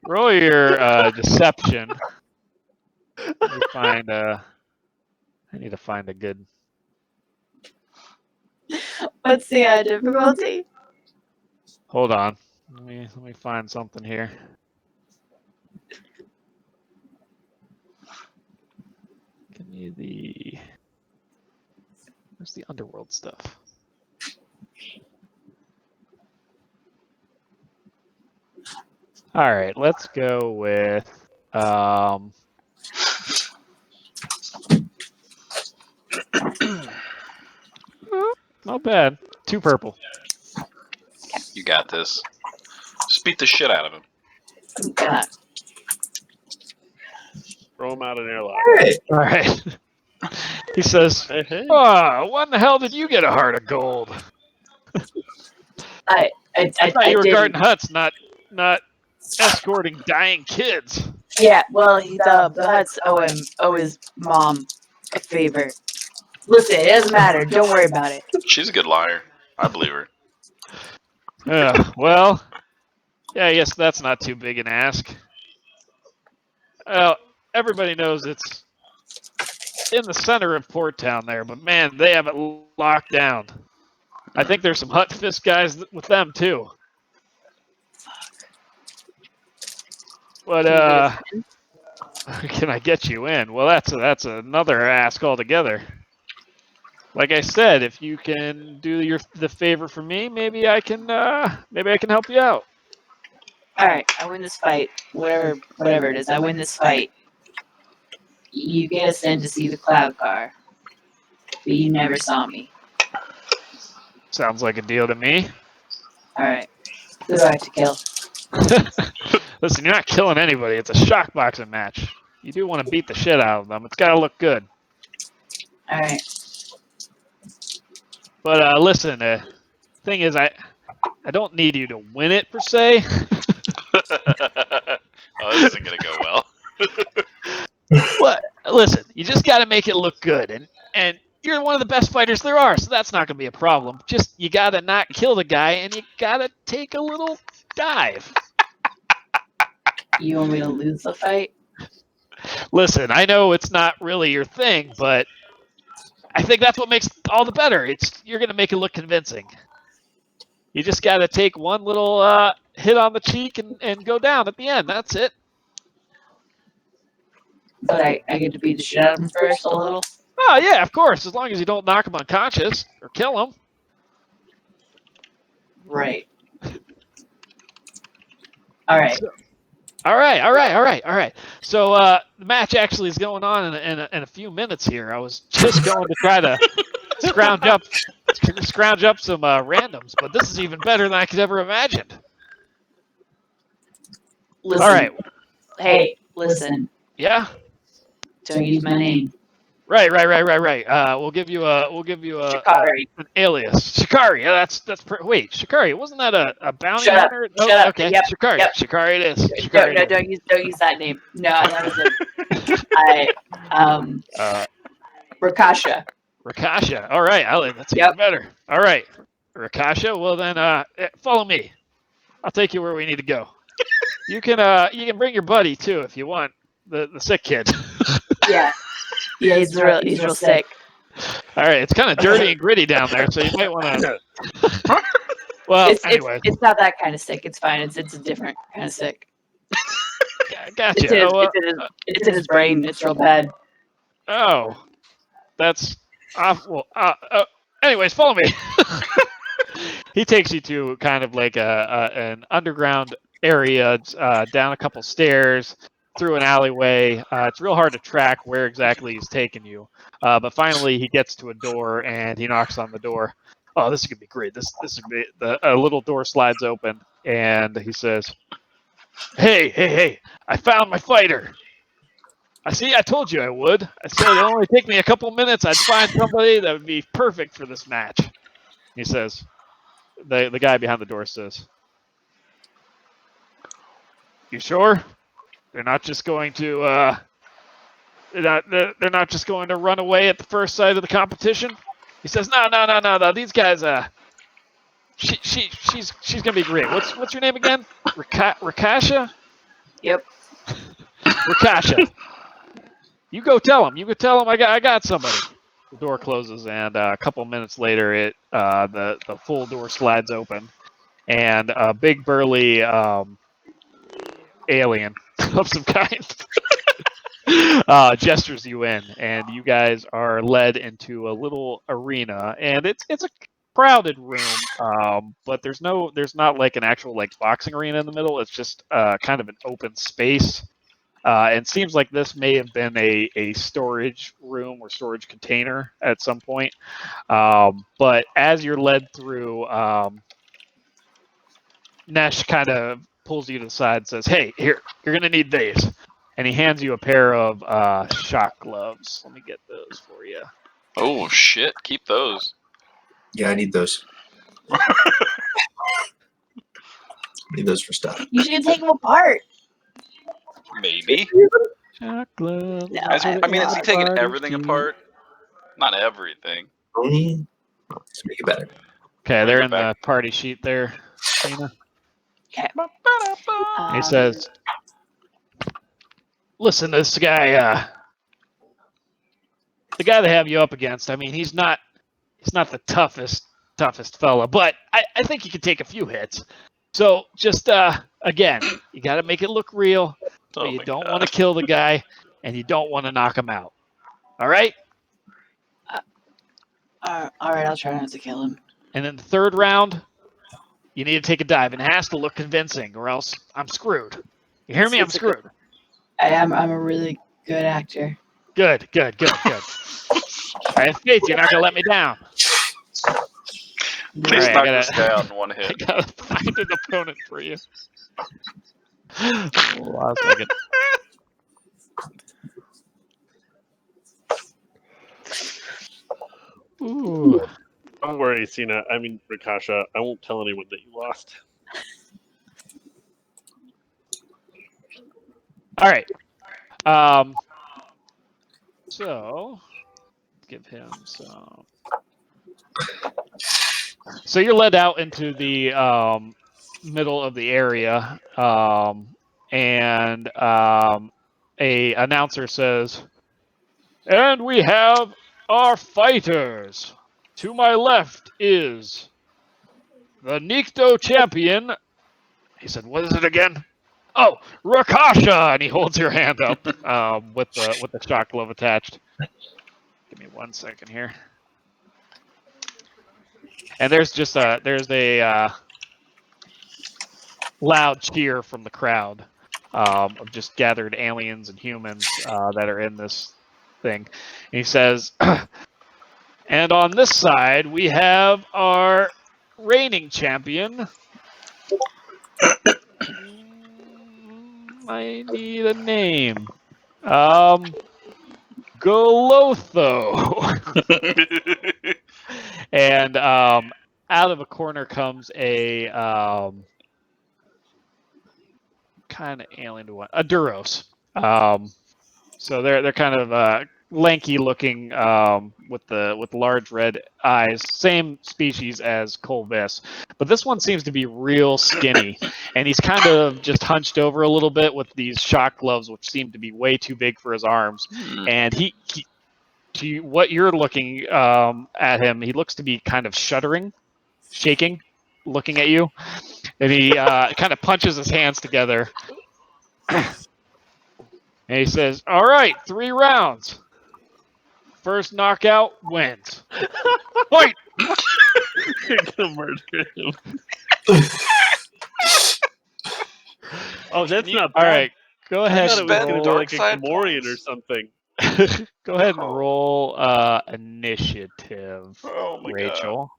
roll your deception. I need to find a good. what's the difficulty? Hold on. Let me find something here. Give me the. Where's the underworld stuff? All right, let's go with. Not bad. 2 purple. You got this. Just beat the shit out of him. God. Throw him out an airlock. All right. He says, Hey. "Oh, when the hell did you get a heart of gold? I thought you were didn't. guarding huts, not escorting dying kids." Yeah, well, the Huts owe his mom a favor. Listen, it doesn't matter. Don't worry about it. She's a good liar. I believe her. Well, yeah, I guess that's not too big an ask. Well, everybody knows it's in the center of Port Town there, but man, they have it locked down. I think there's some Hut Fist guys with them too. But can I get you in? Well, that's another ask altogether. Like I said, if you can do the favor for me, maybe I can help you out. All right, I win this fight. Whatever it is, I win this fight. You get us in to see the cloud car, but you never saw me. Sounds like a deal to me. All right, who do I have to kill? Listen, you're not killing anybody. It's a shock boxing match. You do want to beat the shit out of them. It's got to look good. All right. But listen, thing is, I don't need you to win it per se. Oh, this isn't gonna go well. What? Listen, you just got to make it look good, and you're one of the best fighters there are, so that's not going to be a problem. Just you got to not kill the guy, and you got to take a little dive. You want me to lose the fight? Listen, I know it's not really your thing, but I think that's what makes it all the better. You're going to make it look convincing. You just got to take one little hit on the cheek and go down at the end. That's it. But I get to beat the shit out of him first a little. Oh, yeah, of course, as long as you don't knock him unconscious or kill him. Right. All right. All right. So the match actually is going on in a few minutes here. I was just going to try to scrounge up some randoms, but this is even better than I could ever imagine. Listen. All right. Hey, listen. Yeah. Don't use my name. Right. We'll give you a Shikari. an alias. Shikari. Yeah, wait, Shikari. Wasn't that a bounty Shut up. hunter? Shut up. Okay. Yep. Shikari. Yep. Shikari it is. No, Shikari it is. don't use that name. No, that was it. Rakasha. Rakasha. All right, that's even better. All right, Rakasha. Well then, follow me. I'll take you where we need to go. You can bring your buddy too if you want. The sick kid. Yeah, he's real sick. All right, it's kind of dirty and gritty down there, so you might want to. Well, anyway, it's not that kind of sick. It's fine. It's a different kind of sick. Gotcha. It's in his brain. It's real bad. Oh, that's awful. Anyways, follow me. He takes you to kind of like an underground area, down a couple stairs, through an alleyway. It's real hard to track where exactly he's taking you. But finally, he gets to a door and he knocks on the door. "Oh, this is gonna be great. This is gonna be." A little door slides open, and he says, "Hey! I found my fighter. I told you I would. I said it'd only take me a couple minutes. I'd find somebody that would be perfect for this match." He says, the guy behind the door says, "You sure? They're not just going to they're not just going to run away at the first sight of the competition?" He says, "No. These guys she's gonna be great. What's your name again? Rakasha? Yep. Rakasha. You go tell him. I got somebody." The door closes, and a couple minutes later, the full door slides open, and a big burly alien of some kind gestures you in, and you guys are led into a little arena, and it's a crowded room, but there's not like an actual like boxing arena in the middle. It's just kind of an open space. And seems like this may have been a storage room or storage container at some point. But as you're led through, Nesh kind of pulls you to the side and says, "Hey, here, you're going to need these." And he hands you a pair of shock gloves. Let me get those for you. Oh, shit. Keep those. Yeah, I need those. Need those for stuff. You should take them apart. Maybe. Shock gloves. No, I mean, is he taking Party everything sheet. apart? Not everything. Let's make it better. Okay, Bring they're it in back. the party sheet there, Cena. Okay. He says, "Listen, this guy, the guy they have you up against. I mean, he's not the toughest fella, but I think he can take a few hits. So just again, you got to make it look real, but Oh you my don't God. want to kill the guy, and you don't want to knock him out. All right? All right, I'll try not to kill him. And then the third round, you need to take a dive, and it has to look convincing, or else I'm screwed. You hear me? I'm screwed." I'm a really good actor. Good. I have faith you're not gonna let me down. Please Alright, knock this guy out in one I hit. gotta find an opponent for you. Hold on a second. Ooh. Don't worry, Cena. I mean, Rakasha. I won't tell anyone that you lost. All right. So give him some. So you're led out into the middle of the area, and a announcer says, "And we have our fighters. To my left is the Nikto champion." He said, "What is it again?" "Oh, Rakasha!" And he holds your hand up with the shock glove attached. Give me 1 second here. And there's just a loud cheer from the crowd of just gathered aliens and humans that are in this thing. And he says, "And on this side we have our reigning champion." I need a name. Golotho. And out of a corner comes a kind of alien one, a Duros. So they're kind of lanky looking with large red eyes, same species as Colvis, but this one seems to be real skinny, and he's kind of just hunched over a little bit with these shock gloves, which seem to be way too big for his arms. And he to what you're looking at him, he looks to be kind of shuddering, shaking, looking at you, and he kind of punches his hands together. And he says, "All right, 3 rounds. First knockout wins. Fight!" You're gonna murder him. Oh, that's not All bad. right, go I ahead thought it and was gonna roll. go like a Dark side Gamorrean or points. something. Go ahead and roll initiative, Oh my Rachel.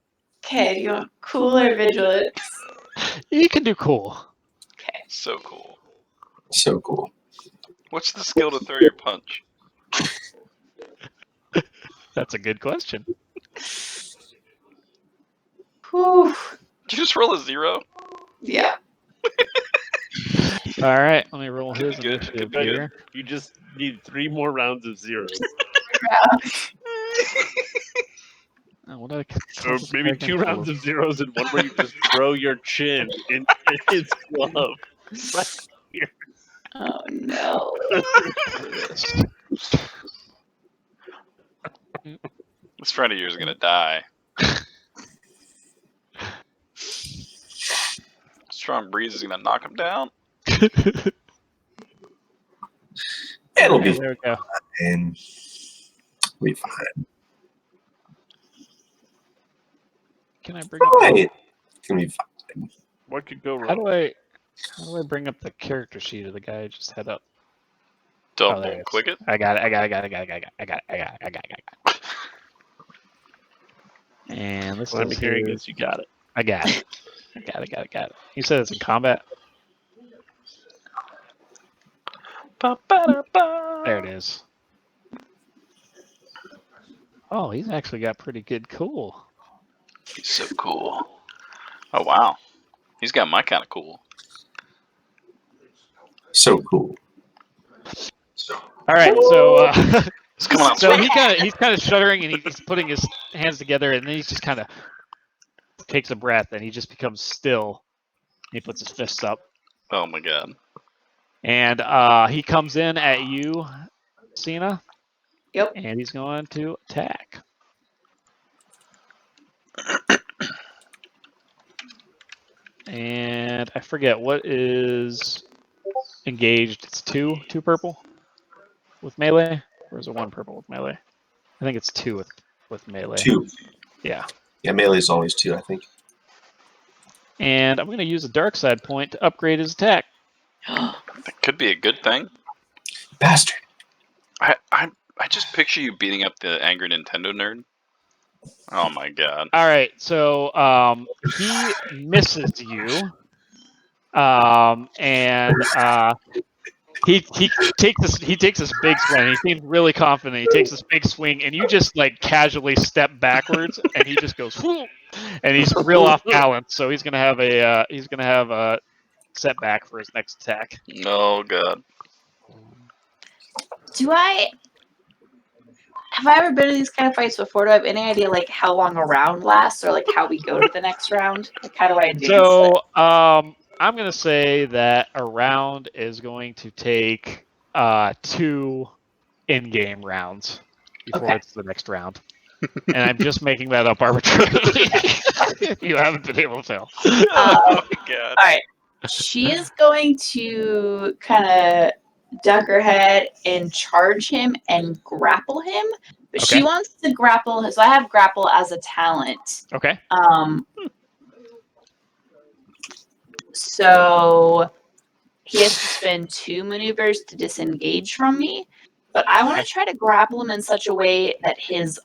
Okay, do you want cool or vigilance? You can do cool. Okay. So cool. So cool. What's the skill to throw your punch? That's a good question. Whew. Did you just roll a 0? Yeah. All right, let me roll Could be his good, initiative could be good. here. You just need 3 more rounds of zeros. Oh, what did I Or maybe 2 rounds of zeros and one where you just throw your chin in his glove. Right here. Oh no. This friend of yours is gonna die. Strong breeze is gonna knock him down. It'll be There we go. fine. We'll be fine. Can I bring up? Right. It's gonna be fine. What could go How wrong? do I bring up the character sheet of the guy I just had up? Double there it is. click it. I got it. And this Let me is hear here. guess you got it. I got it. You said it's in combat? There it is. Oh, he's actually got pretty good cool. He's so cool. Oh wow. He's got my kind of cool. So cool. All right, so It's coming out so swinging. he's kind of shuddering and he's putting his hands together and then he's just kind of takes a breath and he just becomes still. He puts his fists up Oh my god. and he comes in at you, Cena. Yep. And he's going to attack. And I forget what is engaged. It's two purple with melee, or is it 1 purple with melee? I think it's 2 with melee. 2. Yeah. Yeah, melee is always 2, I think. And I'm going to use a dark side point to upgrade his attack. That could be a good thing. Bastard. I just picture you beating up the angry Nintendo nerd. Oh my god. All right, so he misses you, and he takes this big swing. He seems really confident. He takes this big swing, and you just like casually step backwards, and he just goes, whoo, and he's real off balance. So he's gonna have a setback for his next attack. Oh god. Have I ever been in these kind of fights before? Do I have any idea like how long a round lasts or like how we go to the next round? Like how do I advance So it? I'm gonna say that a round is going to take 2 in-game rounds before it's the next round. And I'm just making that up arbitrarily. You haven't been able to tell. Oh my god. All right. She is going to kind of duck her head and charge him and grapple him. But Okay. she wants to grapple. So I have grapple as a talent. Okay. So he has to spend 2 maneuvers to disengage from me. But I want to try to grapple him in such a way that his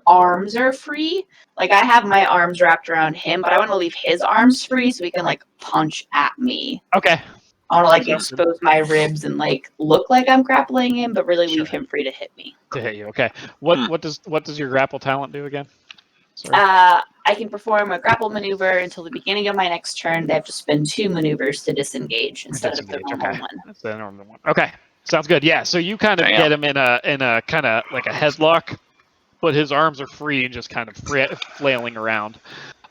arms are free. Like I have my arms wrapped around him, but I want to leave his arms free so he can like punch at me. Okay. I want to like expose my ribs and like look like I'm grappling him, but really leave Sure. him free to hit me. To hit you. Okay. What does your grapple talent do again? Sorry. I can perform a grapple maneuver until the beginning of my next turn. They have to spend 2 maneuvers to disengage instead of the normal one. That's the normal one. Okay. Sounds good. Yeah. So you kind of get him in a kind of like a headlock, but his arms are free and just kind of flailing around.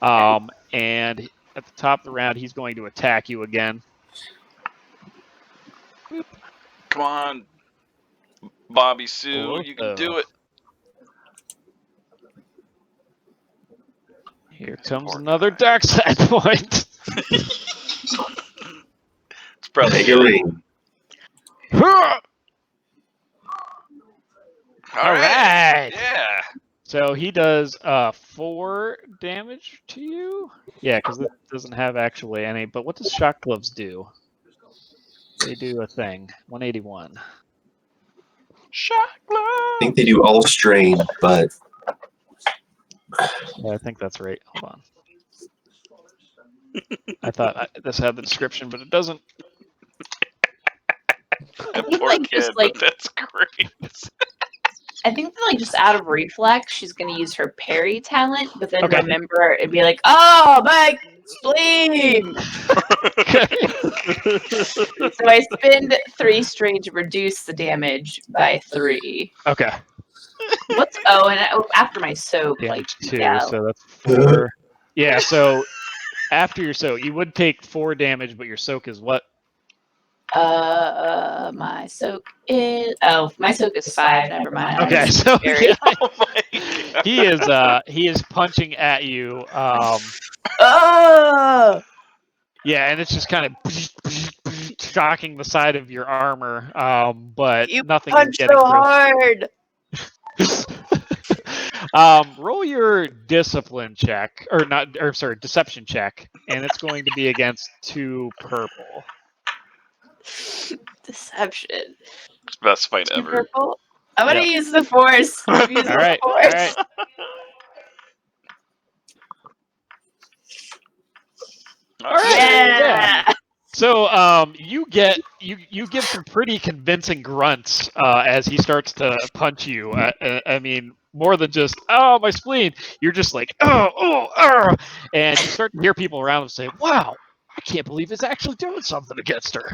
And at the top of the round, he's going to attack you again. Boop. Come on, Bobby Sue, you can do it. Here comes another dark side point. It's probably Make it rain. All All right. Yeah. So he does 4 damage to you. Yeah, because it doesn't have actually any. But what does shock gloves do? They do a thing. 181. Shock glove. I think they do all strain, but Yeah, I think that's right. Hold on. I thought this had the description, but it doesn't. That think, poor like, kid, just, like- but that's great. I think that, like, just out of reflex, she's gonna use her parry talent, but then Okay. remember and be like, "Oh, my spleen!" So I spend 3 strain to reduce the damage by 3. Okay. What's and after my soak, like, Damage 2, yeah. so that's 4. Yeah, so after your soak, you would take 4 damage, but your soak is what? My soak is my soak is 5. Never mind. I Okay, just so parry. yeah, Oh my god. he is punching at you. Oh! Yeah, and it's just kind of shocking the side of your armor, but You nothing is punch getting so through. hard. Roll your discipline check, deception check, and it's going to be against 2 purple. Deception. Best fight 2 ever. purple. I'm gonna Yep. use the force. I'm using All right, the all force. right. All right. Yeah. So you give some pretty convincing grunts as he starts to punch you. I mean, more than just my spleen. You're just like and you start to hear people around him say, "Wow, I can't believe it's actually doing something against her."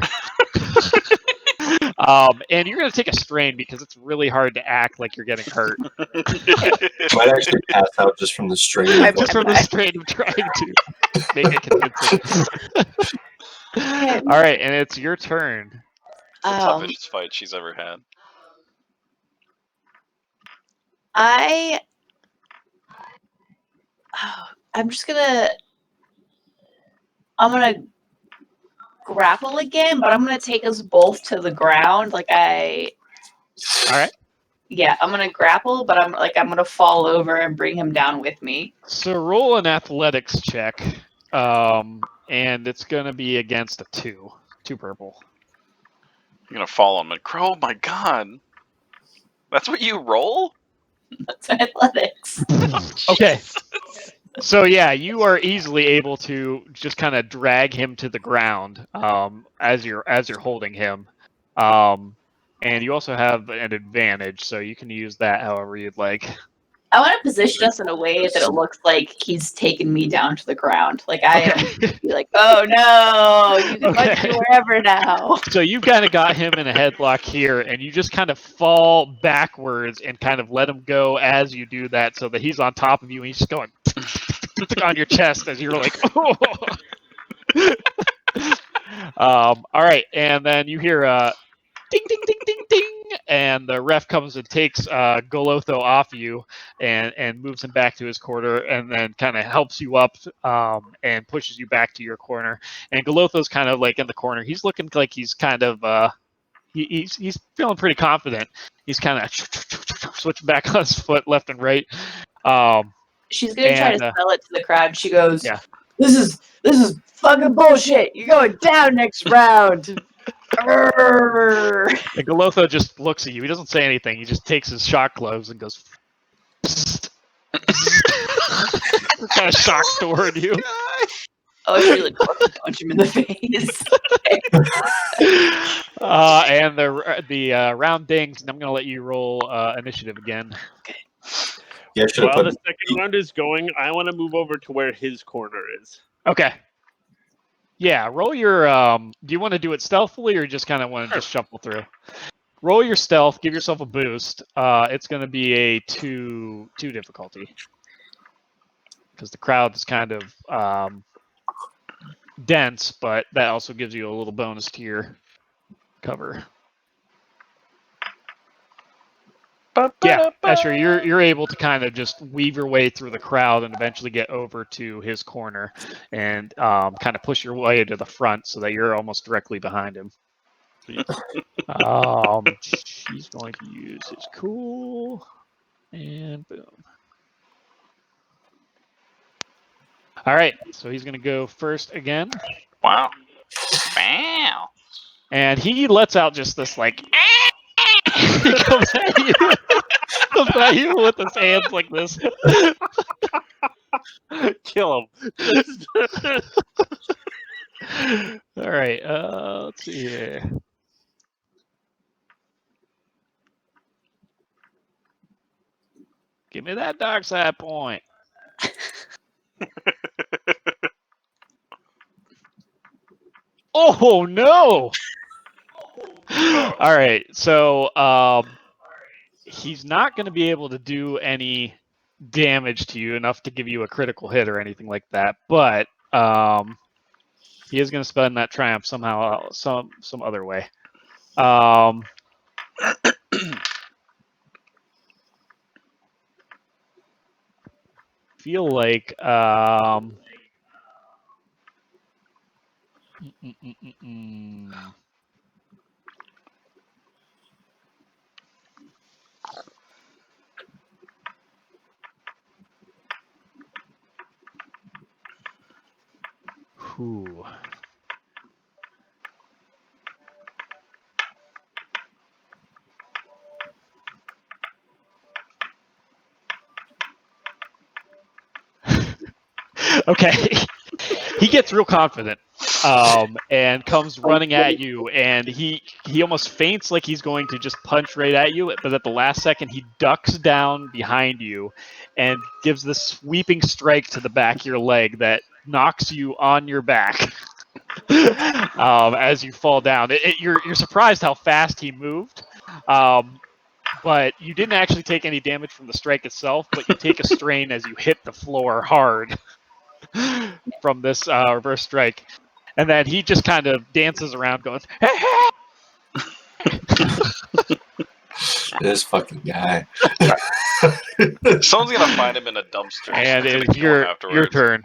And you're gonna take a strain because it's really hard to act like you're getting hurt. Might actually pass out just from the strain. Just from the strain of trying to make it convincing. All right, and it's your turn. The toughest fight she's ever had. I'm gonna grapple again, but I'm gonna take us both to the ground. All right. Yeah, I'm gonna grapple, but I'm gonna fall over and bring him down with me. So roll an athletics check, and it's gonna be against a 2 purple. You're gonna fall on me. Oh my god. That's what you roll? That's athletics. Okay. So yeah, you are easily able to just kind of drag him to the ground as you're holding him, and you also have an advantage, so you can use that however you'd like. I want to position us in a way that it looks like he's taken me down to the ground. Like I am be like, oh no, you can punch me wherever now. So you've kind of got him in a headlock here, and you just kind of fall backwards and kind of let him go as you do that, so that he's on top of you, and he's just going on your chest as you're like, oh. All right, and then you hear ding, ding, ding, ding, ding, and the ref comes and takes Golotho off you and moves him back to his corner, and then kind of helps you up and pushes you back to your corner. And Golotho's kind of like in the corner. He's looking like he's kind of he's feeling pretty confident. He's kind of switching back on his foot left and right. She's gonna try to sell it to the crowd. She goes, yeah. This is fucking bullshit. You're going down next round. And Golotho just looks at you. He doesn't say anything. He just takes his shock gloves and goes kind of shocks toward you. Oh, she like punch him in the face. And the round dings, and I'm going to let you roll initiative again. Okay. Yeah, While the second round is going, I want to move over to where his corner is. Okay. Yeah, roll your. Do you want to do it stealthily, or just kind of want to just shuffle through? Roll your stealth. Give yourself a boost. It's going to be a 2 difficulty because the crowd is kind of dense, but that also gives you a little bonus to your cover. Yeah, Escher, you're able to kind of just weave your way through the crowd and eventually get over to his corner and kind of push your way to the front so that you're almost directly behind him. She's going to use his cool, and boom. All right, so he's going to go first again. Wow. Wow. And he lets out just this like. He comes at you with his hands like this. Kill him. All right. Let's see here. Give me that dark side point. Oh no! All right. So he's not going to be able to do any damage to you enough to give you a critical hit or anything like that, but he is going to spend that triumph somehow, some other way. Feel like Whew. Okay. He gets real confident and comes running at you, and he almost feints like he's going to just punch right at you, but at the last second he ducks down behind you and gives this sweeping strike to the back of your leg that knocks you on your back as you fall down. You're surprised how fast he moved, but you didn't actually take any damage from the strike itself, but you take a strain as you hit the floor hard from this reverse strike. And then he just kind of dances around going, This fucking guy. Someone's gonna find him in a dumpster. and Someone's it's gonna kill him your afterwards. turn.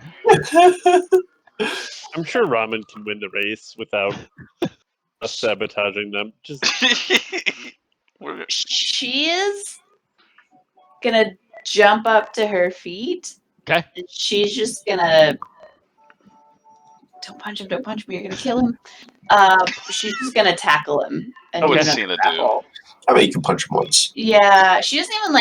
I'm sure Ramen can win the race without us sabotaging them. Just She is gonna jump up to her feet. Okay. And she's just gonna don't punch me, you're gonna kill him. She's just gonna tackle him. And What would do Cena another do? grapple. I mean, you can punch him once. Yeah, she doesn't even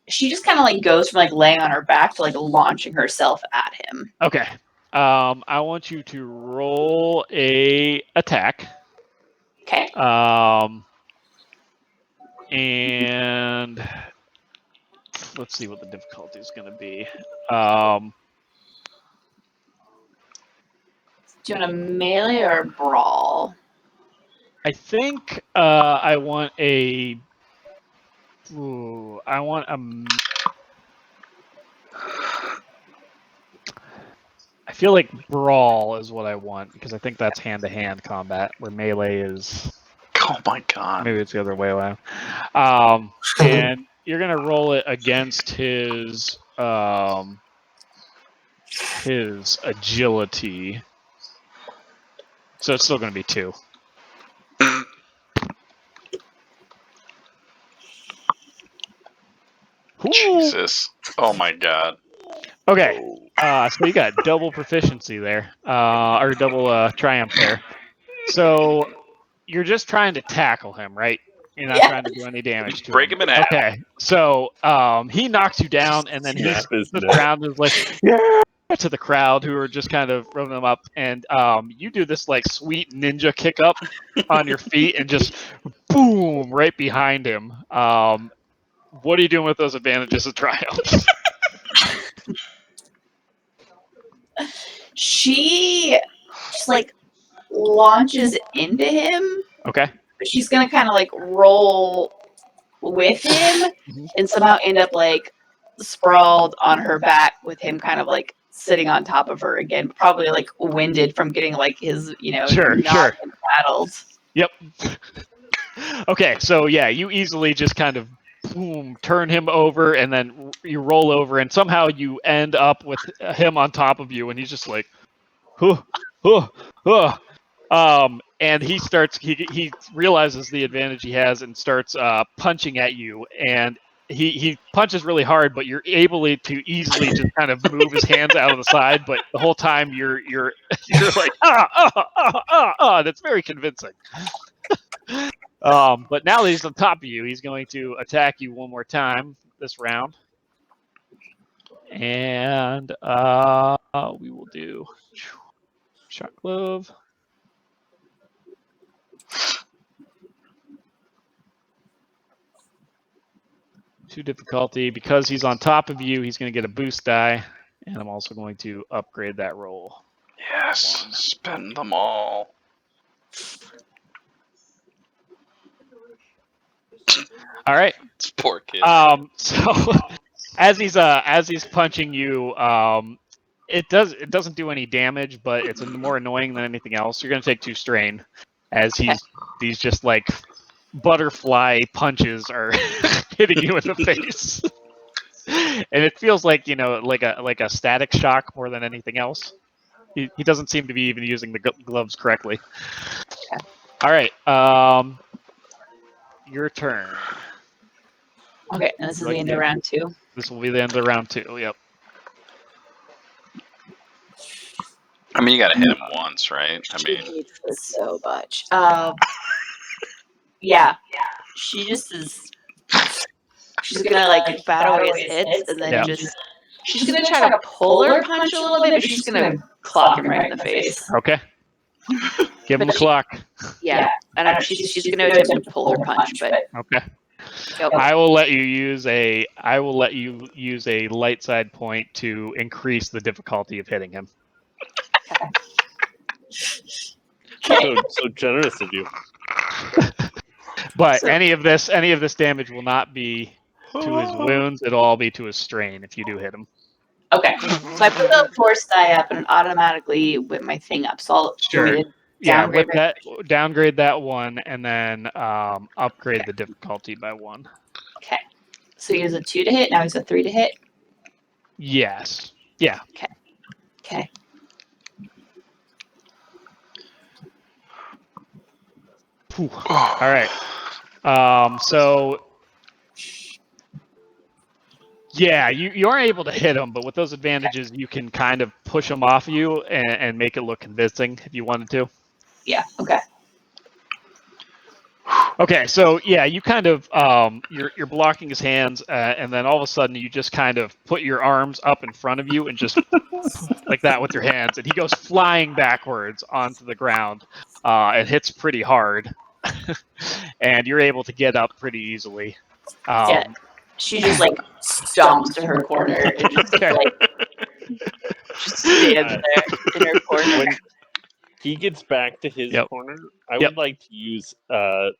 she just kind of goes from laying on her back to launching herself at him. Okay. I want you to roll a attack. Okay. And let's see what the difficulty is going to be. Do you want a melee or a brawl? I think I want a. Ooh, I want a. I feel like brawl is what I want because I think that's hand-to-hand combat, where melee is. Oh my god. Maybe it's the other way around. And you're gonna roll it against his agility. So it's still gonna be 2. Jesus. Oh my god. Okay. So you got double proficiency there, or double triumph there. So you're just trying to tackle him, right? You're not trying to do any damage to him. Break him in half. Okay. So he knocks you down, and then he Snap his the neck. ground is like, yeah, to the crowd who are just kind of rubbing them up, and you do this sweet ninja kick up on your feet and just boom right behind him. What are you doing with those advantages of triumph? She just launches into him. Okay. But she's gonna kind of roll with him and somehow end up sprawled on her back with him kind of sitting on top of her again, probably winded from getting his Sure. and battled. Yep. Okay, so yeah, you easily just kind of boom, turn him over, and then you roll over, and somehow you end up with him on top of you, and he's just like, huh, huh, huh. And he starts. He realizes the advantage he has and starts punching at you, and he punches really hard, but you're able to easily just kind of move his hands out of the side, but the whole time you're like that's very convincing. But now that he's on top of you, he's going to attack you one more time this round. And we will do shock glove. 2 difficulty. Because he's on top of you, he's going to get a boost die. And I'm also going to upgrade that roll. Yes, spend them all. All right. It's poor kid. So as he's punching you, it doesn't do any damage, but it's more annoying than anything else. You're going to take 2 strain as these just like butterfly punches are hitting you in the face. And it feels like, like a static shock more than anything else. He doesn't seem to be even using the gloves correctly. All right, your turn. Okay, and this is the end of round 2. This will be the end of round 2. Yep. I mean, you gotta hit him once, right? I She mean, hates this so much. Yeah, she just is. She's gonna like bat away his hits, and then she's gonna try to polar punch a little bit, but she's gonna clock him right in the face. Okay. Give him a clock. Yeah, she's gonna attempt to polar punch, but okay. Yep. I will let you use a light side point to increase the difficulty of hitting him. So generous of you. But any of this damage will not be to his wounds. It'll all be to his strain if you do hit him. Okay. So I put the force die up and it automatically whip my thing up. So I'll downgrade that one and then upgrade the difficulty by 1. Okay. So he has a 2 to hit. Now he's a 3 to hit. Yes. Yeah. Okay. All right. So yeah, you aren't able to hit him, but with those advantages, you can kind of push him off you and make it look convincing if you wanted to. Yeah. Okay. Okay, so yeah, you kind of you're blocking his hands, and then all of a sudden you just kind of put your arms up in front of you and just like that with your hands, and he goes flying backwards onto the ground. It hits pretty hard, and you're able to get up pretty easily. She just like stomps to her corner and just just stands there in her corner. When he gets back to his corner, I would like to use the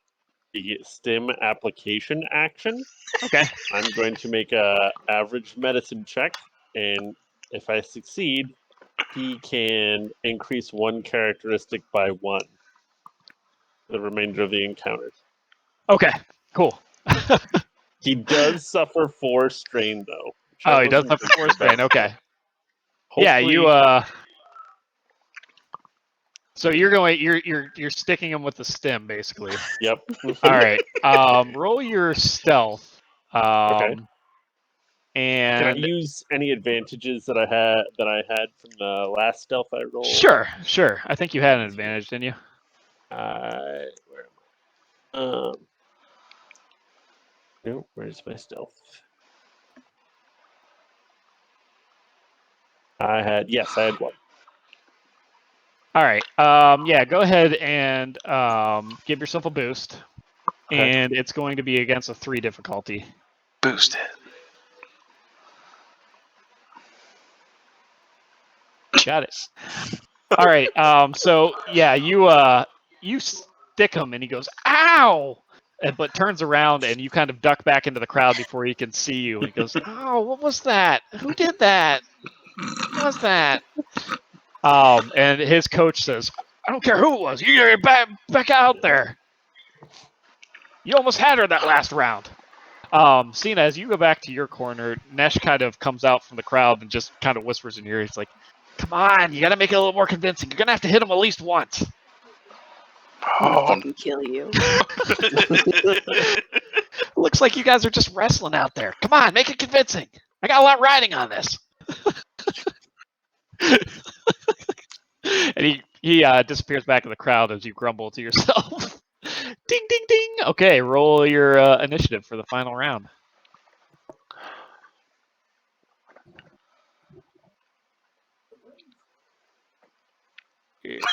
stim application action. Okay. I'm going to make a average medicine check, and if I succeed, he can increase 1 characteristic by 1 the remainder of the encounter. Okay, cool. He does suffer 4 strain though. Oh, he does suffer 4 strain. Okay. Hopefully, yeah, you So you're sticking him with the stem basically. Yep. All right. Roll your stealth. Okay. And can I use any advantages that I had from the last stealth I rolled? Sure. I think you had an advantage, didn't you? Where am I? No, where's my stealth? I had 1. All right. Yeah, go ahead and give yourself a boost. Okay. And it's going to be against a 3 difficulty. Boost it. Got it. All right. So yeah, you stick him and he goes, "Ow!" But turns around and you kind of duck back into the crowd before he can see you. He goes, "Oh, what was that? Who did that? What was that?" And his coach says, "I don't care who it was. You get back out there. You almost had her that last round." Cena, as you go back to your corner, Nesh kind of comes out from the crowd and just kind of whispers in your ear. He's like, "Come on, you got to make it a little more convincing. You're gonna have to hit him at least once." I'll fucking kill you. Looks like you guys are just wrestling out there. Come on, make it convincing. I got a lot riding on this. And he disappears back in the crowd as you grumble to yourself. Ding, ding, ding. Okay, roll your initiative for the final round.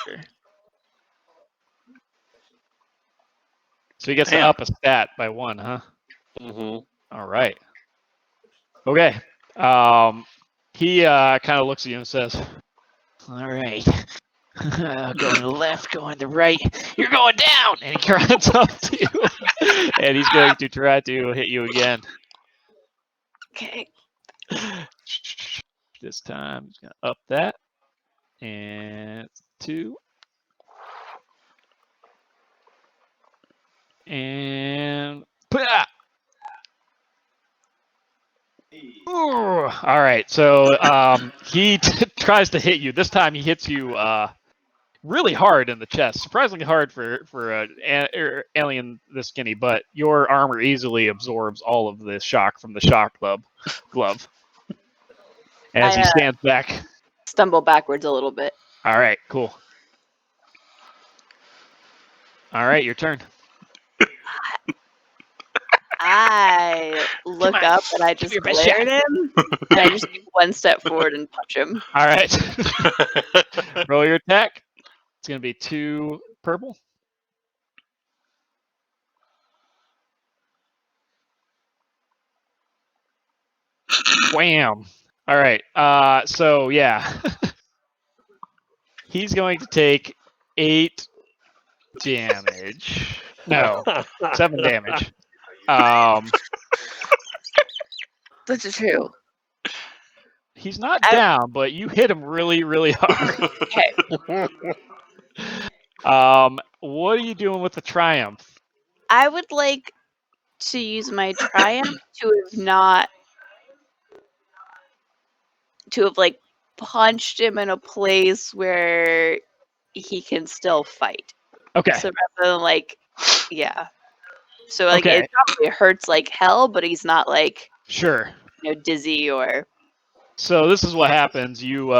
here. So he gets to Damn. up a stat by 1, huh? Mm-hmm. All right. Okay. He kind of looks at you and says, "All right, going to the left, going to the right. You're going down!" And he runs up to you, and he's going to try to hit you again. Okay. This time he's going to up that, and 2, and All right, so he tries to hit you. This time he hits you really hard in the chest, surprisingly hard for an alien this skinny. But your armor easily absorbs all of the shock from the shock glove. As he stands back. Stumble backwards a little bit. All right, cool. All right, your turn. I look up and I just glare at him, and I just take 1 step forward and punch him. All right. Roll your attack. It's going to be 2 purple. Wham. All right. So, yeah. He's going to take 8 damage. No, 7 damage. That's true. He's not down, but you hit him really, really hard. Okay. What are you doing with the triumph? I would like to use my triumph to have like punched him in a place where he can still fight. Okay. So rather than like, yeah. So like Okay. it probably hurts like hell, but he's not like Sure. Dizzy or. So this is what happens. You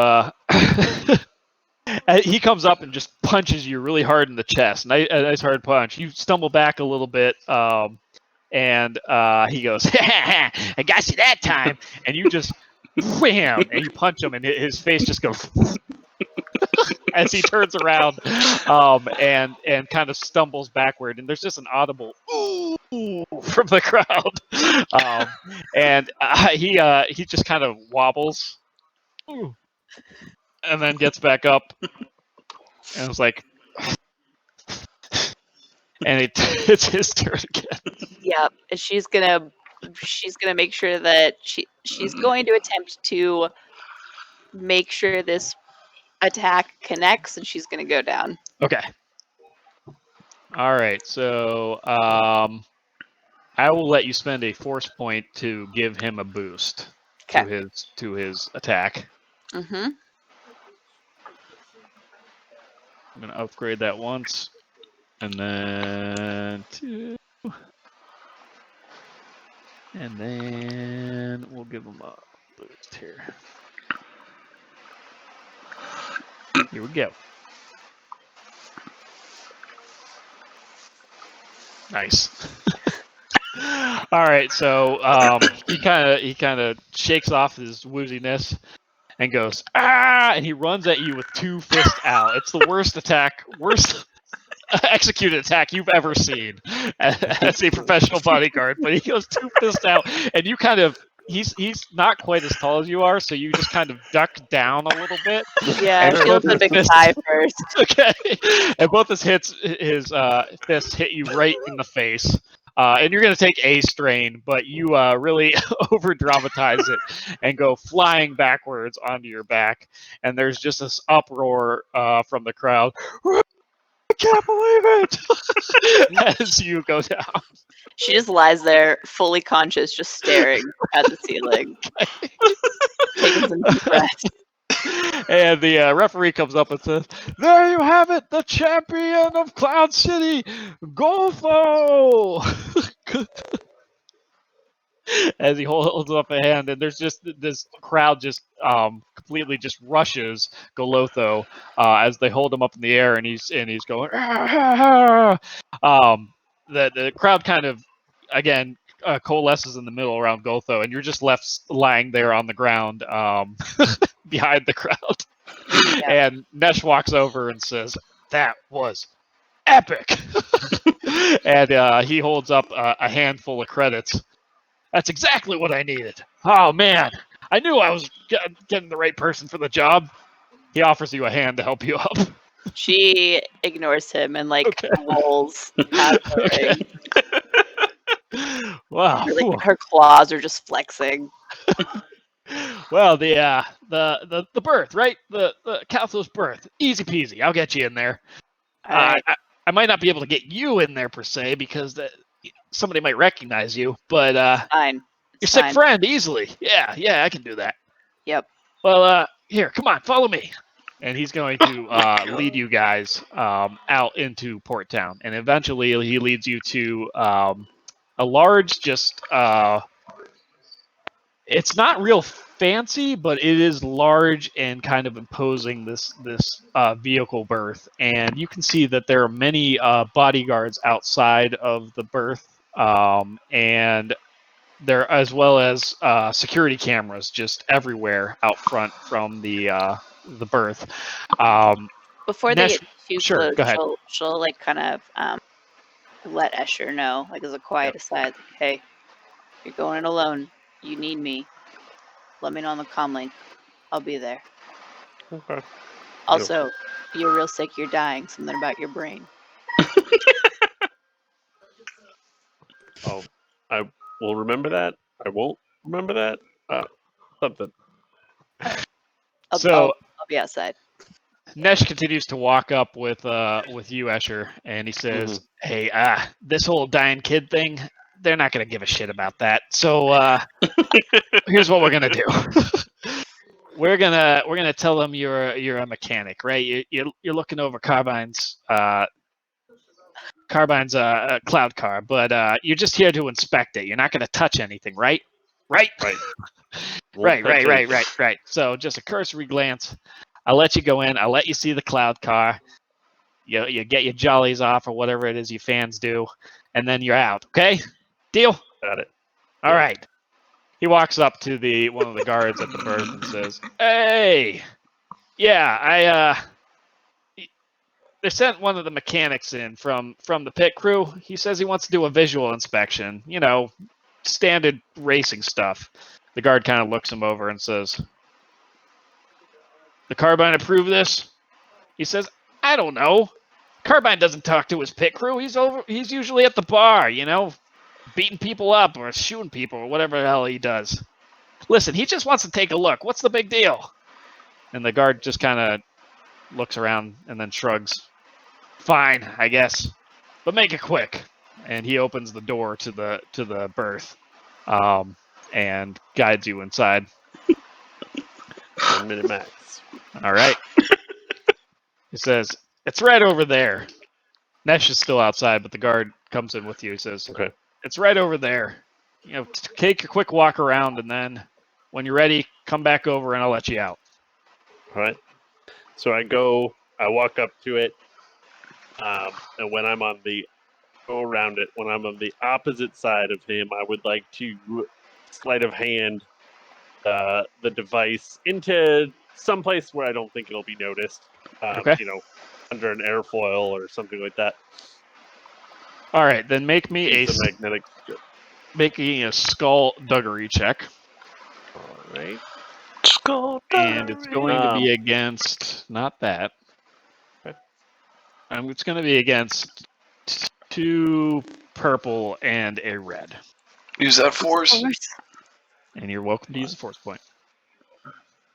he comes up and just punches you really hard in the chest. Nice hard punch. You stumble back a little bit, and he goes, "I got you that time!" And you just wham, and you punch him, and his face just goes as he turns around, and kind of stumbles backward. And there's just an audible ooh from the crowd, and he just kind of wobbles. Ooh. And then gets back up, and it's like, and it's his turn again. Yeah, she's gonna make sure that she's going to attempt to make sure this attack connects, and she's gonna go down. Okay. All right. So I will let you spend a force point to give him a boost to his attack. Mm-hmm. I'm gonna upgrade that once, and then 2, and then we'll give him a boost here. Here we go. Nice. All right, so he kind of shakes off his wooziness and goes, "Ah!" And he runs at you with 2 fists out. It's the worst executed attack you've ever seen as a professional bodyguard. But he goes 2 fists out, and you kind of he's not quite as tall as you are, so you just kind of duck down a little bit. Yeah, she looks a big guy first. Okay, and both his fists hit you right in the face. And you're going to take a strain, but you really over-dramatize it and go flying backwards onto your back. And there's just this uproar from the crowd. I can't believe it! As you go down. She just lies there, fully conscious, just staring at the ceiling. Taking some deep breaths. And the referee comes up and says, "There you have it, the champion of Cloud City, Golfo!" As he holds up a hand, and there's just this crowd just completely just rushes Golotho as they hold him up in the air, and he's going. Ah, ah, ah. The crowd kind of again coalesces in the middle around Golotho, and you're just left lying there on the ground behind the crowd. And Nesh walks over and says, "That was epic." And he holds up a handful of credits. "That's exactly what I needed. Oh, man. I knew I was getting the right person for the job." He offers you a hand to help you up. She ignores him and Okay. rolls out of the Okay. ring. Wow. Her claws are just flexing. Well, the berth, right? The council's berth. Easy peasy. I'll get you in there. All right. I might not be able to get you in there per se because somebody might recognize you, but Fine. your It's sick fine. friend easily. Yeah, I can do that. Yep. Well, here, come on, follow me. And he's going to lead you guys out into Port Town, and eventually he leads you to a large, just it's not real fancy, but it is large and kind of imposing. This vehicle berth, and you can see that there are many bodyguards outside of the berth, and there as well as security cameras just everywhere out front from the berth. Before they Nesh, get too sure, close, go ahead. she'll like kind of let Escher know, like as a quiet aside, like, hey, you're going in alone. You need me. Let me know on the comm link. I'll be there. Okay. Also, you're real sick. You're dying. Something about your brain. Oh, I will remember that. I won't remember that. Something. I'll be outside. Nesh continues to walk up with you, Escher, and he says, "Hey, this whole dying kid thing, they're not gonna give a shit about that. So here's what we're gonna do. we're gonna tell them you're a mechanic, right? You're looking over Carbine's cloud car, but you're just here to inspect it. You're not gonna touch anything, right? Right. Right. So just a cursory glance. I'll let you go in. I'll let you see the cloud car. You get your jollies off or whatever it is you fans do, and then you're out. Okay? Deal? Got it. All right. He walks up to one of the guards at the berth and says, "Hey, yeah, they sent one of the mechanics in from the pit crew. He says he wants to do a visual inspection. Standard racing stuff." The guard kind of looks him over and says, "The Carbine approve this?" He says, "I don't know. Carbine doesn't talk to his pit crew. He's usually at the bar, beating people up or shooting people or whatever the hell he does. Listen, he just wants to take a look. What's the big deal?" And the guard just kind of looks around and then shrugs. "Fine, I guess, but make it quick." And he opens the door to the berth, and guides you inside. 1 minute max. All right. He says, "It's right over there." Nesh is still outside, but the guard comes in with you. He says, Okay. "It's right over there. Take a quick walk around, and then when you're ready, come back over and I'll let you out." All right. So I walk up to it, and when I'm go around it, when I'm on the opposite side of him, I would like to sleight of hand the device into someplace where I don't think it'll be noticed. Okay. Under an airfoil or something like that. All right, then make me a skullduggery check. All right. And it's going to be against not that. Okay. It's going to be against 2 purple and a red. Use that force. And you're welcome to use a force point.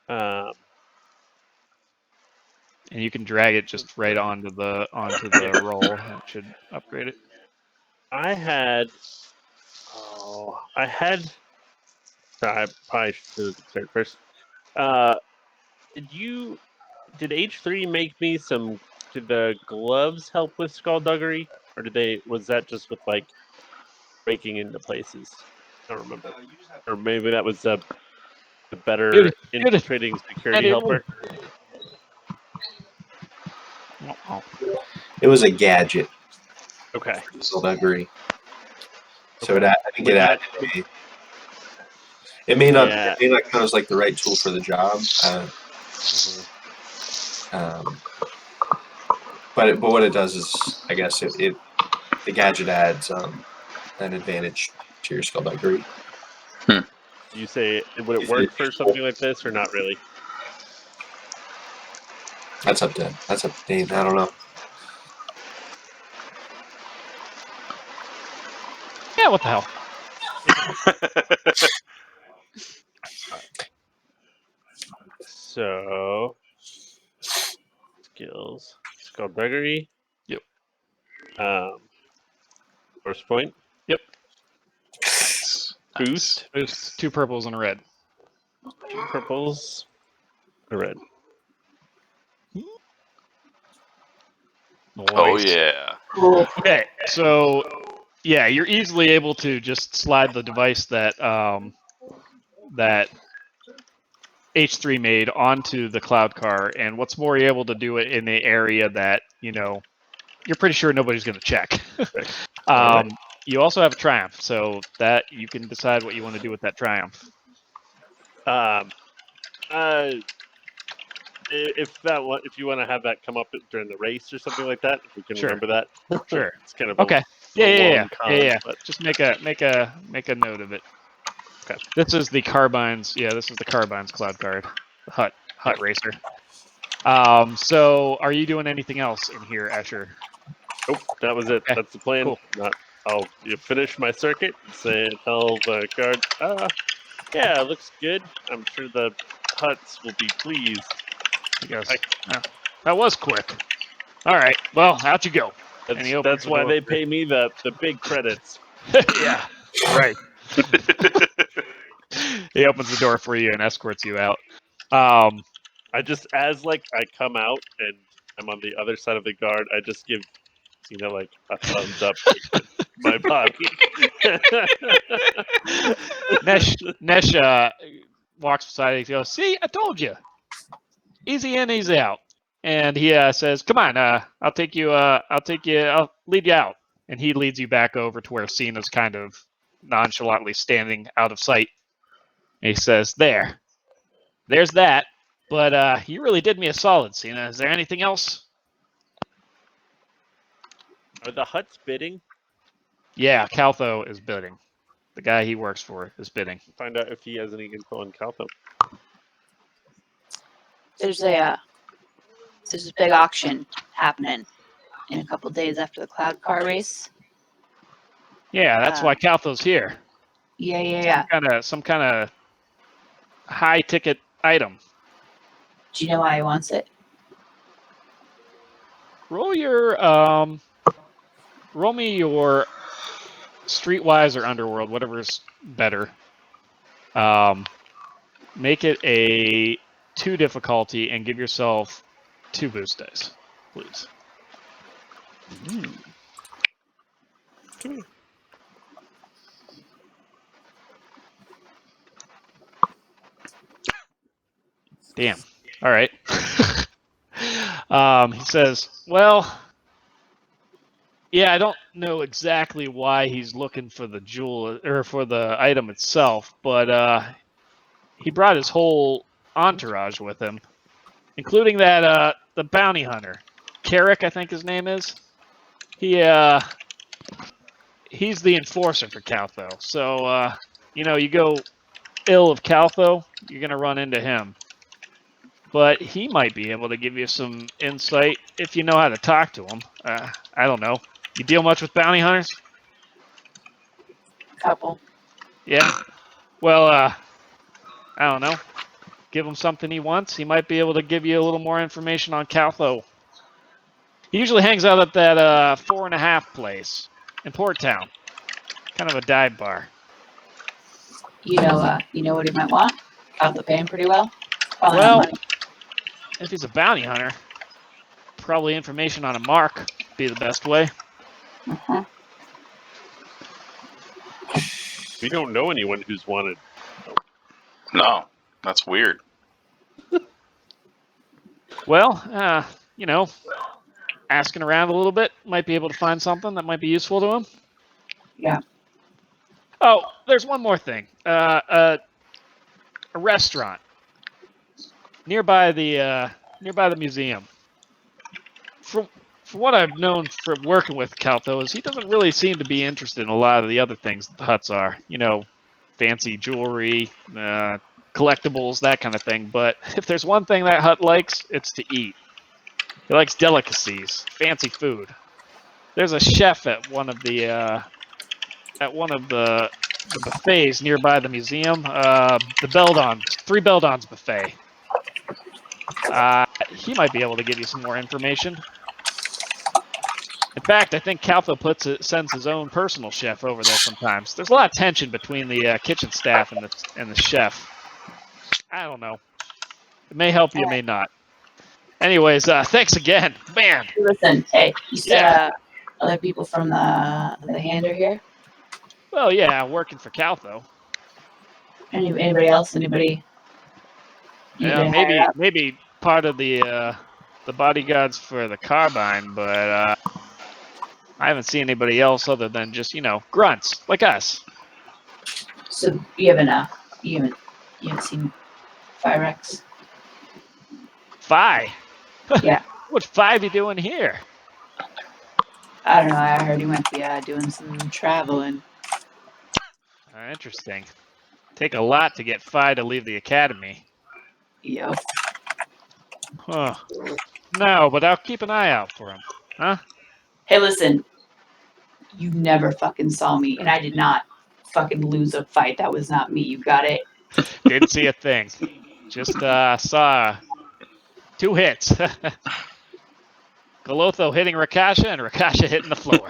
And you can drag it just right onto the roll. That should upgrade it. I probably should start first. Did H3 make me some? Did the gloves help with skullduggery, or was that just with like breaking into places? I don't remember. Or maybe that was a better infiltrating security helper. It was a gadget. Okay. Skullduggery. So Okay. I think it may not count as like the right tool for the job. But what it does is, I guess, the gadget adds an advantage to your skullduggery. You say, would it work for something like this or not really? That's up to Dane. I don't know. Yeah, what the hell? So, skills, skullduggery. Yep. First point. Yep. Boost. Boost 2 purples and a red. 2 purples, a red. Oh Nice. yeah. Cool. Okay, so yeah, you're easily able to just slide the device that that H3 made onto the cloud car, and what's more, you're able to do it in the area that you're pretty sure nobody's going to check. Alright. You also have a triumph, so that you can decide what you want to do with that triumph. If you want to have that come up during the race or something like that, if we can Sure. remember that. Sure. It's kind of Okay. a long con, Yeah. but Just make a note of it. Okay. This is the Carbines. Yeah, this is the Carbines cloud card. Hut racer. So are you doing anything else in here, Escher? nope, that was it. Okay, That's the plan. cool. I'll finish my circuit and say tell the guard. Yeah, it looks good. I'm sure the huts will be pleased. I guess. That was quick. All right. Well, out you go. And he opens That's the why door they for you. pay me the big credits. Yeah. Right. He opens the door for you and escorts you out. I just as I come out and I'm on the other side of the guard, I just give Cena like a thumbs up with my body. Nesh walks beside you and goes, "See, I told you. Easy in, easy out." And he says, "Come on, I'll take you. I'll lead you out." And he leads you back over to where Cena's kind of nonchalantly standing out of sight. And he says, there's that. But you really did me a solid, Cena. Is there anything else?" Are the huts bidding? Yeah, Caltho is bidding. The guy he works for is bidding. Find out if he has any info on Caltho. There's a big auction happening in a couple days after the cloud car race. Yeah, that's why Caltho's here. Yeah. Some kind of high ticket item. Do you know why he wants it? Roll me your Streetwise or Underworld, whatever's better. Make it a 2 difficulty and give yourself 2 boost dice, please. Damn. All right. He says, "Well, yeah, I don't know exactly why he's looking for the jewel or for the item itself, but he brought his whole entourage with him, including that the bounty hunter, Carrick, I think his name is. He's the enforcer for Caltho. So you go ill of Caltho, you're gonna run into him. But he might be able to give you some insight if you know how to talk to him. I don't know. You deal much with bounty hunters?" Couple. Yeah. Well, I don't know. Give him something he wants. He might be able to give you a little more information on Caltho. He usually hangs out at that 4.5 place in Port Town. Kind of a dive bar. You know what he might want? Caltho paying pretty well. Probably Well, not money. if he's a bounty hunter, probably information on a mark would be the best way. Uh-huh. We don't know anyone who's wanted. No, that's weird. Well, asking around a little bit, might be able to find something that might be useful to him. Yeah. Oh, there's one more thing. A restaurant nearby the nearby the museum. From what I've known from working with Caltho is he doesn't really seem to be interested in a lot of the other things that the huts are. Fancy jewelry, collectibles, that kind of thing. But if there's one thing that hut likes, it's to eat. He likes delicacies, fancy food. There's a chef at one of the buffets nearby the museum. The Beldons, 3 Beldons buffet. He might be able to give you some more information. In fact, I think Caltho sends his own personal chef over there sometimes. There's a lot of tension between the kitchen staff and the chef. I don't know. It may help you, it may not. Anyways, thanks again, man. Listen, hey, you said other people from the hand are here. Well, yeah, working for Caltho. Anybody else? Anybody? Yeah, maybe part of the bodyguards for the carbine, but I haven't seen anybody else other than just grunts like us. So you haven't seen Firex? Fi? Yeah. What Fi be doing here? I don't know. I heard he might be doing some traveling. Interesting. Take a lot to get Fi to leave the academy. Yep. Huh. No, but I'll keep an eye out for him. Huh? Hey, listen. You never fucking saw me, and I did not fucking lose a fight. That was not me. You got it? Didn't see a thing. Just saw 2 hits. Golotho hitting Rakasha and Rakasha hitting the floor.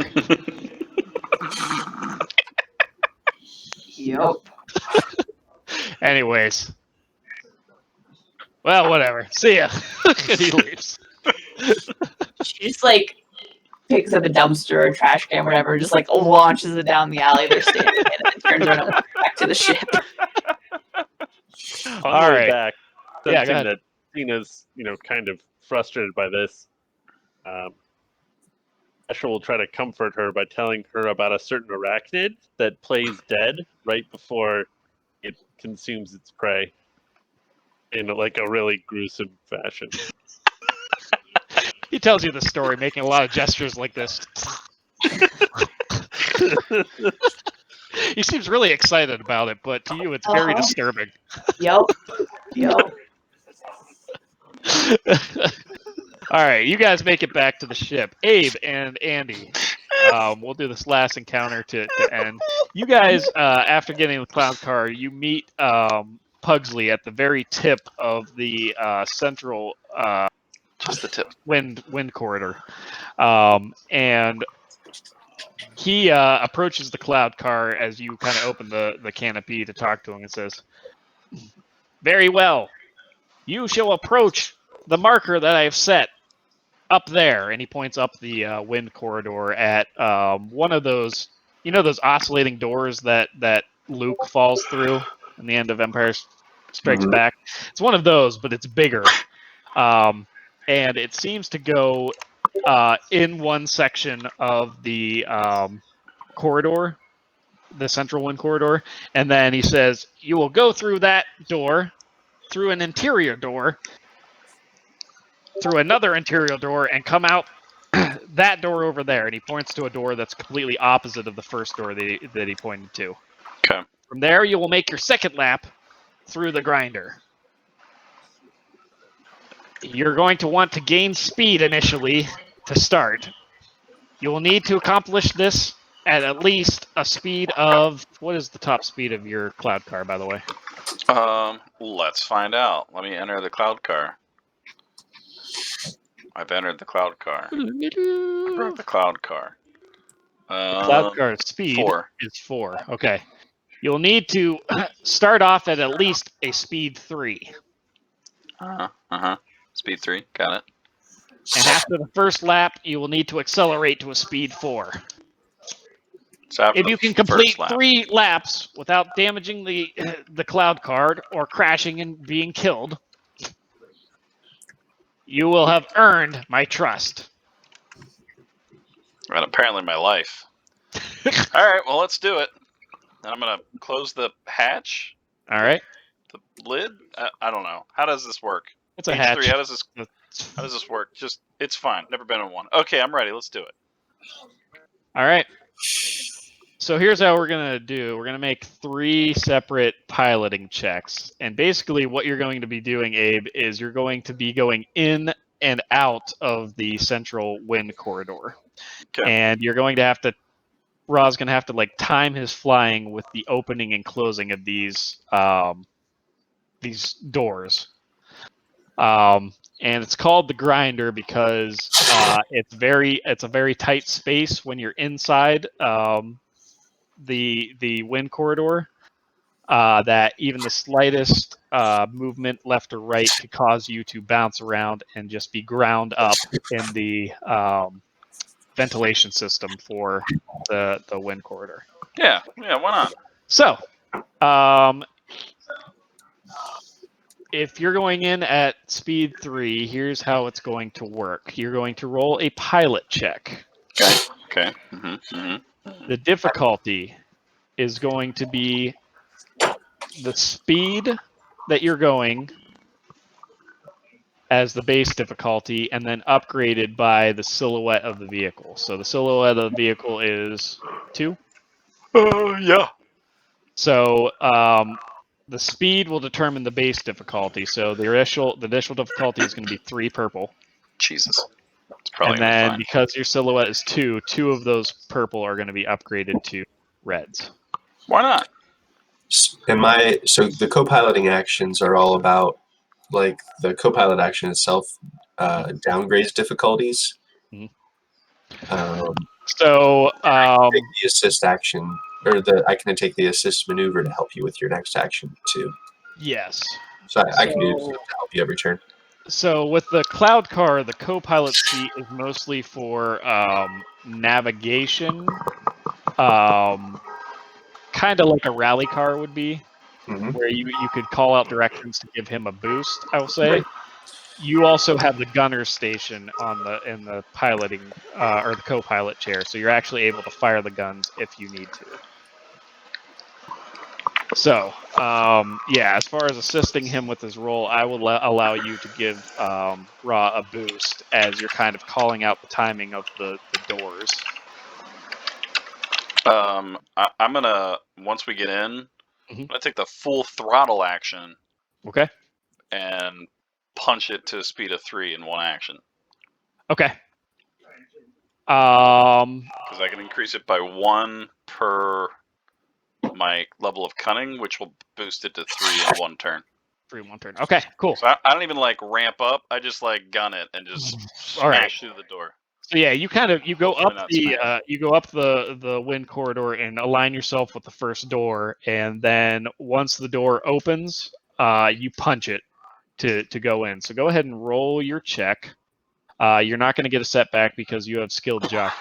Yup. Anyways. Well, whatever. See ya. And he leaves. She just picks up a dumpster or a trash can or whatever, just launches it down the alley they're standing in, and then turns around and walks back to the ship. On the way right. back, Yeah, go sensing ahead. that Cena's, kind of frustrated by this, Escher will try to comfort her by telling her about a certain arachnid that plays dead right before it consumes its prey in a really gruesome fashion. He tells you the story, making a lot of gestures like this. He seems really excited about it, but to you, it's very disturbing. Yup. All right, you guys make it back to the ship. Abe and Andy, we'll do this last encounter to end. You guys, after getting the cloud car, you meet Pugsley at the very tip of the central Just the tip. wind corridor, and he approaches the cloud car as you kind of open the canopy to talk to him and says, "Very well. You shall approach the marker that I have set up there." And he points up the wind corridor at one of those, those oscillating doors that Luke falls through in the end of Empire Strikes Back. It's one of those, but it's bigger. And it seems to go in one section of the corridor, the central wind corridor. And then he says, you will go through that door, through an interior door, through another interior door, and come out that door over there. And he points to a door that's completely opposite of the first door that he pointed to. Okay. From there, you will make your second lap through the grinder. You're going to want to gain speed initially to start. You will need to accomplish this at least a speed of... What is the top speed of your cloud car, by the way? Let's find out. Let me enter the cloud car. I've entered the cloud car. I broke the cloud car. Cloud car speed 4. is 4. Okay. You'll need to start off at least a speed 3. Speed 3. Got it. And after the first lap, you will need to accelerate to a speed 4. So if you can complete 3 laps without damaging the cloud card or crashing and being killed, you will have earned my trust. And apparently my life. All right, well, let's do it. I'm going to close the hatch. All right. The lid? I don't know. How does this work? It's a hatch. How does this... How does this work? Just it's fine. Never been on one. Okay, I'm ready. Let's do it. All right. So here's how we're going to do. We're going to make 3 separate piloting checks. And basically what you're going to be doing, Abe, is you're going to be going in and out of the central wind corridor. Okay. And you're going to have to, Ra's going to have to like time his flying with the opening and closing of these doors. And it's called the grinder because it's a very tight space when you're inside the wind corridor. That even the slightest movement left or right could cause you to bounce around and just be ground up in the ventilation system for the wind corridor. Yeah, why not? So, if you're going in at speed 3, here's how it's going to work. You're going to roll a pilot check. Okay. The difficulty is going to be the speed that you're going as the base difficulty, and then upgraded by the silhouette of the vehicle. So the silhouette of the vehicle is 2. Yeah. So the speed will determine the base difficulty. So the initial difficulty is going to be 3 purple. Jesus. It's probably And gonna be then fine. because your silhouette is 2 of those purple are going to be upgraded to reds. Why not? So the co-piloting actions are all about, like, the co-pilot action itself downgrades difficulties. Mhm. Take the assist action, or I can take the assist maneuver to help you with your next action too. Yes. So I can do stuff to help you every turn. So with the cloud car, the co-pilot seat is mostly for navigation, kind of like a rally car would be, where you could call out directions to give him a boost. I will say. Right. You also have the gunner station in the piloting or the co-pilot chair, so you're actually able to fire the guns if you need to. So, as far as assisting him with his role, I will allow you to give Ra a boost as you're kind of calling out the timing of the doors. I'm gonna, once we get in, I'm gonna take the full throttle action. Okay. And punch it to a speed of 3 in one action. Okay. Because I can increase it by 1 per my level of cunning, which will boost it to 3 in one turn. 3 in 1 turn. Okay, cool. So I don't even like ramp up. I just like gun it and just smash through the door. So yeah, you go up the wind corridor and align yourself with the first door, and then once the door opens, you punch it to go in. So go ahead and roll your check. You're not going to get a setback because you have skilled jockey,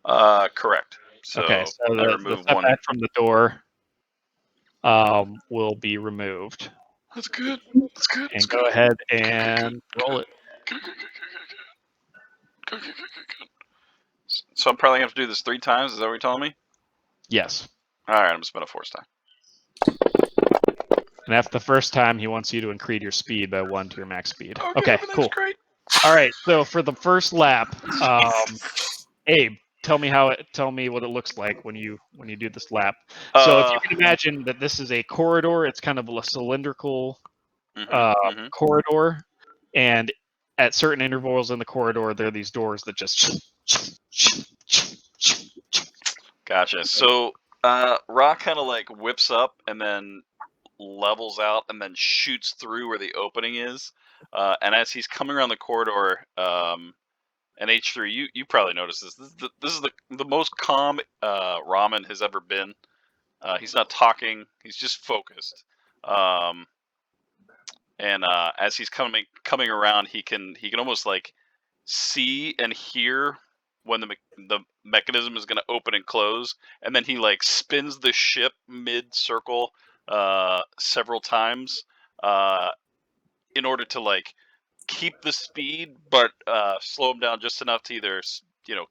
right? Correct. So, okay, so I the remove setback one from the door will be removed. That's good. That's good. And go ahead and roll it. Good. So I'm probably going to have to do this 3 times. Is that what you're telling me? Yes. All right, I'm going to spend a force die. And after the first time, he wants you to increase your speed by 1 to your max speed. Okay, cool. Great. All right, so for the first lap, Abe, tell me what it looks like when you do this lap. So if you can imagine that this is a corridor, it's kind of a cylindrical corridor, and at certain intervals in the corridor, there are these doors that just. Gotcha. So Rock kind of like whips up and then levels out and then shoots through where the opening is. And as he's coming around the corridor, and H3, you probably noticed this. This is the most calm Ramen has ever been. He's not talking. He's just focused. And as he's coming around, he can almost like see and hear when the mechanism is going to open and close, and then he like spins the ship mid-circle several times in order to like keep the speed, but slow him down just enough to either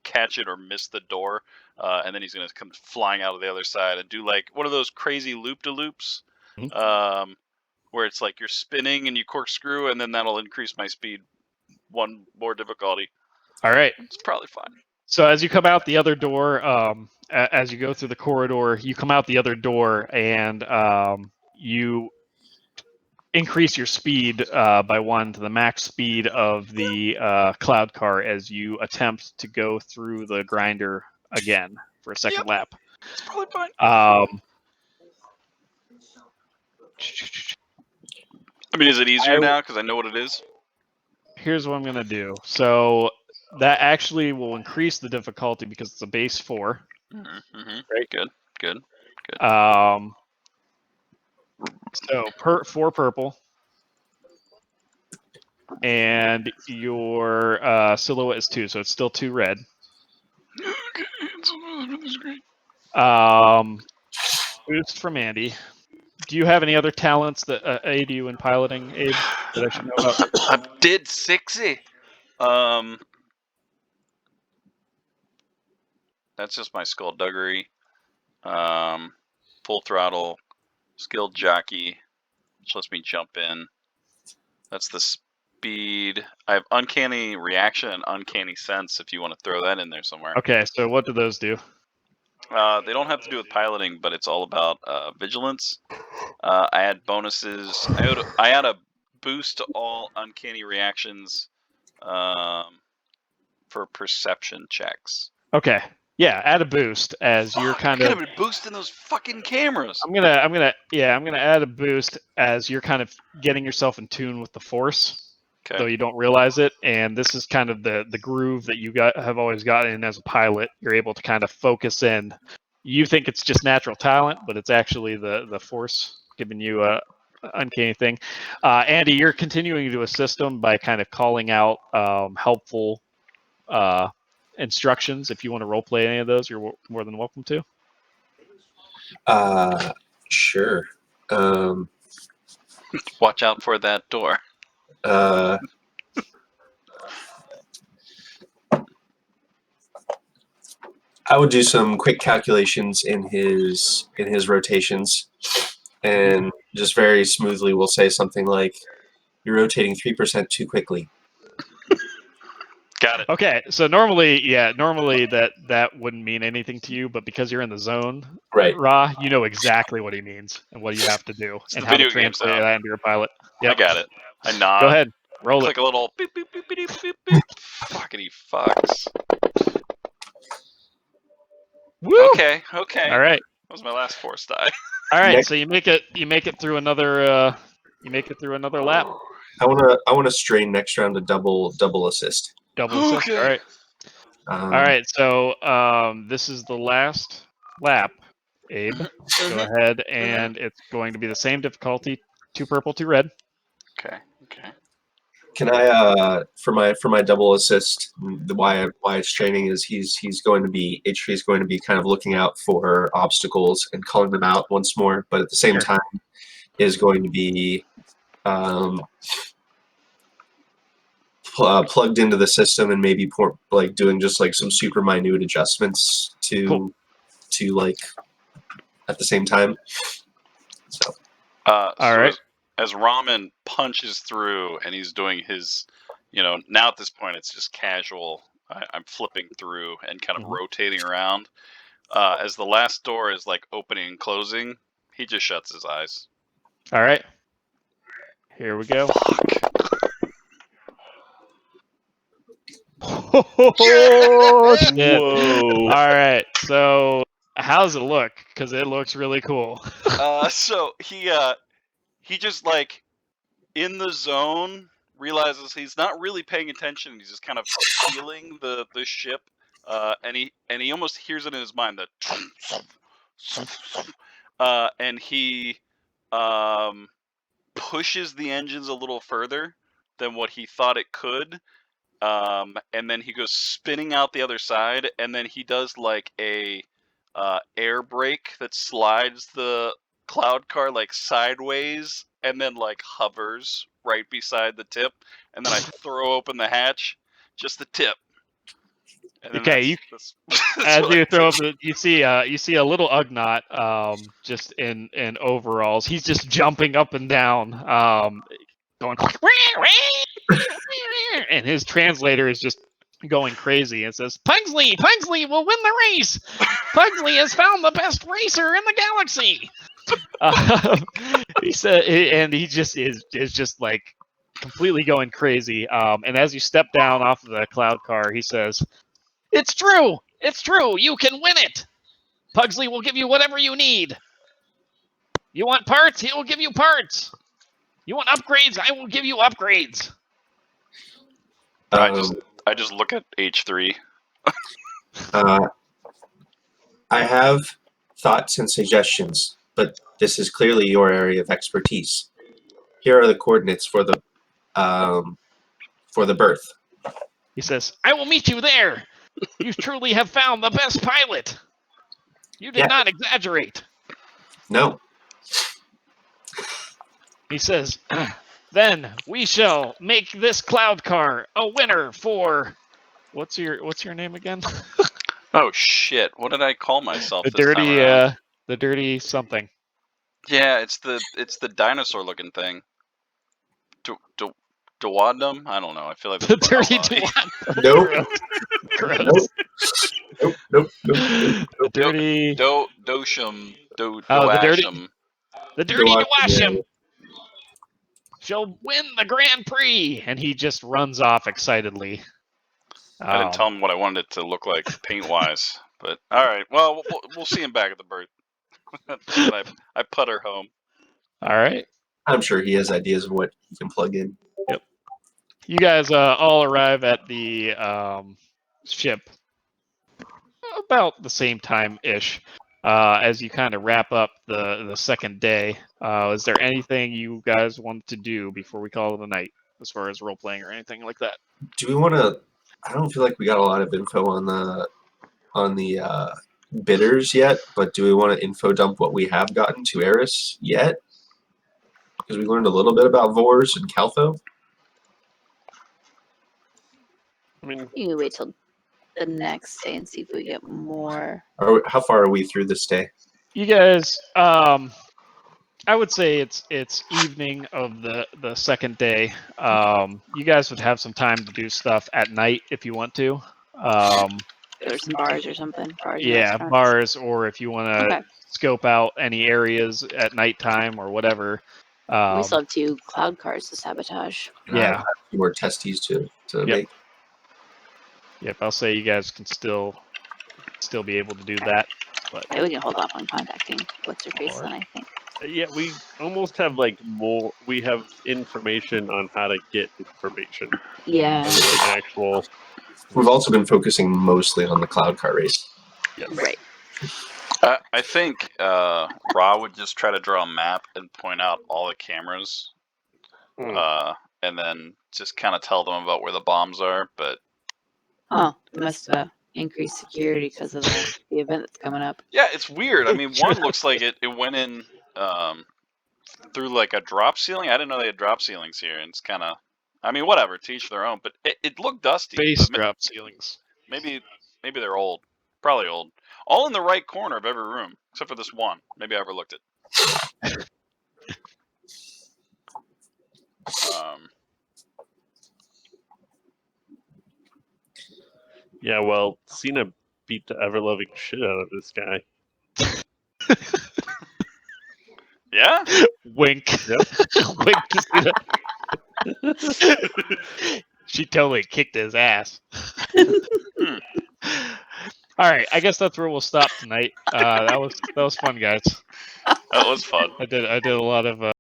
catch it or miss the door, and then he's going to come flying out of the other side and do like one of those crazy loop-de-loops, where it's like you're spinning and you corkscrew, and then that'll increase my speed one more difficulty. All right. It's probably fine. So as you come out the other door, as you go through the corridor, you come out the other door, and you increase your speed by 1 to the max speed of the cloud car as you attempt to go through the grinder again for a second lap. It's probably fine. I mean, is it easier now because I know what it is? Here's what I'm going to do. So that actually will increase the difficulty because it's a base 4. Mm-hmm. Right? Good. So 4 purple. And your silhouette is 2, so it's still 2 red. Okay, that's great. Boost from Andy. Do you have any other talents that aid you in piloting, Abe, that I should know about? I did 60. That's just my skullduggery. Full throttle, skilled jockey, which lets me jump in. That's the speed. I have uncanny reaction and uncanny sense if you want to throw that in there somewhere. Okay, so what do those do? They don't have to do with piloting, but it's all about vigilance. I add bonuses. I add a boost to all uncanny reactions for perception checks. Okay. Yeah, add a boost as you're kind of. of Been boosting those fucking cameras. I'm gonna add a boost as you're kind of getting yourself in tune with the Force, though you don't realize it. And this is kind of the groove that you have always gotten in as a pilot. You're able to kind of focus in. You think it's just natural talent, but it's actually the Force giving you a uncanny thing. Andy, you're continuing to assist them by kind of calling out helpful instructions. If you want to role play any of those, you're more than welcome to. Sure. Watch out for that door. I would do some quick calculations in his rotations, and just very smoothly we'll say something like, "You're rotating 3% too quickly." Got it. Okay, so normally that wouldn't mean anything to you, but because you're in the zone, right, Ra, you know exactly what he means and what you have to do and how to translate that into your pilot. Yep. I got it. I nod. Go ahead, roll click it. A little beep beep beep beep beep beep. Fuckity fucks. Woo! Okay. All right. That was my last Force die. All right, so you make it through another lap. I wanna strain next round to double assist. Double assist. Okay. All right. All right. So this is the last lap. Abe, go ahead, and it's going to be the same difficulty: 2 purple, 2 red. Okay. Can I for my double assist? Why it's training is he's going to be kind of looking out for obstacles and calling them out once more, but at the same time is going to be plugged into the system and maybe doing just like some super minute adjustments to like at the same time. So all right. As Ramen punches through and he's doing his, now at this point it's just casual. I'm flipping through and kind of rotating around. As the last door is like opening and closing, he just shuts his eyes. All right. Here we go. Oh, shit. Whoa. All right. So how does it look? Because it looks really cool. So he just like in the zone realizes he's not really paying attention. He's just kind of feeling the ship, and he almost hears it in his mind, and he pushes the engines a little further than what he thought it could, and then he goes spinning out the other side, and then he does like a air brake that slides the cloud car like sideways and then like hovers right beside the tip, and then I throw open the hatch, just the tip. And okay, as you throw up, you see a little Ugnaught just in overalls. He's just jumping up and down, going, and his translator is just going crazy and says, Pugsley will win the race. Pugsley has found the best racer in the galaxy. He said, and he just is just like completely going crazy. And as you step down off of the cloud car, he says, it's true, you can win it. Pugsley will give you whatever you need. You want parts? He will give you parts. You want upgrades? I will give you upgrades. I just look at H3. I have thoughts and suggestions, but this is clearly your area of expertise. Here are the coordinates for the berth. He says, I will meet you there. You truly have found the best pilot. You did not exaggerate. No. He says, then we shall make this cloud car a winner for what's your name again? Oh shit! What did I call myself? The dirty something. Yeah, it's the dinosaur looking thing. Dawadum? I don't know. I feel like the dirty Dawadum. Nope. Gross. Nope. The dirty Dosham. The dirty Dawasham shall win the Grand Prix, and he just runs off excitedly. I didn't tell him what I wanted it to look like paint-wise, but all right. Well, we'll see him back at the bird. I putter home. All right. I'm sure he has ideas of what he can plug in. Yep. You guys all arrive at the ship about the same time-ish. As you kind of wrap up the second day, is there anything you guys want to do before we call it a night, as far as role-playing or anything like that? Do we want to... I don't feel like we got a lot of info on the bidders yet, but do we want to info dump what we have gotten to Eris yet? Because we learned a little bit about Vors and Caltho. I mean, You can wait till the next day and see if we get more. How far are we through this day? You guys, I would say it's evening of the second day. You guys would have some time to do stuff at night if you want to. There's some bars or something. Bars, or if you want to scope out any areas at nighttime or whatever. We still have 2 cloud cars to sabotage. Yeah. A few more testes to make. Yep, I'll say you guys can still be able to do that. But we can hold off on contacting what's her face then, I think. Yeah, we almost have more. We have information on how to get information. Yeah. Like actual. We've also been focusing mostly on the cloud car race. Yes. Right. I think Ra would just try to draw a map and point out all the cameras, and then just kind of tell them about where the bombs are. But It must increase security because of the event that's coming up. yeah, it's weird. I mean, one looks like it went in through like a drop ceiling. I didn't know they had drop ceilings here, and it's kind of, I mean, whatever, to each their own. But it looked dusty. Base drop ceilings. Maybe they're old. Probably old. All in the right corner of every room, except for this one. Maybe I overlooked it. Yeah, well, Cena beat the ever-loving shit out of this guy. Yeah? Wink. Yep. Wink to Cena. She totally kicked his ass. All right, I guess that's where we'll stop tonight. That was fun, guys. That was fun. I did a lot of